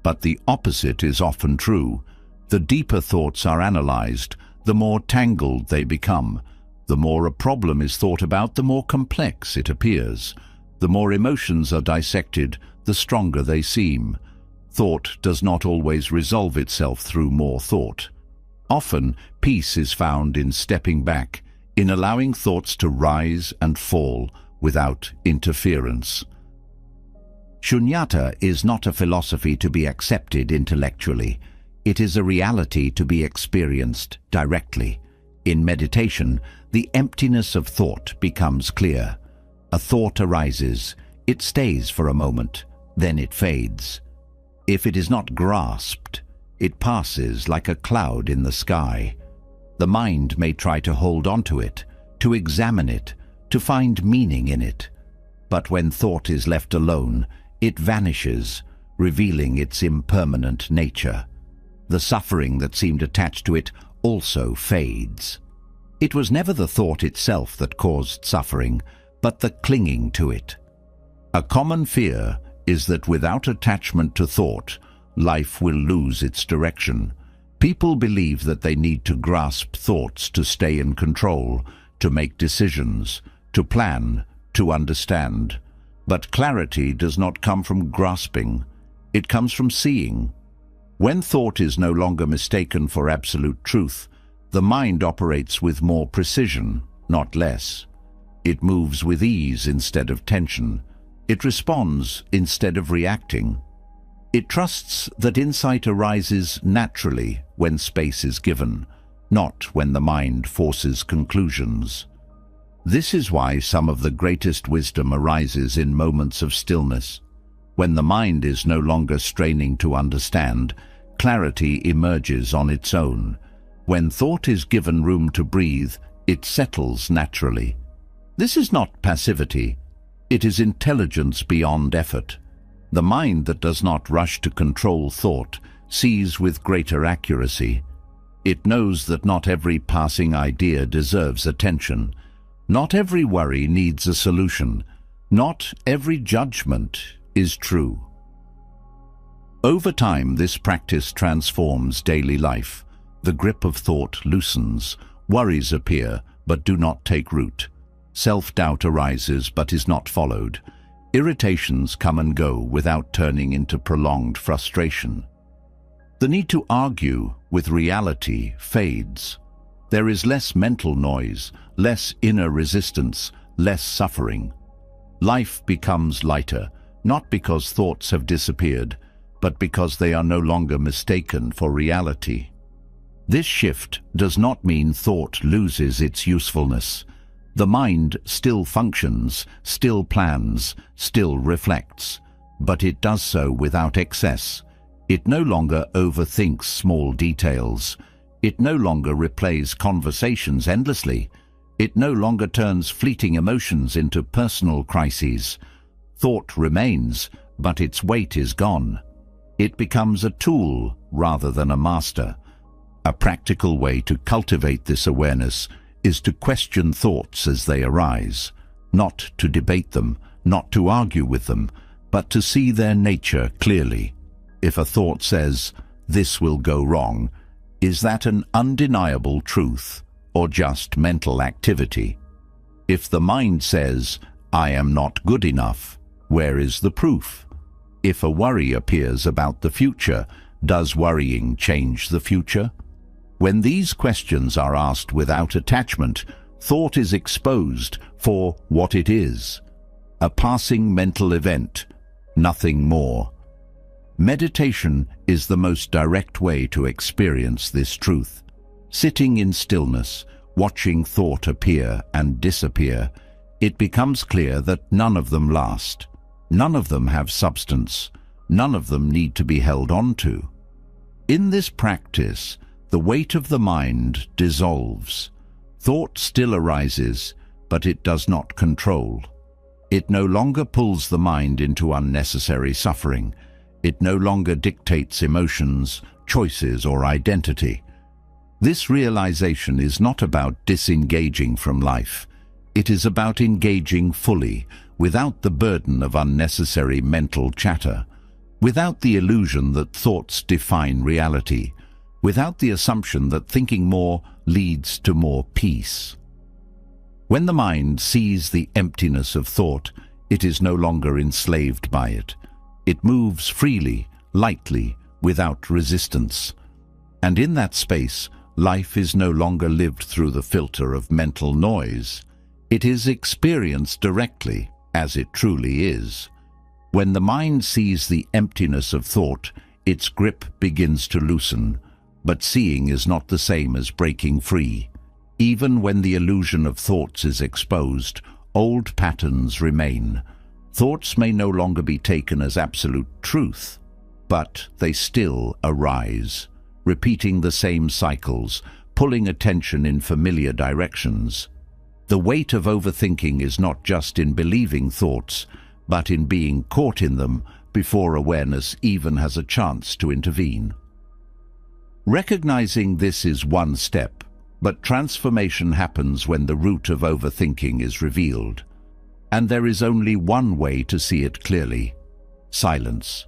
But the opposite is often true. The deeper thoughts are analyzed, the more tangled they become. The more a problem is thought about, the more complex it appears. The more emotions are dissected, the stronger they seem. Thought does not always resolve itself through more thought. Often, peace is found in stepping back, in allowing thoughts to rise and fall without interference. Shunyata is not a philosophy to be accepted intellectually. It is a reality to be experienced directly. In meditation, the emptiness of thought becomes clear. A thought arises, it stays for a moment, then it fades. If it is not grasped, it passes like a cloud in the sky. The mind may try to hold on to it, to examine it, to find meaning in it. But when thought is left alone, it vanishes, revealing its impermanent nature. The suffering that seemed attached to it also fades. It was never the thought itself that caused suffering, but the clinging to it. A common fear is that without attachment to thought, life will lose its direction. People believe that they need to grasp thoughts to stay in control, to make decisions, to plan, to understand. But clarity does not come from grasping. It comes from seeing. When thought is no longer mistaken for absolute truth, the mind operates with more precision, not less. It moves with ease instead of tension. It responds instead of reacting. It trusts that insight arises naturally when space is given. not when the mind forces conclusions. This is why some of the greatest wisdom arises in moments of stillness. When the mind is no longer straining to understand, clarity emerges on its own. When thought is given room to breathe, it settles naturally. This is not passivity. It is intelligence beyond effort. The mind that does not rush to control thought sees with greater accuracy. It knows that not every passing idea deserves attention. Not every worry needs a solution. Not every judgment is true. Over time, this practice transforms daily life. The grip of thought loosens. Worries appear, but do not take root. Self-doubt arises, but is not followed. Irritations come and go without turning into prolonged frustration. The need to argue with reality fades. There is less mental noise, less inner resistance, less suffering. Life becomes lighter, not because thoughts have disappeared, but because they are no longer mistaken for reality. This shift does not mean thought loses its usefulness. The mind still functions, still plans, still reflects, but it does so without excess. It no longer overthinks small details. It no longer replays conversations endlessly. It no longer turns fleeting emotions into personal crises. Thought remains, but its weight is gone. It becomes a tool rather than a master. A practical way to cultivate this awareness is to question thoughts as they arise, not to debate them, not to argue with them, but to see their nature clearly. If a thought says, "This will go wrong," is that an undeniable truth or just mental activity? If the mind says, "I am not good enough," where is the proof? If a worry appears about the future, does worrying change the future? When these questions are asked without attachment, thought is exposed for what it is: a passing mental event, nothing more. Meditation is the most direct way to experience this truth. Sitting in stillness, watching thought appear and disappear, it becomes clear that none of them last. None of them have substance. None of them need to be held on to. In this practice, the weight of the mind dissolves. Thought still arises, but it does not control. It no longer pulls the mind into unnecessary suffering. It no longer dictates emotions, choices, or identity. This realization is not about disengaging from life. It is about engaging fully, without the burden of unnecessary mental chatter, without the illusion that thoughts define reality, without the assumption that thinking more leads to more peace. When the mind sees the emptiness of thought, it is no longer enslaved by it. It moves freely, lightly, without resistance. And in that space, life is no longer lived through the filter of mental noise. It is experienced directly, as it truly is. When the mind sees the emptiness of thought, its grip begins to loosen. But seeing is not the same as breaking free. Even when the illusion of thoughts is exposed, old patterns remain. Thoughts may no longer be taken as absolute truth, but they still arise, repeating the same cycles, pulling attention in familiar directions. The weight of overthinking is not just in believing thoughts, but in being caught in them before awareness even has a chance to intervene. Recognizing this is one step, but transformation happens when the root of overthinking is revealed. And there is only one way to see it clearly: silence.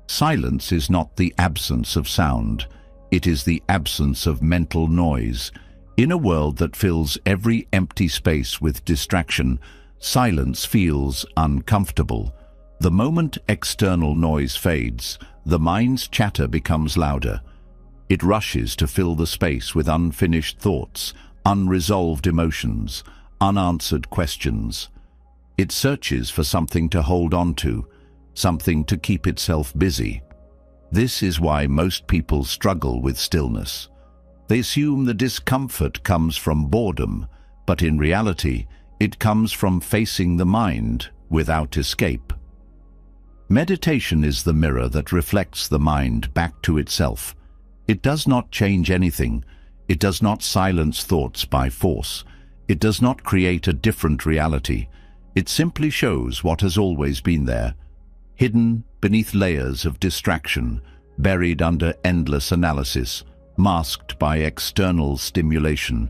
Silence is not the absence of sound. It is the absence of mental noise. In a world that fills every empty space with distraction, silence feels uncomfortable. The moment external noise fades, the mind's chatter becomes louder. It rushes to fill the space with unfinished thoughts, unresolved emotions, unanswered questions. It searches for something to hold on to, something to keep itself busy. This is why most people struggle with stillness. They assume the discomfort comes from boredom, but in reality, it comes from facing the mind without escape. Meditation is the mirror that reflects the mind back to itself. It does not change anything. It does not silence thoughts by force. It does not create a different reality. It simply shows what has always been there, hidden beneath layers of distraction, buried under endless analysis, masked by external stimulation.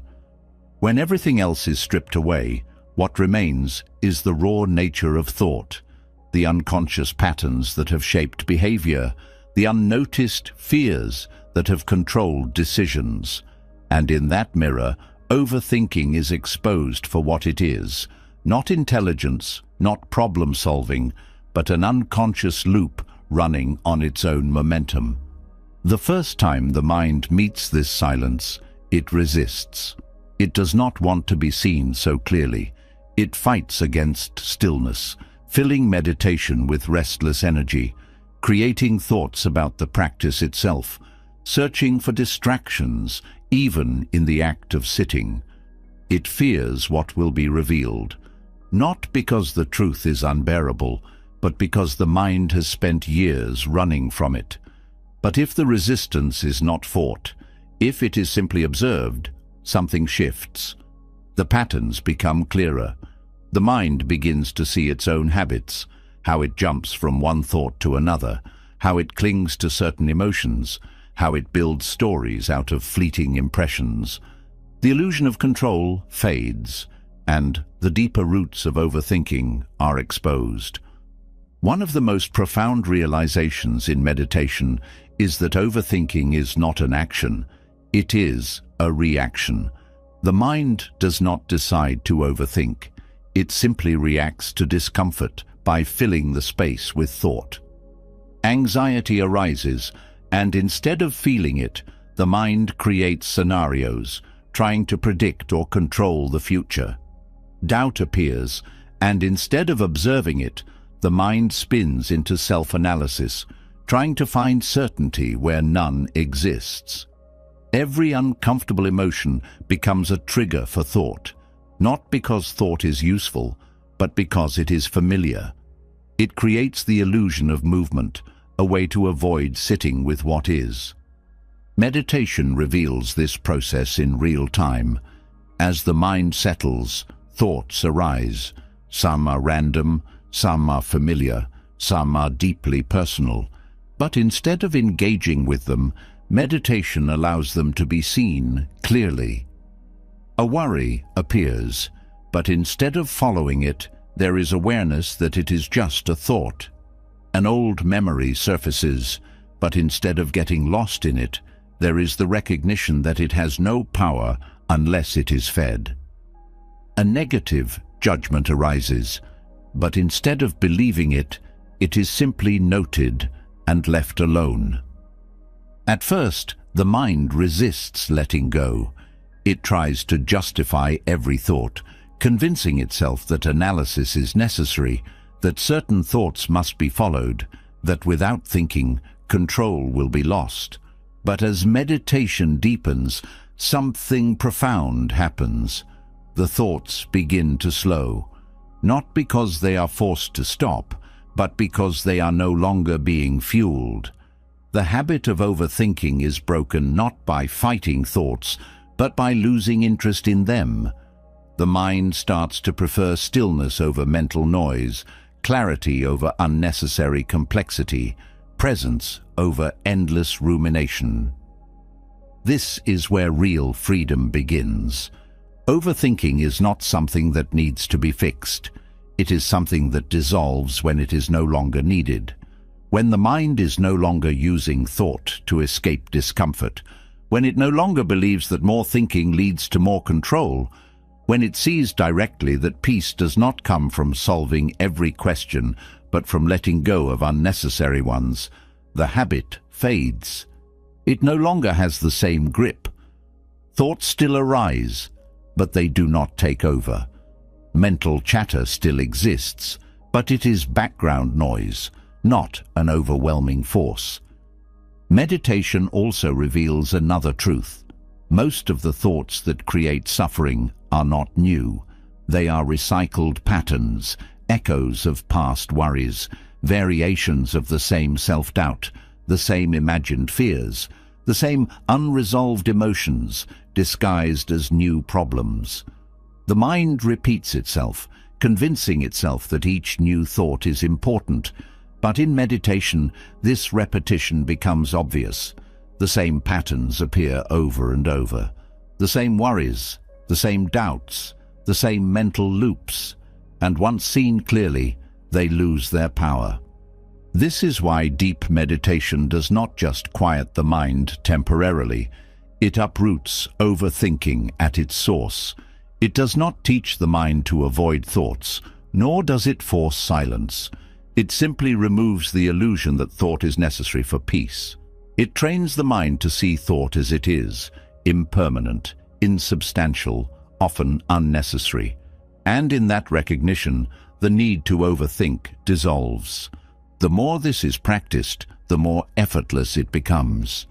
When everything else is stripped away, what remains is the raw nature of thought, the unconscious patterns that have shaped behavior, the unnoticed fears that have controlled decisions. And in that mirror, overthinking is exposed for what it is, not intelligence, not problem-solving, but an unconscious loop running on its own momentum. The first time the mind meets this silence, it resists. It does not want to be seen so clearly. It fights against stillness, filling meditation with restless energy, creating thoughts about the practice itself, searching for distractions, even in the act of sitting. It fears what will be revealed, not because the truth is unbearable, but because the mind has spent years running from it. But if the resistance is not fought, if it is simply observed, something shifts. The patterns become clearer. The mind begins to see its own habits, how it jumps from one thought to another, how it clings to certain emotions, how it builds stories out of fleeting impressions. The illusion of control fades, and the deeper roots of overthinking are exposed. One of the most profound realizations in meditation is that overthinking is not an action, it is a reaction. The mind does not decide to overthink. It simply reacts to discomfort by filling the space with thought. Anxiety arises, and instead of feeling it, the mind creates scenarios, trying to predict or control the future. Doubt appears, and instead of observing it, the mind spins into self-analysis, trying to find certainty where none exists. Every uncomfortable emotion becomes a trigger for thought, not because thought is useful, but because it is familiar. It creates the illusion of movement, a way to avoid sitting with what is. Meditation reveals this process in real time. As the mind settles, thoughts arise. Some are random, some are familiar, some are deeply personal. But instead of engaging with them, meditation allows them to be seen clearly. A worry appears, but instead of following it, there is awareness that it is just a thought. An old memory surfaces, but instead of getting lost in it, there is the recognition that it has no power unless it is fed. A negative judgment arises, but instead of believing it, it is simply noted and left alone. At first, the mind resists letting go. It tries to justify every thought, convincing itself that analysis is necessary, that certain thoughts must be followed, that without thinking, control will be lost. But as meditation deepens, something profound happens. The thoughts begin to slow, not because they are forced to stop, but because they are no longer being fueled. The habit of overthinking is broken not by fighting thoughts, but by losing interest in them. The mind starts to prefer stillness over mental noise, clarity over unnecessary complexity, presence over endless rumination. This is where real freedom begins. Overthinking is not something that needs to be fixed. It is something that dissolves when it is no longer needed. When the mind is no longer using thought to escape discomfort, when it no longer believes that more thinking leads to more control, when it sees directly that peace does not come from solving every question, but from letting go of unnecessary ones, the habit fades. It no longer has the same grip. Thoughts still arise, but they do not take over. Mental chatter still exists, but it is background noise, not an overwhelming force. Meditation also reveals another truth. Most of the thoughts that create suffering are not new. They are recycled patterns, echoes of past worries, variations of the same self-doubt, the same imagined fears, the same unresolved emotions disguised as new problems. The mind repeats itself, convincing itself that each new thought is important, but in meditation this repetition becomes obvious. The same patterns appear over and over, the same worries, the same doubts, the same mental loops, and once seen clearly, they lose their power. This is why deep meditation does not just quiet the mind temporarily. It uproots overthinking at its source. It does not teach the mind to avoid thoughts, nor does it force silence. It simply removes the illusion that thought is necessary for peace. It trains the mind to see thought as it is, impermanent, insubstantial, often unnecessary. And in that recognition, the need to overthink dissolves. The more this is practiced, the more effortless it becomes.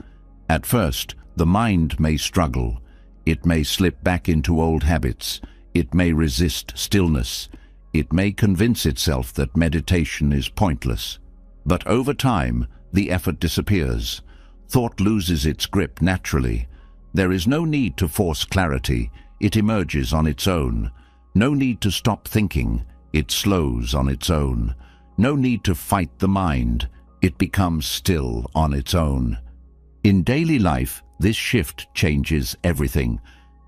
At first, the mind may struggle. It may slip back into old habits. It may resist stillness. It may convince itself that meditation is pointless. But over time, the effort disappears. Thought loses its grip naturally. There is no need to force clarity. It emerges on its own. No need to stop thinking. It slows on its own. No need to fight the mind. It becomes still on its own. In daily life, this shift changes everything.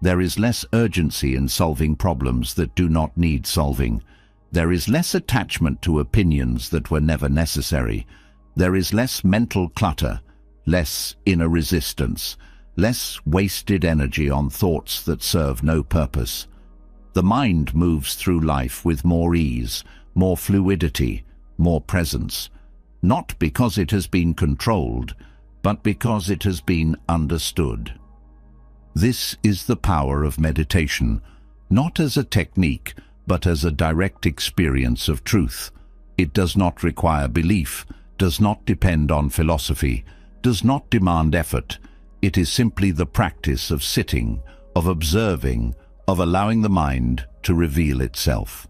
There is less urgency in solving problems that do not need solving. There is less attachment to opinions that were never necessary. There is less mental clutter, less inner resistance, less wasted energy on thoughts that serve no purpose. The mind moves through life with more ease, more fluidity, more presence, not because it has been controlled, but because it has been understood. This is the power of meditation, not as a technique, but as a direct experience of truth. It does not require belief, does not depend on philosophy, does not demand effort. It is simply the practice of sitting, of observing, of allowing the mind to reveal itself.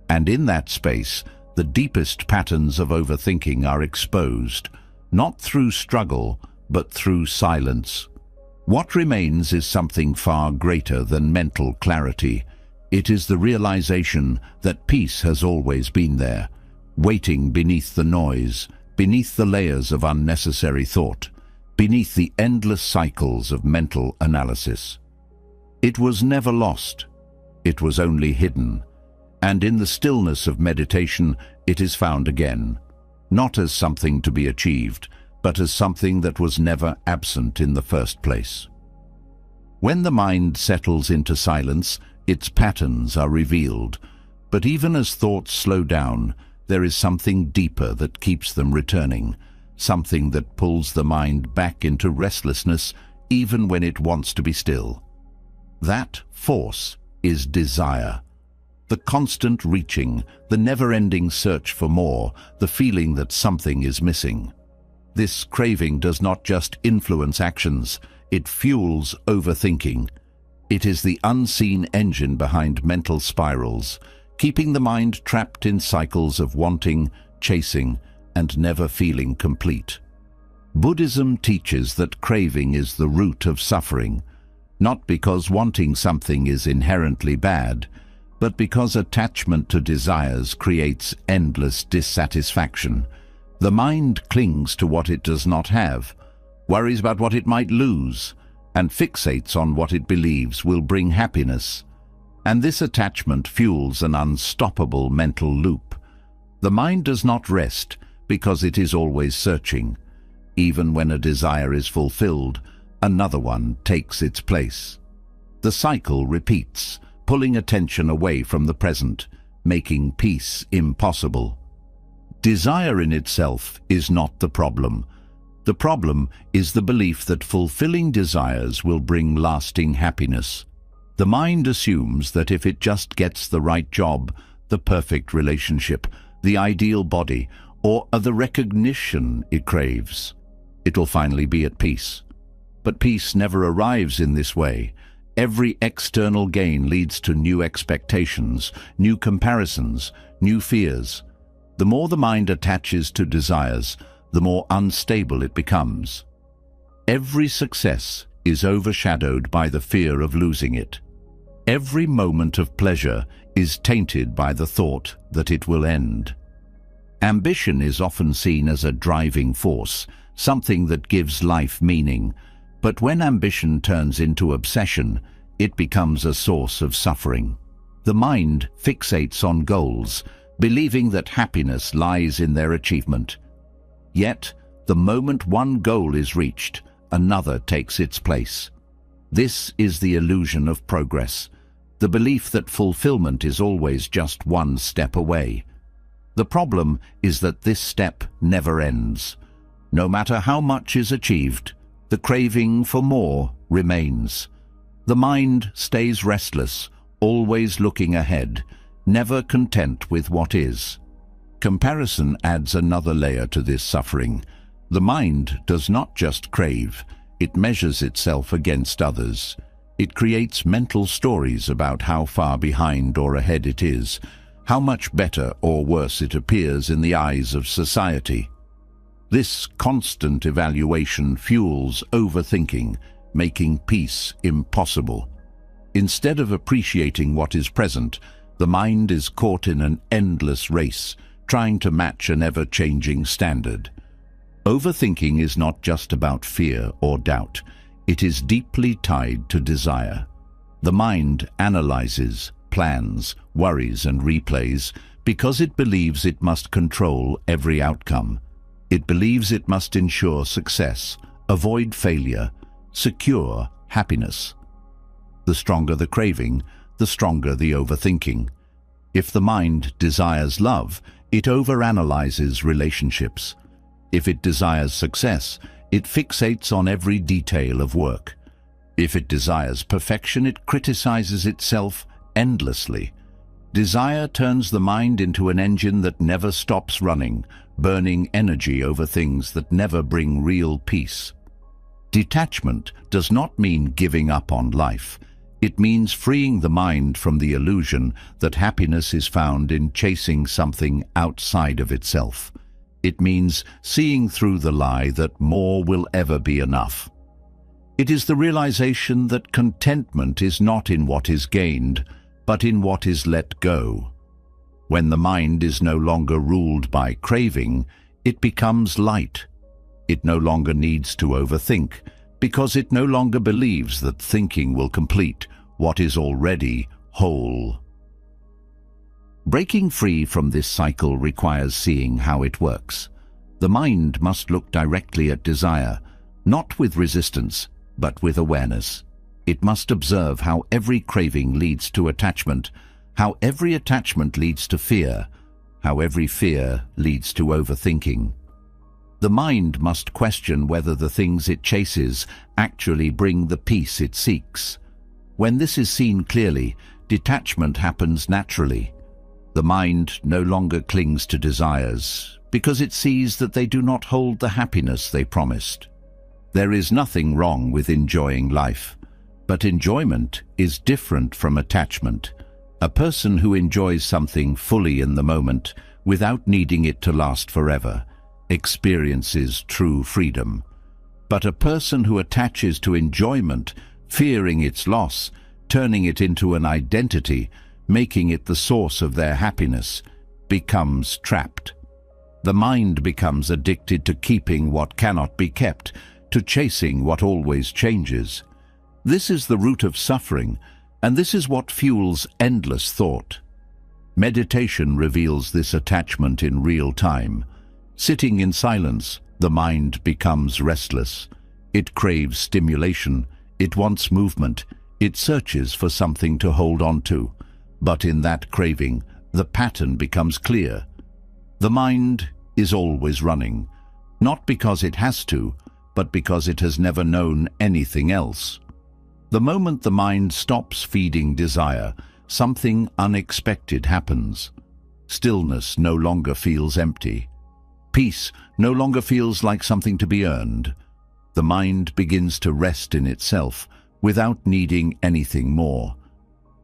And in that space, the deepest patterns of overthinking are exposed, not through struggle, but through silence. What remains is something far greater than mental clarity. It is the realization that peace has always been there, waiting beneath the noise, beneath the layers of unnecessary thought, beneath the endless cycles of mental analysis. It was never lost. It was only hidden. And in the stillness of meditation, it is found again, not as something to be achieved, but as something that was never absent in the first place. When the mind settles into silence, its patterns are revealed. But even as thoughts slow down, there is something deeper that keeps them returning, something that pulls the mind back into restlessness even when it wants to be still. That force is desire. The constant reaching, the never-ending search for more, the feeling that something is missing. This craving does not just influence actions, it fuels overthinking. It is the unseen engine behind mental spirals, keeping the mind trapped in cycles of wanting, chasing, and never feeling complete. Buddhism teaches that craving is the root of suffering, not because wanting something is inherently bad, but because attachment to desires creates endless dissatisfaction. The mind clings to what it does not have, worries about what it might lose, and fixates on what it believes will bring happiness. And this attachment fuels an unstoppable mental loop. The mind does not rest because it is always searching. Even when a desire is fulfilled, another one takes its place. The cycle repeats, pulling attention away from the present, making peace impossible. Desire in itself is not the problem. The problem is the belief that fulfilling desires will bring lasting happiness. The mind assumes that if it just gets the right job, the perfect relationship, the ideal body, or the recognition it craves, it will finally be at peace. But peace never arrives in this way. Every external gain leads to new expectations, new comparisons, new fears. The more the mind attaches to desires, the more unstable it becomes. Every success is overshadowed by the fear of losing it. Every moment of pleasure is tainted by the thought that it will end. Ambition is often seen as a driving force, something that gives life meaning. But when ambition turns into obsession, it becomes a source of suffering. The mind fixates on goals, believing that happiness lies in their achievement. Yet, the moment one goal is reached, another takes its place. This is the illusion of progress, the belief that fulfillment is always just one step away. The problem is that this step never ends. No matter how much is achieved, the craving for more remains. The mind stays restless, always looking ahead, never content with what is. Comparison adds another layer to this suffering. The mind does not just crave, it measures itself against others. It creates mental stories about how far behind or ahead it is, how much better or worse it appears in the eyes of society. This constant evaluation fuels overthinking, making peace impossible. Instead of appreciating what is present, the mind is caught in an endless race, trying to match an ever-changing standard. Overthinking is not just about fear or doubt. It is deeply tied to desire. The mind analyzes, plans, worries and replays because it believes it must control every outcome. It believes it must ensure success, avoid failure, secure happiness. The stronger the craving, the stronger the overthinking. If the mind desires love, it overanalyzes relationships. If it desires success, it fixates on every detail of work. If it desires perfection, it criticizes itself endlessly. Desire turns the mind into an engine that never stops running, burning energy over things that never bring real peace. Detachment does not mean giving up on life. It means freeing the mind from the illusion that happiness is found in chasing something outside of itself. It means seeing through the lie that more will ever be enough. It is the realization that contentment is not in what is gained, but in what is let go. When the mind is no longer ruled by craving, it becomes light. It no longer needs to overthink, because it no longer believes that thinking will complete what is already whole. Breaking free from this cycle requires seeing how it works. The mind must look directly at desire, not with resistance, but with awareness. It must observe how every craving leads to attachment, how every attachment leads to fear, how every fear leads to overthinking. The mind must question whether the things it chases actually bring the peace it seeks. When this is seen clearly, detachment happens naturally. The mind no longer clings to desires because it sees that they do not hold the happiness they promised. There is nothing wrong with enjoying life, but enjoyment is different from attachment. A person who enjoys something fully in the moment, without needing it to last forever, experiences true freedom. But a person who attaches to enjoyment, fearing its loss, turning it into an identity, making it the source of their happiness, becomes trapped. The mind becomes addicted to keeping what cannot be kept, to chasing what always changes. This is the root of suffering, and this is what fuels endless thought. Meditation reveals this attachment in real time. Sitting in silence, the mind becomes restless. It craves stimulation, it wants movement, it searches for something to hold on to. But in that craving, the pattern becomes clear. The mind is always running, not because it has to, but because it has never known anything else. The moment the mind stops feeding desire, something unexpected happens. Stillness no longer feels empty. Peace no longer feels like something to be earned. The mind begins to rest in itself without needing anything more.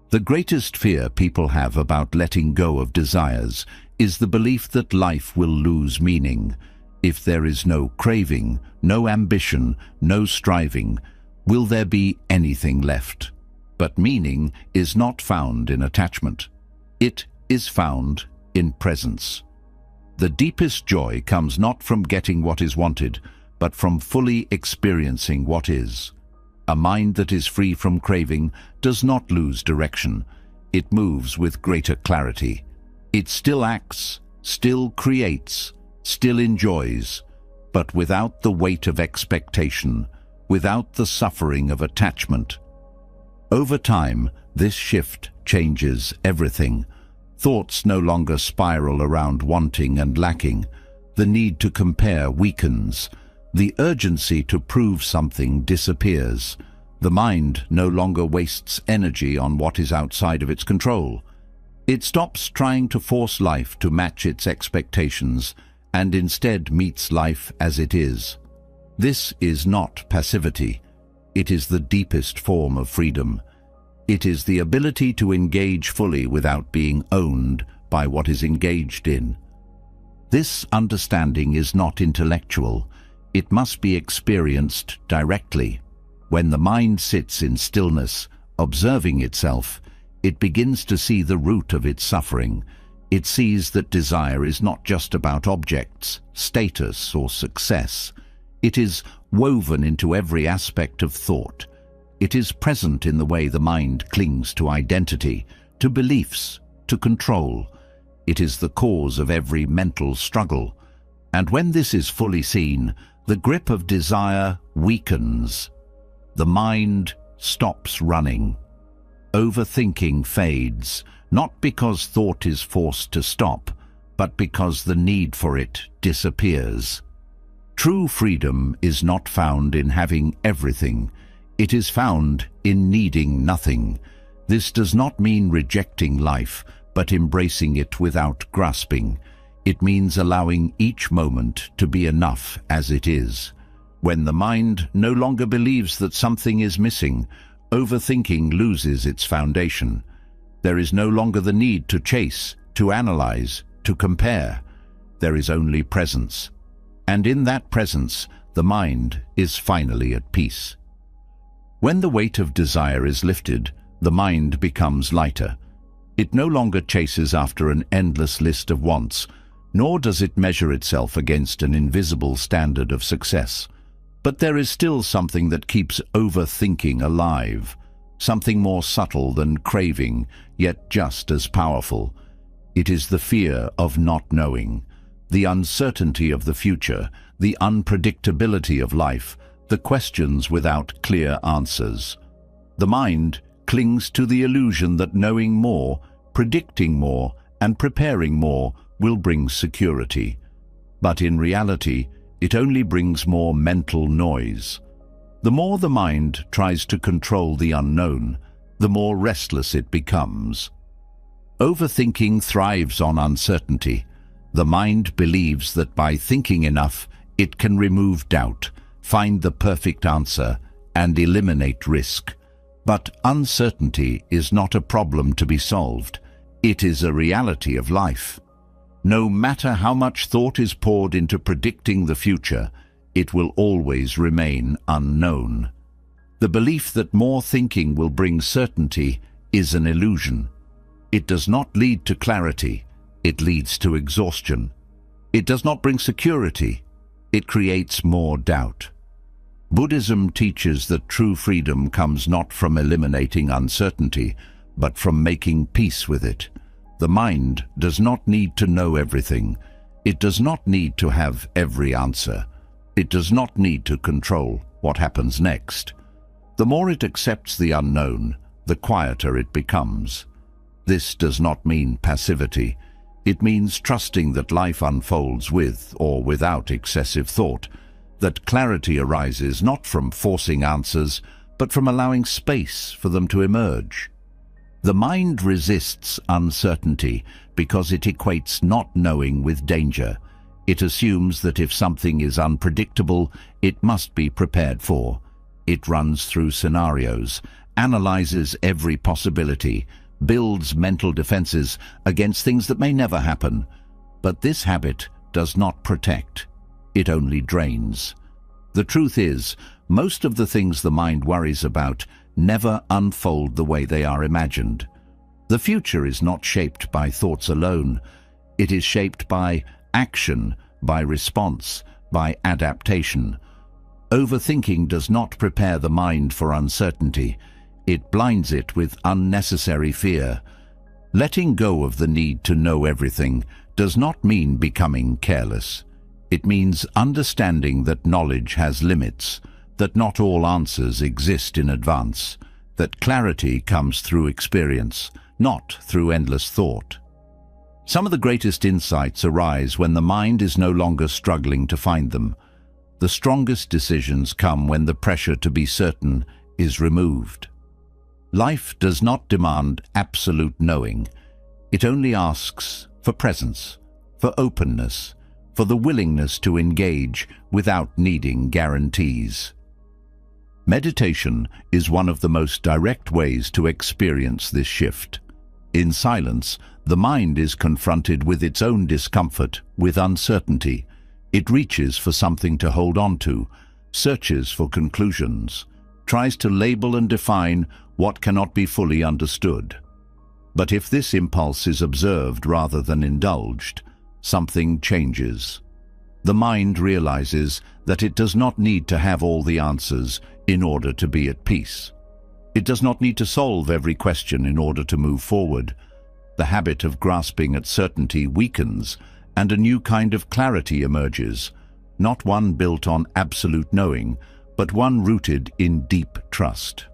The greatest fear people have about letting go of desires is the belief that life will lose meaning. If there is no craving, no ambition, no striving, will there be anything left? But meaning is not found in attachment. It is found in presence. The deepest joy comes not from getting what is wanted, but from fully experiencing what is. A mind that is free from craving does not lose direction. It moves with greater clarity. It still acts, still creates, still enjoys, but without the weight of expectation, without the suffering of attachment. Over time, this shift changes everything. Thoughts no longer spiral around wanting and lacking. The need to compare weakens. The urgency to prove something disappears. The mind no longer wastes energy on what is outside of its control. It stops trying to force life to match its expectations and instead meets life as it is. This is not passivity. It is the deepest form of freedom. It is the ability to engage fully without being owned by what is engaged in. This understanding is not intellectual. It must be experienced directly. When the mind sits in stillness, observing itself, it begins to see the root of its suffering. It sees that desire is not just about objects, status, or success. It is woven into every aspect of thought. It is present in the way the mind clings to identity, to beliefs, to control. It is the cause of every mental struggle. And when this is fully seen, the grip of desire weakens. The mind stops running. Overthinking fades, not because thought is forced to stop, but because the need for it disappears. True freedom is not found in having everything. It is found in needing nothing. This does not mean rejecting life, but embracing it without grasping. It means allowing each moment to be enough as it is. When the mind no longer believes that something is missing, overthinking loses its foundation. There is no longer the need to chase, to analyze, to compare. There is only presence. And in that presence, the mind is finally at peace. When the weight of desire is lifted, the mind becomes lighter. It no longer chases after an endless list of wants, nor does it measure itself against an invisible standard of success. But there is still something that keeps overthinking alive, something more subtle than craving, yet just as powerful. It is the fear of not knowing, the uncertainty of the future, the unpredictability of life, the questions without clear answers. The mind clings to the illusion that knowing more, predicting more, and preparing more will bring security. But in reality, it only brings more mental noise. The more the mind tries to control the unknown, the more restless it becomes. Overthinking thrives on uncertainty. The mind believes that by thinking enough, it can remove doubt, find the perfect answer, and eliminate risk. But uncertainty is not a problem to be solved. It is a reality of life. No matter how much thought is poured into predicting the future, it will always remain unknown. The belief that more thinking will bring certainty is an illusion. It does not lead to clarity, it leads to exhaustion. It does not bring security, it creates more doubt. Buddhism teaches that true freedom comes not from eliminating uncertainty, but from making peace with it. The mind does not need to know everything. It does not need to have every answer. It does not need to control what happens next. The more it accepts the unknown, the quieter it becomes. This does not mean passivity. It means trusting that life unfolds with or without excessive thought, that clarity arises not from forcing answers, but from allowing space for them to emerge. The mind resists uncertainty because it equates not knowing with danger. It assumes that if something is unpredictable, it must be prepared for. It runs through scenarios, analyzes every possibility, builds mental defenses against things that may never happen. But this habit does not protect. It only drains. The truth is, most of the things the mind worries about never unfold the way they are imagined. The future is not shaped by thoughts alone. It is shaped by action, by response, by adaptation. Overthinking does not prepare the mind for uncertainty. It blinds it with unnecessary fear. Letting go of the need to know everything does not mean becoming careless. It means understanding that knowledge has limits, that not all answers exist in advance, that clarity comes through experience, not through endless thought. Some of the greatest insights arise when the mind is no longer struggling to find them. The strongest decisions come when the pressure to be certain is removed. Life does not demand absolute knowing. It only asks for presence, for openness, for the willingness to engage without needing guarantees. Meditation is one of the most direct ways to experience this shift. In silence, the mind is confronted with its own discomfort, with uncertainty. It reaches for something to hold on to, searches for conclusions, tries to label and define what cannot be fully understood. But if this impulse is observed rather than indulged, something changes. The mind realizes that it does not need to have all the answers in order to be at peace. It does not need to solve every question in order to move forward. The habit of grasping at certainty weakens, and a new kind of clarity emerges, not one built on absolute knowing, but one rooted in deep trust.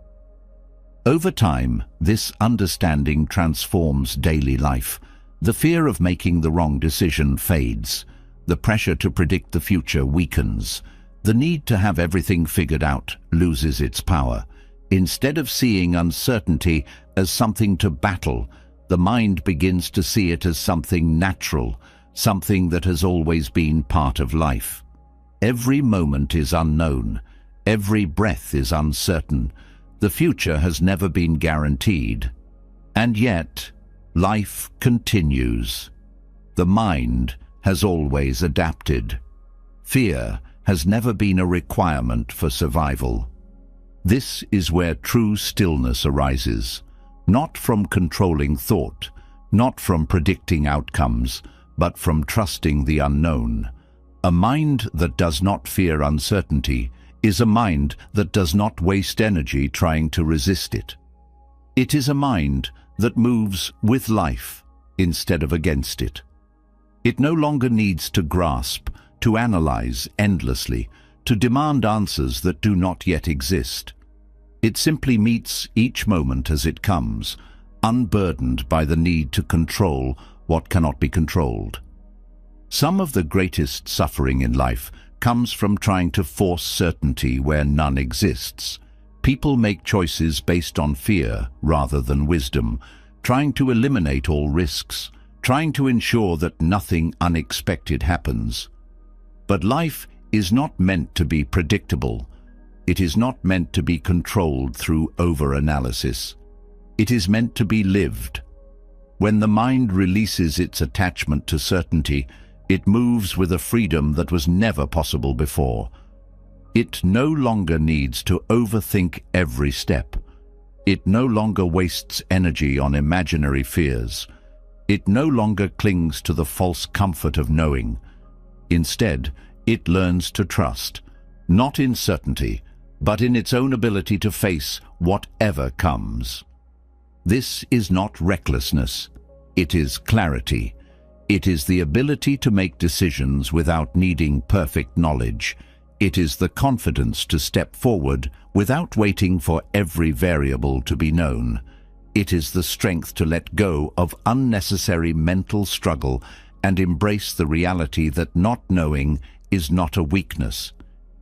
Over time, this understanding transforms daily life. The fear of making the wrong decision fades. The pressure to predict the future weakens. The need to have everything figured out loses its power. Instead of seeing uncertainty as something to battle, the mind begins to see it as something natural, something that has always been part of life. Every moment is unknown. Every breath is uncertain. The future has never been guaranteed. And yet, life continues. The mind has always adapted. Fear has never been a requirement for survival. This is where true stillness arises, not from controlling thought, not from predicting outcomes, but from trusting the unknown. A mind that does not fear uncertainty is a mind that does not waste energy trying to resist it. It is a mind that moves with life instead of against it. It no longer needs to grasp, to analyze endlessly, to demand answers that do not yet exist. It simply meets each moment as it comes, unburdened by the need to control what cannot be controlled. Some of the greatest suffering in life comes from trying to force certainty where none exists. People make choices based on fear rather than wisdom, trying to eliminate all risks, trying to ensure that nothing unexpected happens. But life is not meant to be predictable. It is not meant to be controlled through over-analysis. It is meant to be lived. When the mind releases its attachment to certainty, it moves with a freedom that was never possible before. It no longer needs to overthink every step. It no longer wastes energy on imaginary fears. It no longer clings to the false comfort of knowing. Instead, it learns to trust, not in certainty, but in its own ability to face whatever comes. This is not recklessness. It is clarity. It is the ability to make decisions without needing perfect knowledge. It is the confidence to step forward without waiting for every variable to be known. It is the strength to let go of unnecessary mental struggle and embrace the reality that not knowing is not a weakness.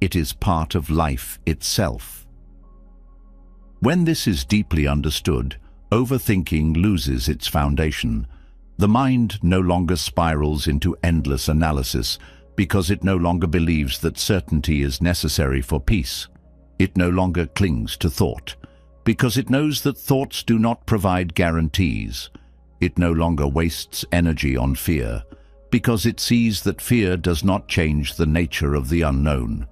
It is part of life itself. When this is deeply understood, overthinking loses its foundation. The mind no longer spirals into endless analysis, because it no longer believes that certainty is necessary for peace. It no longer clings to thought, because it knows that thoughts do not provide guarantees. It no longer wastes energy on fear, because it sees that fear does not change the nature of the unknown.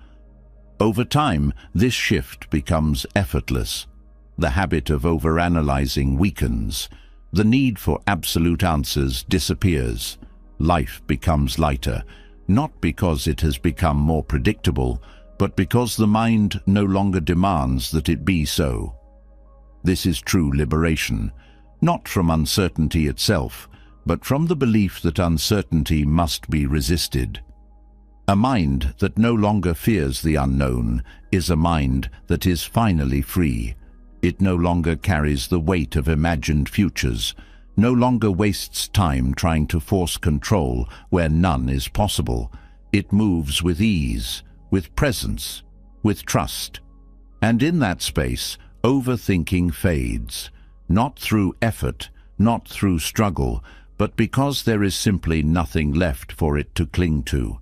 Over time, this shift becomes effortless. The habit of overanalyzing weakens. The need for absolute answers disappears. Life becomes lighter, not because it has become more predictable, but because the mind no longer demands that it be so. This is true liberation, not from uncertainty itself, but from the belief that uncertainty must be resisted. A mind that no longer fears the unknown is a mind that is finally free. It no longer carries the weight of imagined futures, no longer wastes time trying to force control where none is possible. It moves with ease, with presence, with trust. And in that space, overthinking fades, not through effort, not through struggle, but because there is simply nothing left for it to cling to.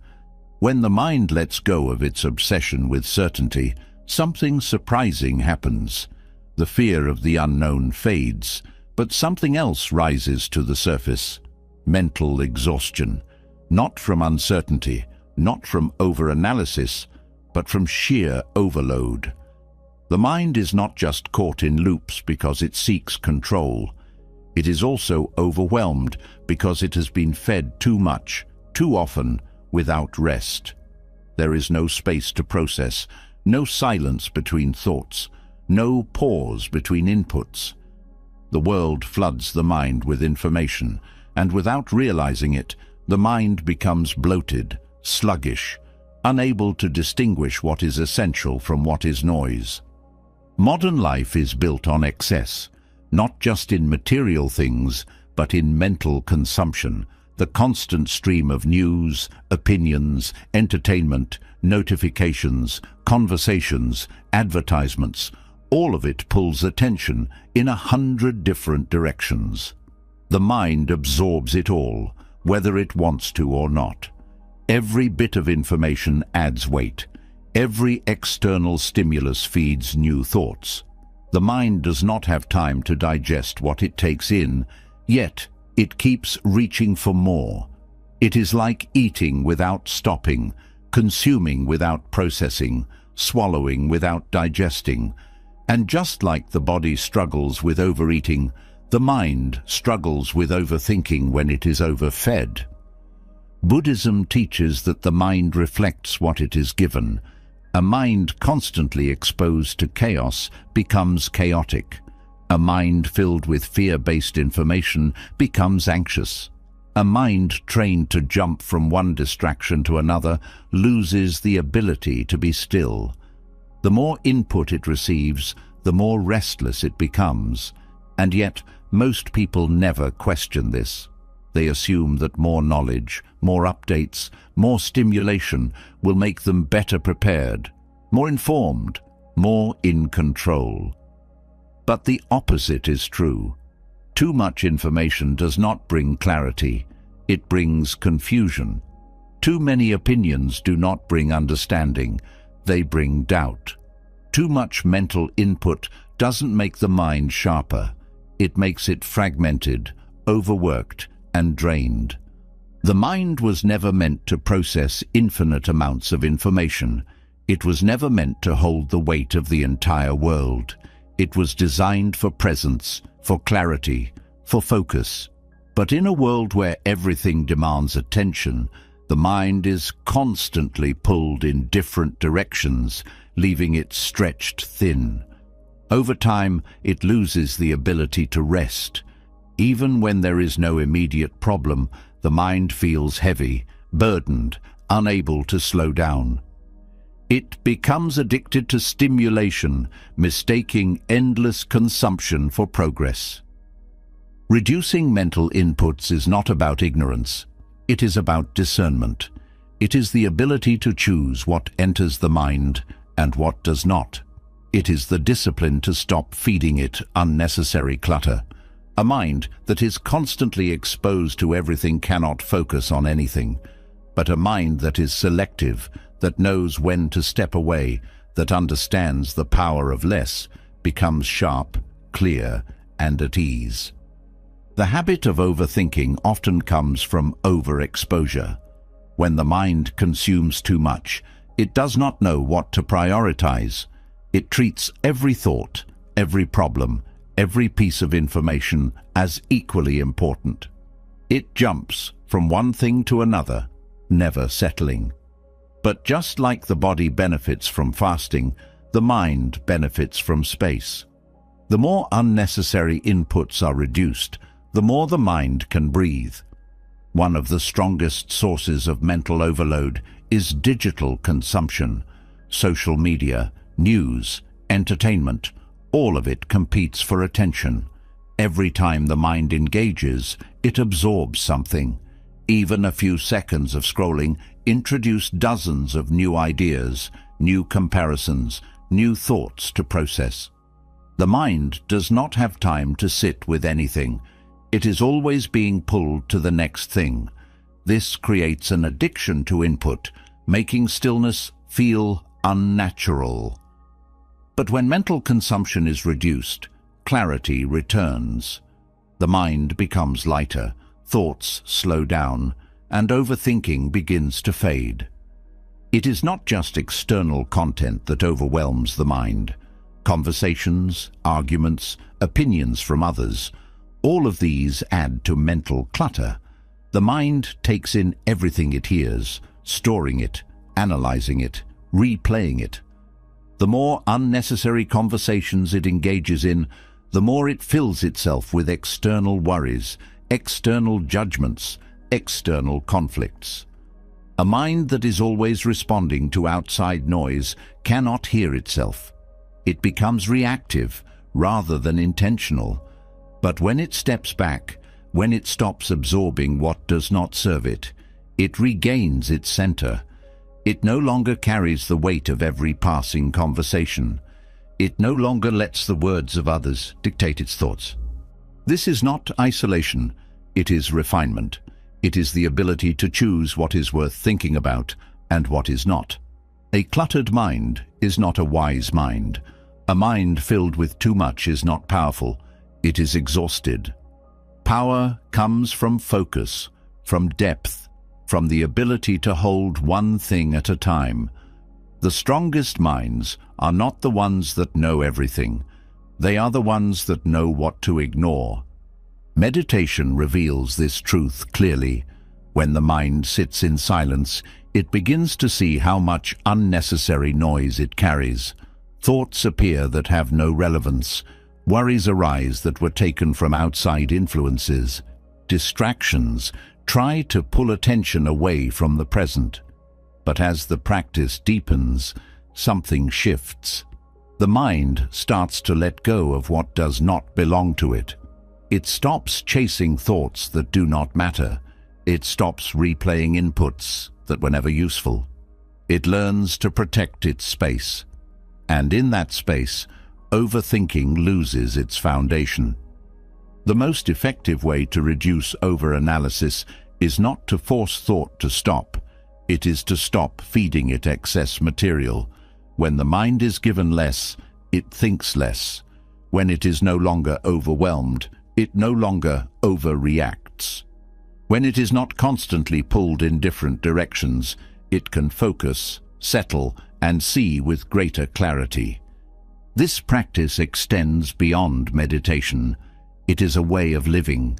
When the mind lets go of its obsession with certainty, something surprising happens. The fear of the unknown fades, but something else rises to the surface. Mental exhaustion, not from uncertainty, not from overanalysis, but from sheer overload. The mind is not just caught in loops because it seeks control. It is also overwhelmed because it has been fed too much, too often, without rest. There is no space to process, no silence between thoughts, no pause between inputs. The world floods the mind with information, and without realizing it, the mind becomes bloated, sluggish, unable to distinguish what is essential from what is noise. Modern life is built on excess, not just in material things, but in mental consumption. The constant stream of news, opinions, entertainment, notifications, conversations, advertisements, all of it pulls attention in 100 different directions. The mind absorbs it all, whether it wants to or not. Every bit of information adds weight. Every external stimulus feeds new thoughts. The mind does not have time to digest what it takes in, yet it keeps reaching for more. It is like eating without stopping, consuming without processing, swallowing without digesting. And just like the body struggles with overeating, the mind struggles with overthinking when it is overfed. Buddhism teaches that the mind reflects what it is given. A mind constantly exposed to chaos becomes chaotic. A mind filled with fear-based information becomes anxious. A mind trained to jump from one distraction to another loses the ability to be still. The more input it receives, the more restless it becomes. And yet, most people never question this. They assume that more knowledge, more updates, more stimulation will make them better prepared, more informed, more in control. But the opposite is true. Too much information does not bring clarity, it brings confusion. Too many opinions do not bring understanding, they bring doubt. Too much mental input doesn't make the mind sharper, it makes it fragmented, overworked, and drained. The mind was never meant to process infinite amounts of information. It was never meant to hold the weight of the entire world. It was designed for presence, for clarity, for focus. But in a world where everything demands attention, the mind is constantly pulled in different directions, leaving it stretched thin. Over time, it loses the ability to rest. Even when there is no immediate problem, the mind feels heavy, burdened, unable to slow down. It becomes addicted to stimulation, mistaking endless consumption for progress. Reducing mental inputs is not about ignorance. It is about discernment. It is the ability to choose what enters the mind and what does not. It is the discipline to stop feeding it unnecessary clutter. A mind that is constantly exposed to everything cannot focus on anything. But a mind that is selective, that knows when to step away, that understands the power of less, becomes sharp, clear, and at ease. The habit of overthinking often comes from overexposure. When the mind consumes too much, it does not know what to prioritize. It treats every thought, every problem, every piece of information as equally important. It jumps from one thing to another, never settling. But just like the body benefits from fasting, the mind benefits from space. The more unnecessary inputs are reduced, the more the mind can breathe. One of the strongest sources of mental overload is digital consumption. Social media, news, entertainment, all of it competes for attention. Every time the mind engages, it absorbs something. Even a few seconds of scrolling introduce dozens of new ideas, new comparisons, new thoughts to process. The mind does not have time to sit with anything. It is always being pulled to the next thing. This creates an addiction to input, making stillness feel unnatural. But when mental consumption is reduced, clarity returns. The mind becomes lighter, thoughts slow down, and overthinking begins to fade. It is not just external content that overwhelms the mind. Conversations, arguments, opinions from others, all of these add to mental clutter. The mind takes in everything it hears, storing it, analyzing it, replaying it. The more unnecessary conversations it engages in, the more it fills itself with external worries, external judgments, external conflicts. A mind that is always responding to outside noise cannot hear itself. It becomes reactive rather than intentional. But when it steps back, when it stops absorbing what does not serve it, it regains its center. It no longer carries the weight of every passing conversation. It no longer lets the words of others dictate its thoughts. This is not isolation, it is refinement. It is the ability to choose what is worth thinking about and what is not. A cluttered mind is not a wise mind. A mind filled with too much is not powerful. It is exhausted. Power comes from focus, from depth, from the ability to hold one thing at a time. The strongest minds are not the ones that know everything. They are the ones that know what to ignore. Meditation reveals this truth clearly. When the mind sits in silence, it begins to see how much unnecessary noise it carries. Thoughts appear that have no relevance. Worries arise that were taken from outside influences. Distractions try to pull attention away from the present. But as the practice deepens, something shifts. The mind starts to let go of what does not belong to it. It stops chasing thoughts that do not matter. It stops replaying inputs that were never useful. It learns to protect its space. And in that space, overthinking loses its foundation. The most effective way to reduce overanalysis is not to force thought to stop. It is to stop feeding it excess material. When the mind is given less, it thinks less. When it is no longer overwhelmed, it no longer overreacts. When it is not constantly pulled in different directions, it can focus, settle, and see with greater clarity. This practice extends beyond meditation. It is a way of living,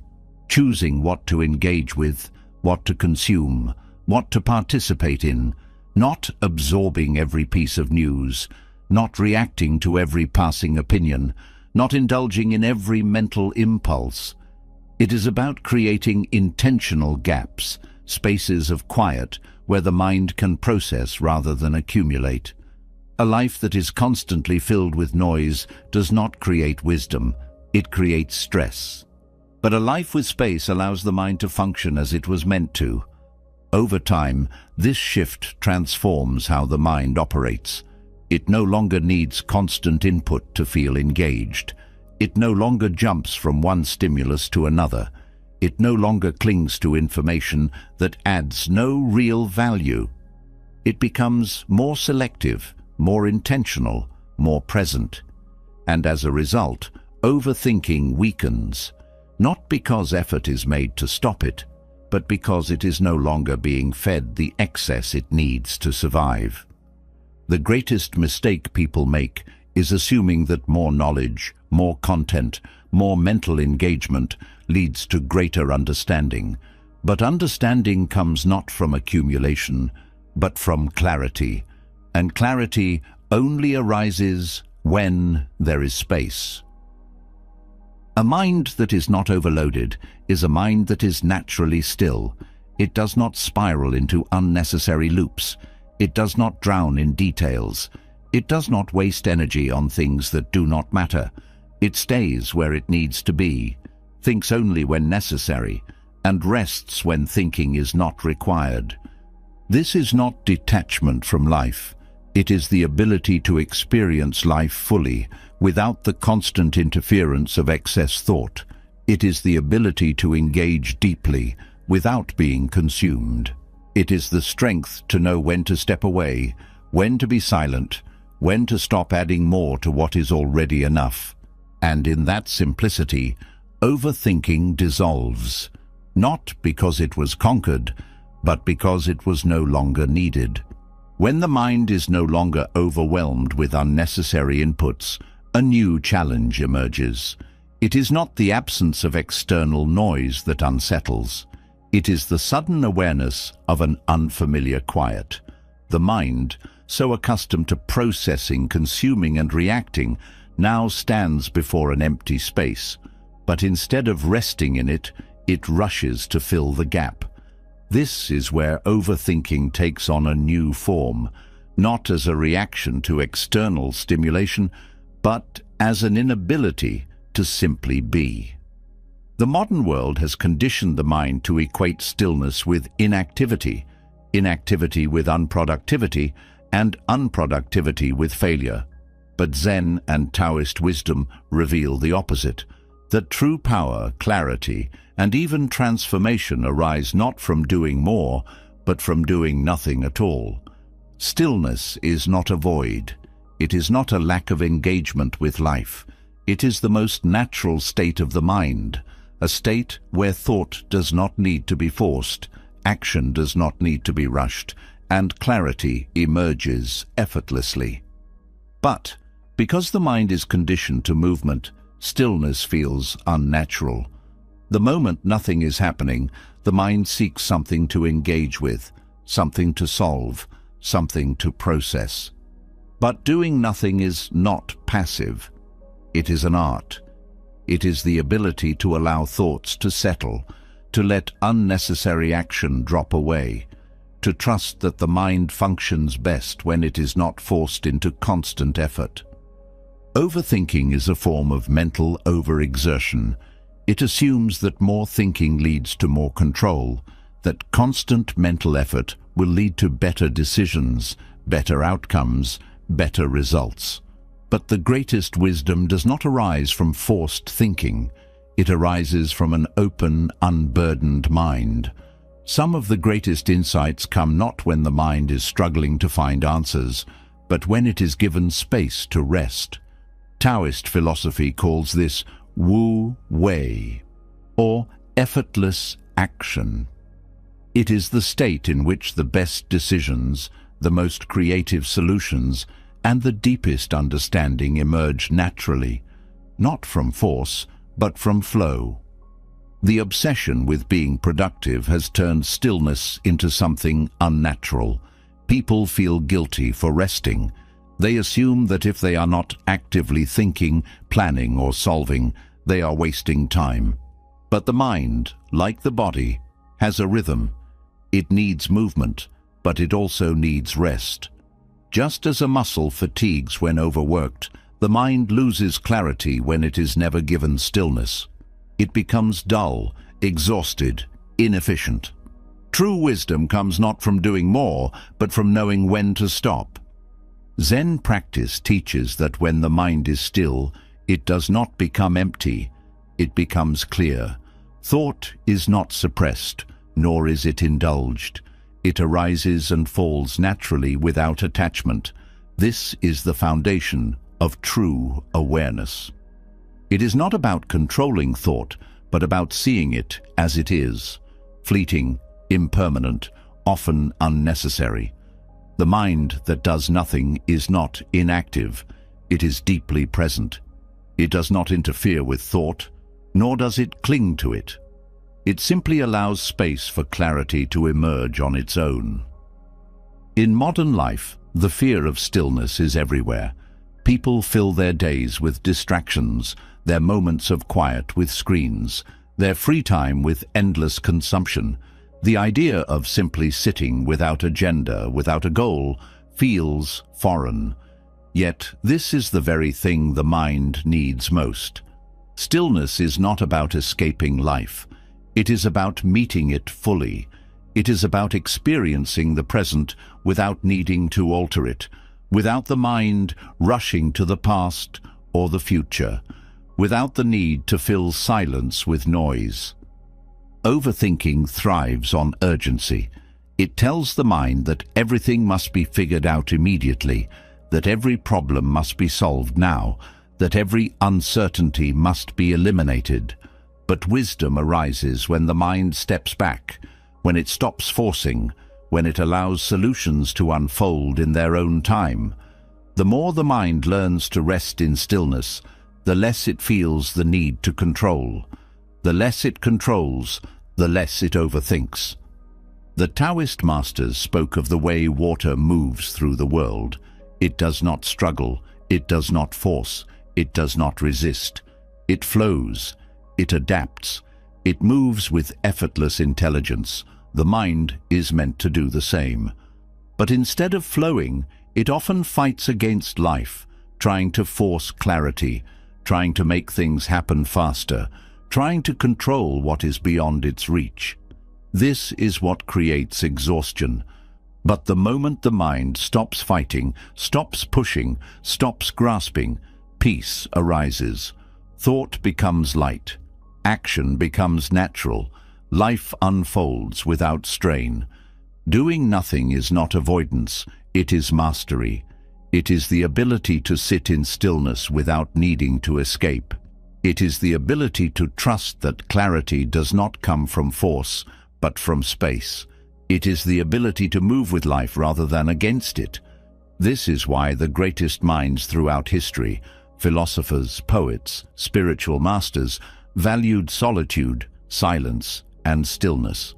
choosing what to engage with, what to consume, what to participate in, not absorbing every piece of news, not reacting to every passing opinion, not indulging in every mental impulse. It is about creating intentional gaps, spaces of quiet where the mind can process rather than accumulate. A life that is constantly filled with noise does not create wisdom, it creates stress. But a life with space allows the mind to function as it was meant to. Over time, this shift transforms how the mind operates. It no longer needs constant input to feel engaged. It no longer jumps from one stimulus to another. It no longer clings to information that adds no real value. It becomes more selective, more intentional, more present. And as a result, overthinking weakens, not because effort is made to stop it, but because it is no longer being fed the excess it needs to survive. The greatest mistake people make is assuming that more knowledge, more content, more mental engagement leads to greater understanding. But understanding comes not from accumulation, but from clarity. And clarity only arises when there is space. A mind that is not overloaded is a mind that is naturally still. It does not spiral into unnecessary loops. It does not drown in details. It does not waste energy on things that do not matter. It stays where it needs to be, thinks only when necessary, and rests when thinking is not required. This is not detachment from life. It is the ability to experience life fully, without the constant interference of excess thought. It is the ability to engage deeply, without being consumed. It is the strength to know when to step away, when to be silent, when to stop adding more to what is already enough. And in that simplicity, overthinking dissolves, not because it was conquered, but because it was no longer needed. When the mind is no longer overwhelmed with unnecessary inputs, a new challenge emerges. It is not the absence of external noise that unsettles. It is the sudden awareness of an unfamiliar quiet. The mind, so accustomed to processing, consuming, and reacting, now stands before an empty space. But instead of resting in it, it rushes to fill the gap. This is where overthinking takes on a new form, not as a reaction to external stimulation, but as an inability to simply be. The modern world has conditioned the mind to equate stillness with inactivity, inactivity with unproductivity, and unproductivity with failure. But Zen and Taoist wisdom reveal the opposite, that true power, clarity, and even transformation arise not from doing more, but from doing nothing at all. Stillness is not a void. It is not a lack of engagement with life. It is the most natural state of the mind, a state where thought does not need to be forced, action does not need to be rushed, and clarity emerges effortlessly. But because the mind is conditioned to movement, stillness feels unnatural. The moment nothing is happening, the mind seeks something to engage with, something to solve, something to process. But doing nothing is not passive. It is an art. It is the ability to allow thoughts to settle, to let unnecessary action drop away, to trust that the mind functions best when it is not forced into constant effort. Overthinking is a form of mental overexertion. It assumes that more thinking leads to more control, that constant mental effort will lead to better decisions, better outcomes, better results. But the greatest wisdom does not arise from forced thinking. It arises from an open, unburdened mind. Some of the greatest insights come not when the mind is struggling to find answers, but when it is given space to rest. Taoist philosophy calls this Wu Wei, or effortless action. It is the state in which the best decisions, the most creative solutions, and the deepest understanding emerge naturally, not from force, but from flow. The obsession with being productive has turned stillness into something unnatural. People feel guilty for resting. They assume that if they are not actively thinking, planning, or solving, they are wasting time. But the mind, like the body, has a rhythm. It needs movement, but it also needs rest. Just as a muscle fatigues when overworked, the mind loses clarity when it is never given stillness. It becomes dull, exhausted, inefficient. True wisdom comes not from doing more, but from knowing when to stop. Zen practice teaches that when the mind is still, it does not become empty, it becomes clear. Thought is not suppressed, nor is it indulged. It arises and falls naturally without attachment. This is the foundation of true awareness. It is not about controlling thought, but about seeing it as it is, fleeting, impermanent, often unnecessary. The mind that does nothing is not inactive, it is deeply present. It does not interfere with thought, nor does it cling to it. It simply allows space for clarity to emerge on its own. In modern life, the fear of stillness is everywhere. People fill their days with distractions, their moments of quiet with screens, their free time with endless consumption. The idea of simply sitting without agenda, without a goal, feels foreign. Yet this is the very thing the mind needs most. Stillness is not about escaping life. It is about meeting it fully. It is about experiencing the present without needing to alter it, without the mind rushing to the past or the future, without the need to fill silence with noise. Overthinking thrives on urgency. It tells the mind that everything must be figured out immediately, that every problem must be solved now, that every uncertainty must be eliminated. But wisdom arises when the mind steps back, when it stops forcing, when it allows solutions to unfold in their own time. The more the mind learns to rest in stillness, the less it feels the need to control. The less it controls, the less it overthinks. The Taoist masters spoke of the way water moves through the world. It does not struggle, it does not force, it does not resist. It flows, it adapts, it moves with effortless intelligence. The mind is meant to do the same. But instead of flowing, it often fights against life, trying to force clarity, trying to make things happen faster, trying to control what is beyond its reach. This is what creates exhaustion. But the moment the mind stops fighting, stops pushing, stops grasping, peace arises. Thought becomes light. Action becomes natural. Life unfolds without strain. Doing nothing is not avoidance, it is mastery. It is the ability to sit in stillness without needing to escape. It is the ability to trust that clarity does not come from force, but from space. It is the ability to move with life rather than against it. This is why the greatest minds throughout history, philosophers, poets, spiritual masters, valued solitude, silence, and stillness.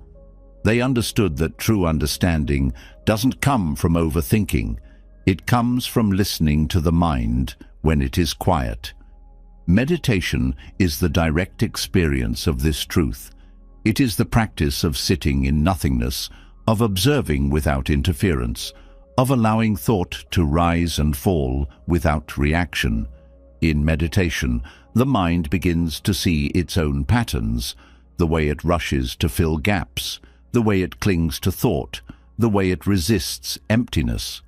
They understood that true understanding doesn't come from overthinking. It comes from listening to the mind when it is quiet. Meditation is the direct experience of this truth. It is the practice of sitting in nothingness, of observing without interference, of allowing thought to rise and fall without reaction. In meditation, the mind begins to see its own patterns, the way it rushes to fill gaps, the way it clings to thought, the way it resists emptiness.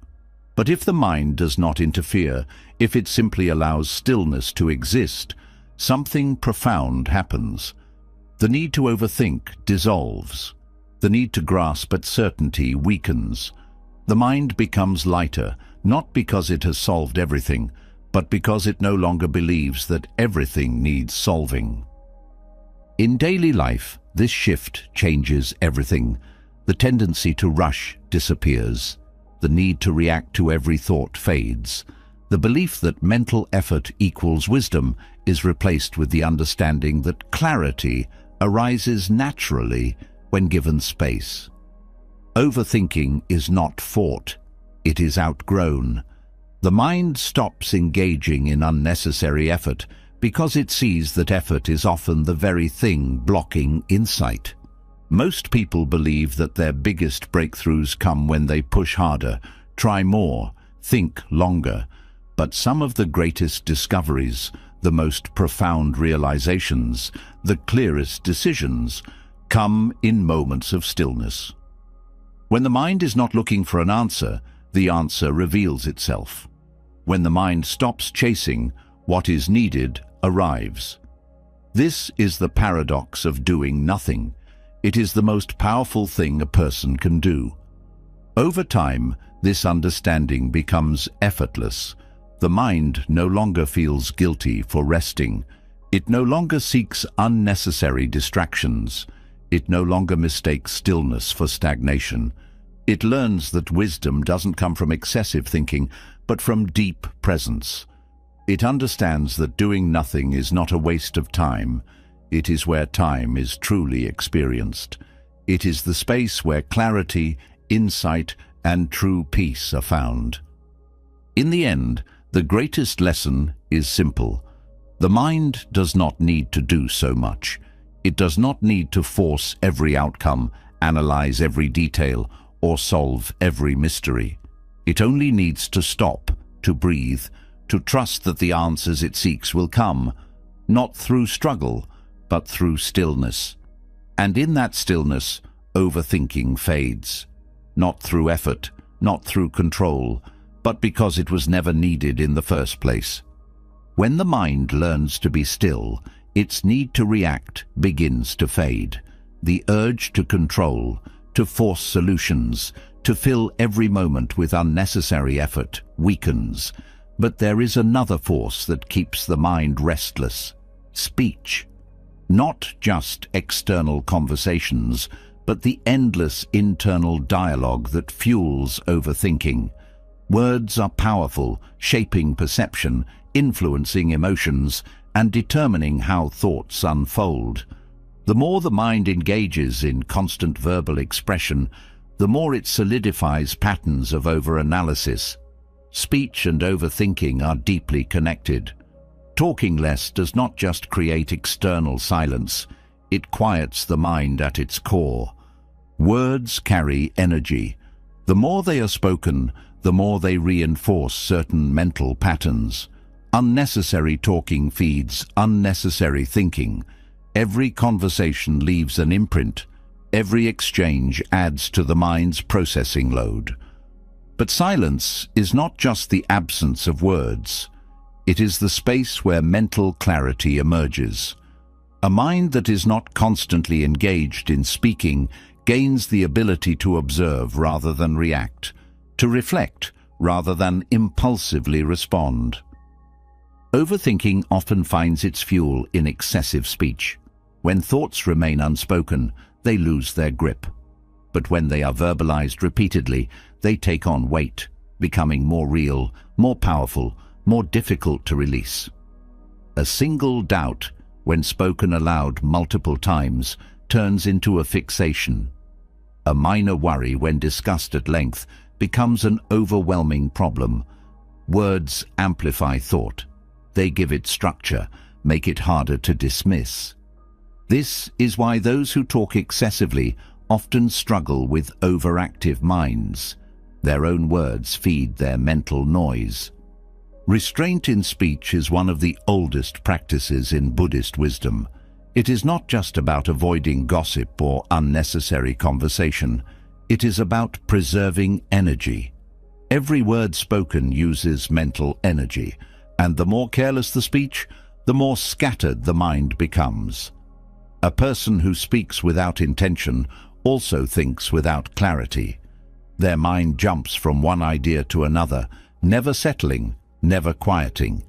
But if the mind does not interfere, if it simply allows stillness to exist, something profound happens. The need to overthink dissolves. The need to grasp at certainty weakens. The mind becomes lighter, not because it has solved everything, but because it no longer believes that everything needs solving. In daily life, this shift changes everything. The tendency to rush disappears. The need to react to every thought fades. The belief that mental effort equals wisdom is replaced with the understanding that clarity arises naturally when given space. Overthinking is not fought, it is outgrown. The mind stops engaging in unnecessary effort because it sees that effort is often the very thing blocking insight. Most people believe that their biggest breakthroughs come when they push harder, try more, think longer. But some of the greatest discoveries, the most profound realizations, the clearest decisions, come in moments of stillness. When the mind is not looking for an answer, the answer reveals itself. When the mind stops chasing, what is needed arrives. This is the paradox of doing nothing. It is the most powerful thing a person can do. Over time, this understanding becomes effortless. The mind no longer feels guilty for resting. It no longer seeks unnecessary distractions. It no longer mistakes stillness for stagnation. It learns that wisdom doesn't come from excessive thinking, but from deep presence. It understands that doing nothing is not a waste of time. It is where time is truly experienced. It is the space where clarity, insight, and true peace are found. In the end, the greatest lesson is simple. The mind does not need to do so much. It does not need to force every outcome, analyze every detail, or solve every mystery. It only needs to stop, to breathe, to trust that the answers it seeks will come, not through struggle, but through stillness. And in that stillness, overthinking fades. Not through effort, not through control, but because it was never needed in the first place. When the mind learns to be still, its need to react begins to fade. The urge to control, to force solutions, to fill every moment with unnecessary effort weakens. But there is another force that keeps the mind restless: speech. Not just external conversations, but the endless internal dialogue that fuels overthinking. Words are powerful, shaping perception, influencing emotions, and determining how thoughts unfold. The more the mind engages in constant verbal expression, the more it solidifies patterns of overanalysis. Speech and overthinking are deeply connected. Talking less does not just create external silence, it quiets the mind at its core. Words carry energy. The more they are spoken, the more they reinforce certain mental patterns. Unnecessary talking feeds unnecessary thinking. Every conversation leaves an imprint. Every exchange adds to the mind's processing load. But silence is not just the absence of words. It is the space where mental clarity emerges. A mind that is not constantly engaged in speaking gains the ability to observe rather than react, to reflect rather than impulsively respond. Overthinking often finds its fuel in excessive speech. When thoughts remain unspoken, they lose their grip. But when they are verbalized repeatedly, they take on weight, becoming more real, more powerful, more difficult to release. A single doubt, when spoken aloud multiple times, turns into a fixation. A minor worry, when discussed at length, becomes an overwhelming problem. Words amplify thought. They give it structure, make it harder to dismiss. This is why those who talk excessively often struggle with overactive minds. Their own words feed their mental noise. Restraint in speech is one of the oldest practices in Buddhist wisdom. It is not just about avoiding gossip or unnecessary conversation. It is about preserving energy. Every word spoken uses mental energy, and the more careless the speech, the more scattered the mind becomes. A person who speaks without intention also thinks without clarity. Their mind jumps from one idea to another, never settling, never quieting.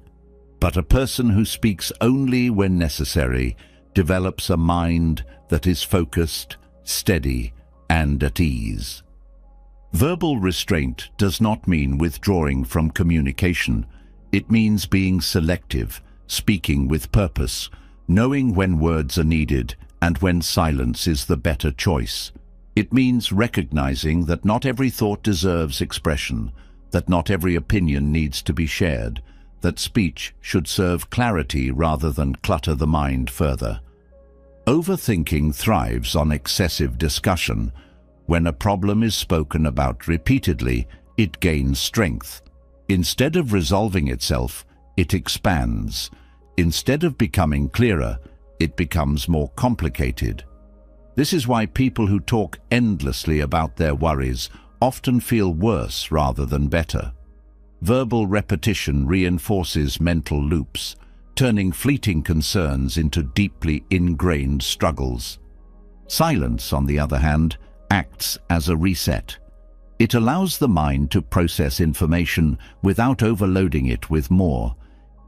But a person who speaks only when necessary develops a mind that is focused, steady, and at ease. Verbal restraint does not mean withdrawing from communication. It means being selective, speaking with purpose, knowing when words are needed and when silence is the better choice. It means recognizing that not every thought deserves expression, that not every opinion needs to be shared, that speech should serve clarity rather than clutter the mind further. Overthinking thrives on excessive discussion. When a problem is spoken about repeatedly, it gains strength. Instead of resolving itself, it expands. Instead of becoming clearer, it becomes more complicated. This is why people who talk endlessly about their worries often feel worse rather than better. Verbal repetition reinforces mental loops. turning fleeting concerns into deeply ingrained struggles. Silence, on the other hand, acts as a reset. It allows the mind to process information without overloading it with more.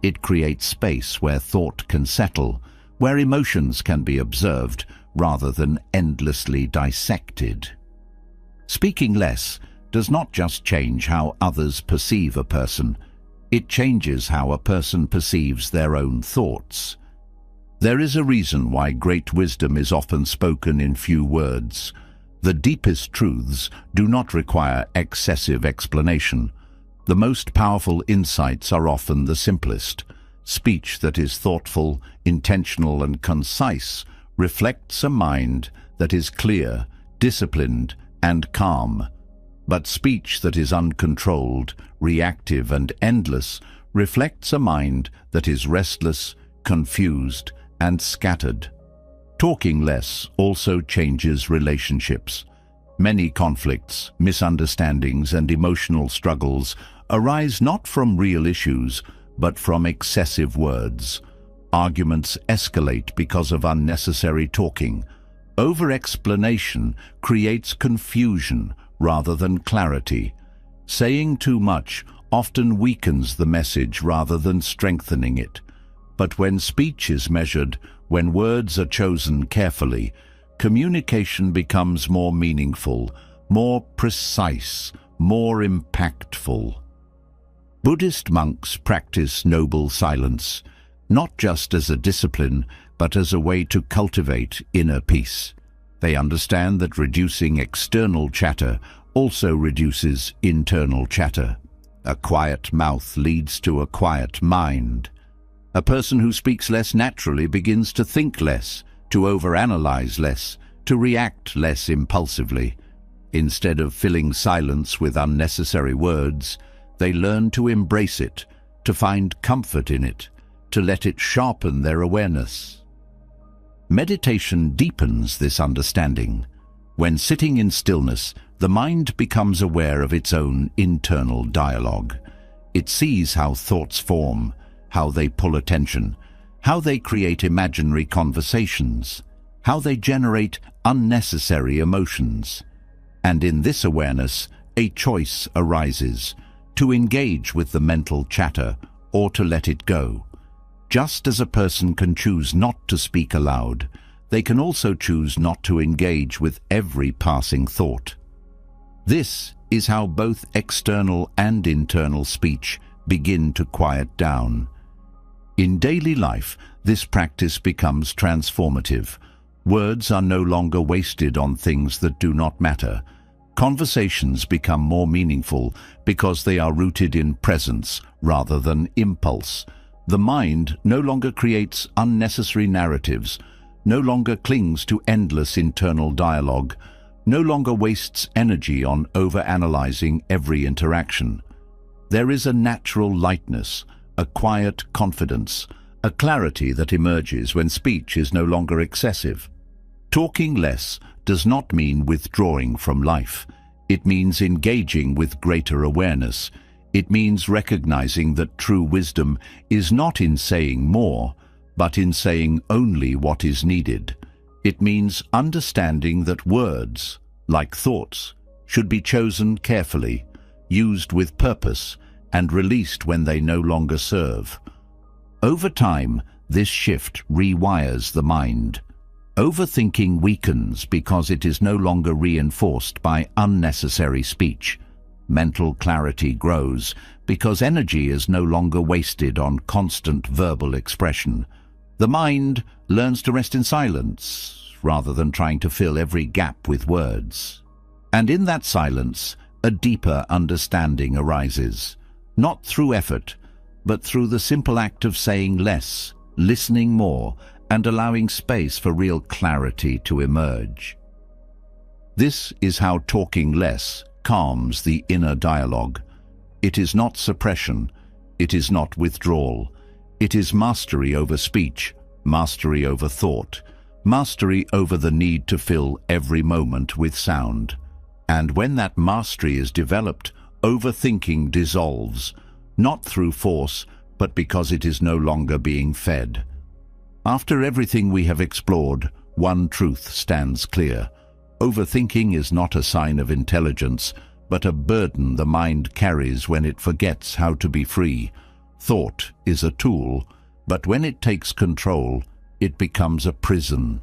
It creates space where thought can settle, where emotions can be observed rather than endlessly dissected. Speaking less does not just change how others perceive a person, it changes how a person perceives their own thoughts. There is a reason why great wisdom is often spoken in few words. The deepest truths do not require excessive explanation. The most powerful insights are often the simplest. Speech that is thoughtful, intentional, and concise reflects a mind that is clear, disciplined, and calm. But speech that is uncontrolled, reactive, and endless reflects a mind that is restless, confused, and scattered. Talking less also changes relationships. Many conflicts, misunderstandings, and emotional struggles arise not from real issues, but from excessive words. Arguments escalate because of unnecessary talking. Over-explanation creates confusion rather than clarity. Saying too much often weakens the message rather than strengthening it. But when speech is measured, when words are chosen carefully, communication becomes more meaningful, more precise, more impactful. Buddhist monks practice noble silence, not just as a discipline, but as a way to cultivate inner peace. They understand that reducing external chatter also reduces internal chatter. A quiet mouth leads to a quiet mind. A person who speaks less naturally begins to think less, to overanalyze less, to react less impulsively. Instead of filling silence with unnecessary words, they learn to embrace it, to find comfort in it, to let it sharpen their awareness. Meditation deepens this understanding. When sitting in stillness, the mind becomes aware of its own internal dialogue. It sees how thoughts form, how they pull attention, how they create imaginary conversations, how they generate unnecessary emotions. And in this awareness, a choice arises, to engage with the mental chatter or to let it go. Just as a person can choose not to speak aloud, they can also choose not to engage with every passing thought. This is how both external and internal speech begin to quiet down. In daily life, this practice becomes transformative. Words are no longer wasted on things that do not matter. Conversations become more meaningful because they are rooted in presence rather than impulse. The mind no longer creates unnecessary narratives, no longer clings to endless internal dialogue, no longer wastes energy on overanalyzing every interaction. There is a natural lightness, a quiet confidence, a clarity that emerges when speech is no longer excessive. Talking less does not mean withdrawing from life. It means engaging with greater awareness. It means recognizing that true wisdom is not in saying more, but in saying only what is needed. It means understanding that words, like thoughts, should be chosen carefully, used with purpose, and released when they no longer serve. Over time, this shift rewires the mind. Overthinking weakens because it is no longer reinforced by unnecessary speech. Mental clarity grows because energy is no longer wasted on constant verbal expression. The mind learns to rest in silence rather than trying to fill every gap with words. And in that silence, a deeper understanding arises, not through effort, but through the simple act of saying less, listening more, and allowing space for real clarity to emerge. This is how talking less calms the inner dialogue. It is not suppression, it is not withdrawal. It is mastery over speech, mastery over thought, mastery over the need to fill every moment with sound. And when that mastery is developed, overthinking dissolves, not through force, but because it is no longer being fed. After everything we have explored, one truth stands clear. Overthinking is not a sign of intelligence, but a burden the mind carries when it forgets how to be free. Thought is a tool, but when it takes control, it becomes a prison.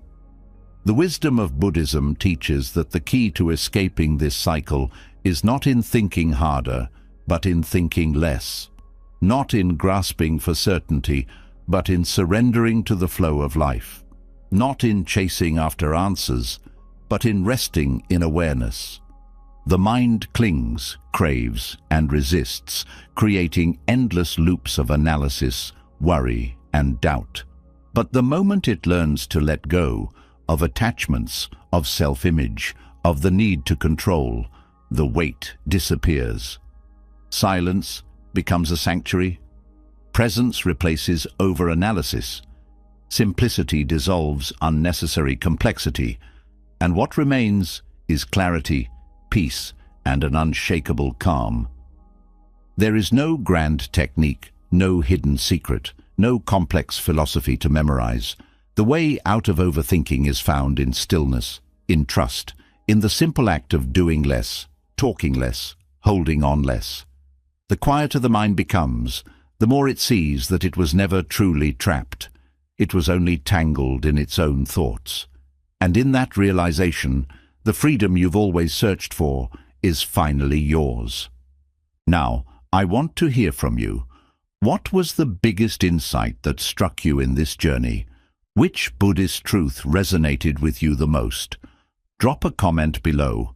The wisdom of Buddhism teaches that the key to escaping this cycle is not in thinking harder, but in thinking less. Not in grasping for certainty, but in surrendering to the flow of life. Not in chasing after answers, but in resting in awareness. The mind clings, craves, and resists, creating endless loops of analysis, worry, and doubt. But the moment it learns to let go of attachments, of self-image, of the need to control, the weight disappears. Silence becomes a sanctuary. Presence replaces over-analysis. Simplicity dissolves unnecessary complexity. And what remains is clarity, peace, and an unshakable calm. There is no grand technique, no hidden secret, no complex philosophy to memorize. The way out of overthinking is found in stillness, in trust, in the simple act of doing less, talking less, holding on less. The quieter the mind becomes, the more it sees that it was never truly trapped. It was only tangled in its own thoughts. And in that realization, the freedom you've always searched for is finally yours. Now, I want to hear from you. What was the biggest insight that struck you in this journey? Which Buddhist truth resonated with you the most? Drop a comment below.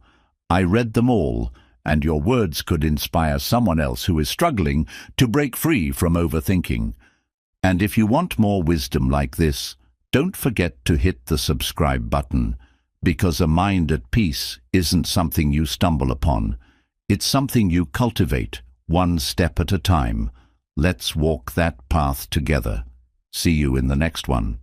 I read them all, and your words could inspire someone else who is struggling to break free from overthinking. And if you want more wisdom like this, don't forget to hit the subscribe button, because a mind at peace isn't something you stumble upon. It's something you cultivate, one step at a time. Let's walk that path together. See you in the next one.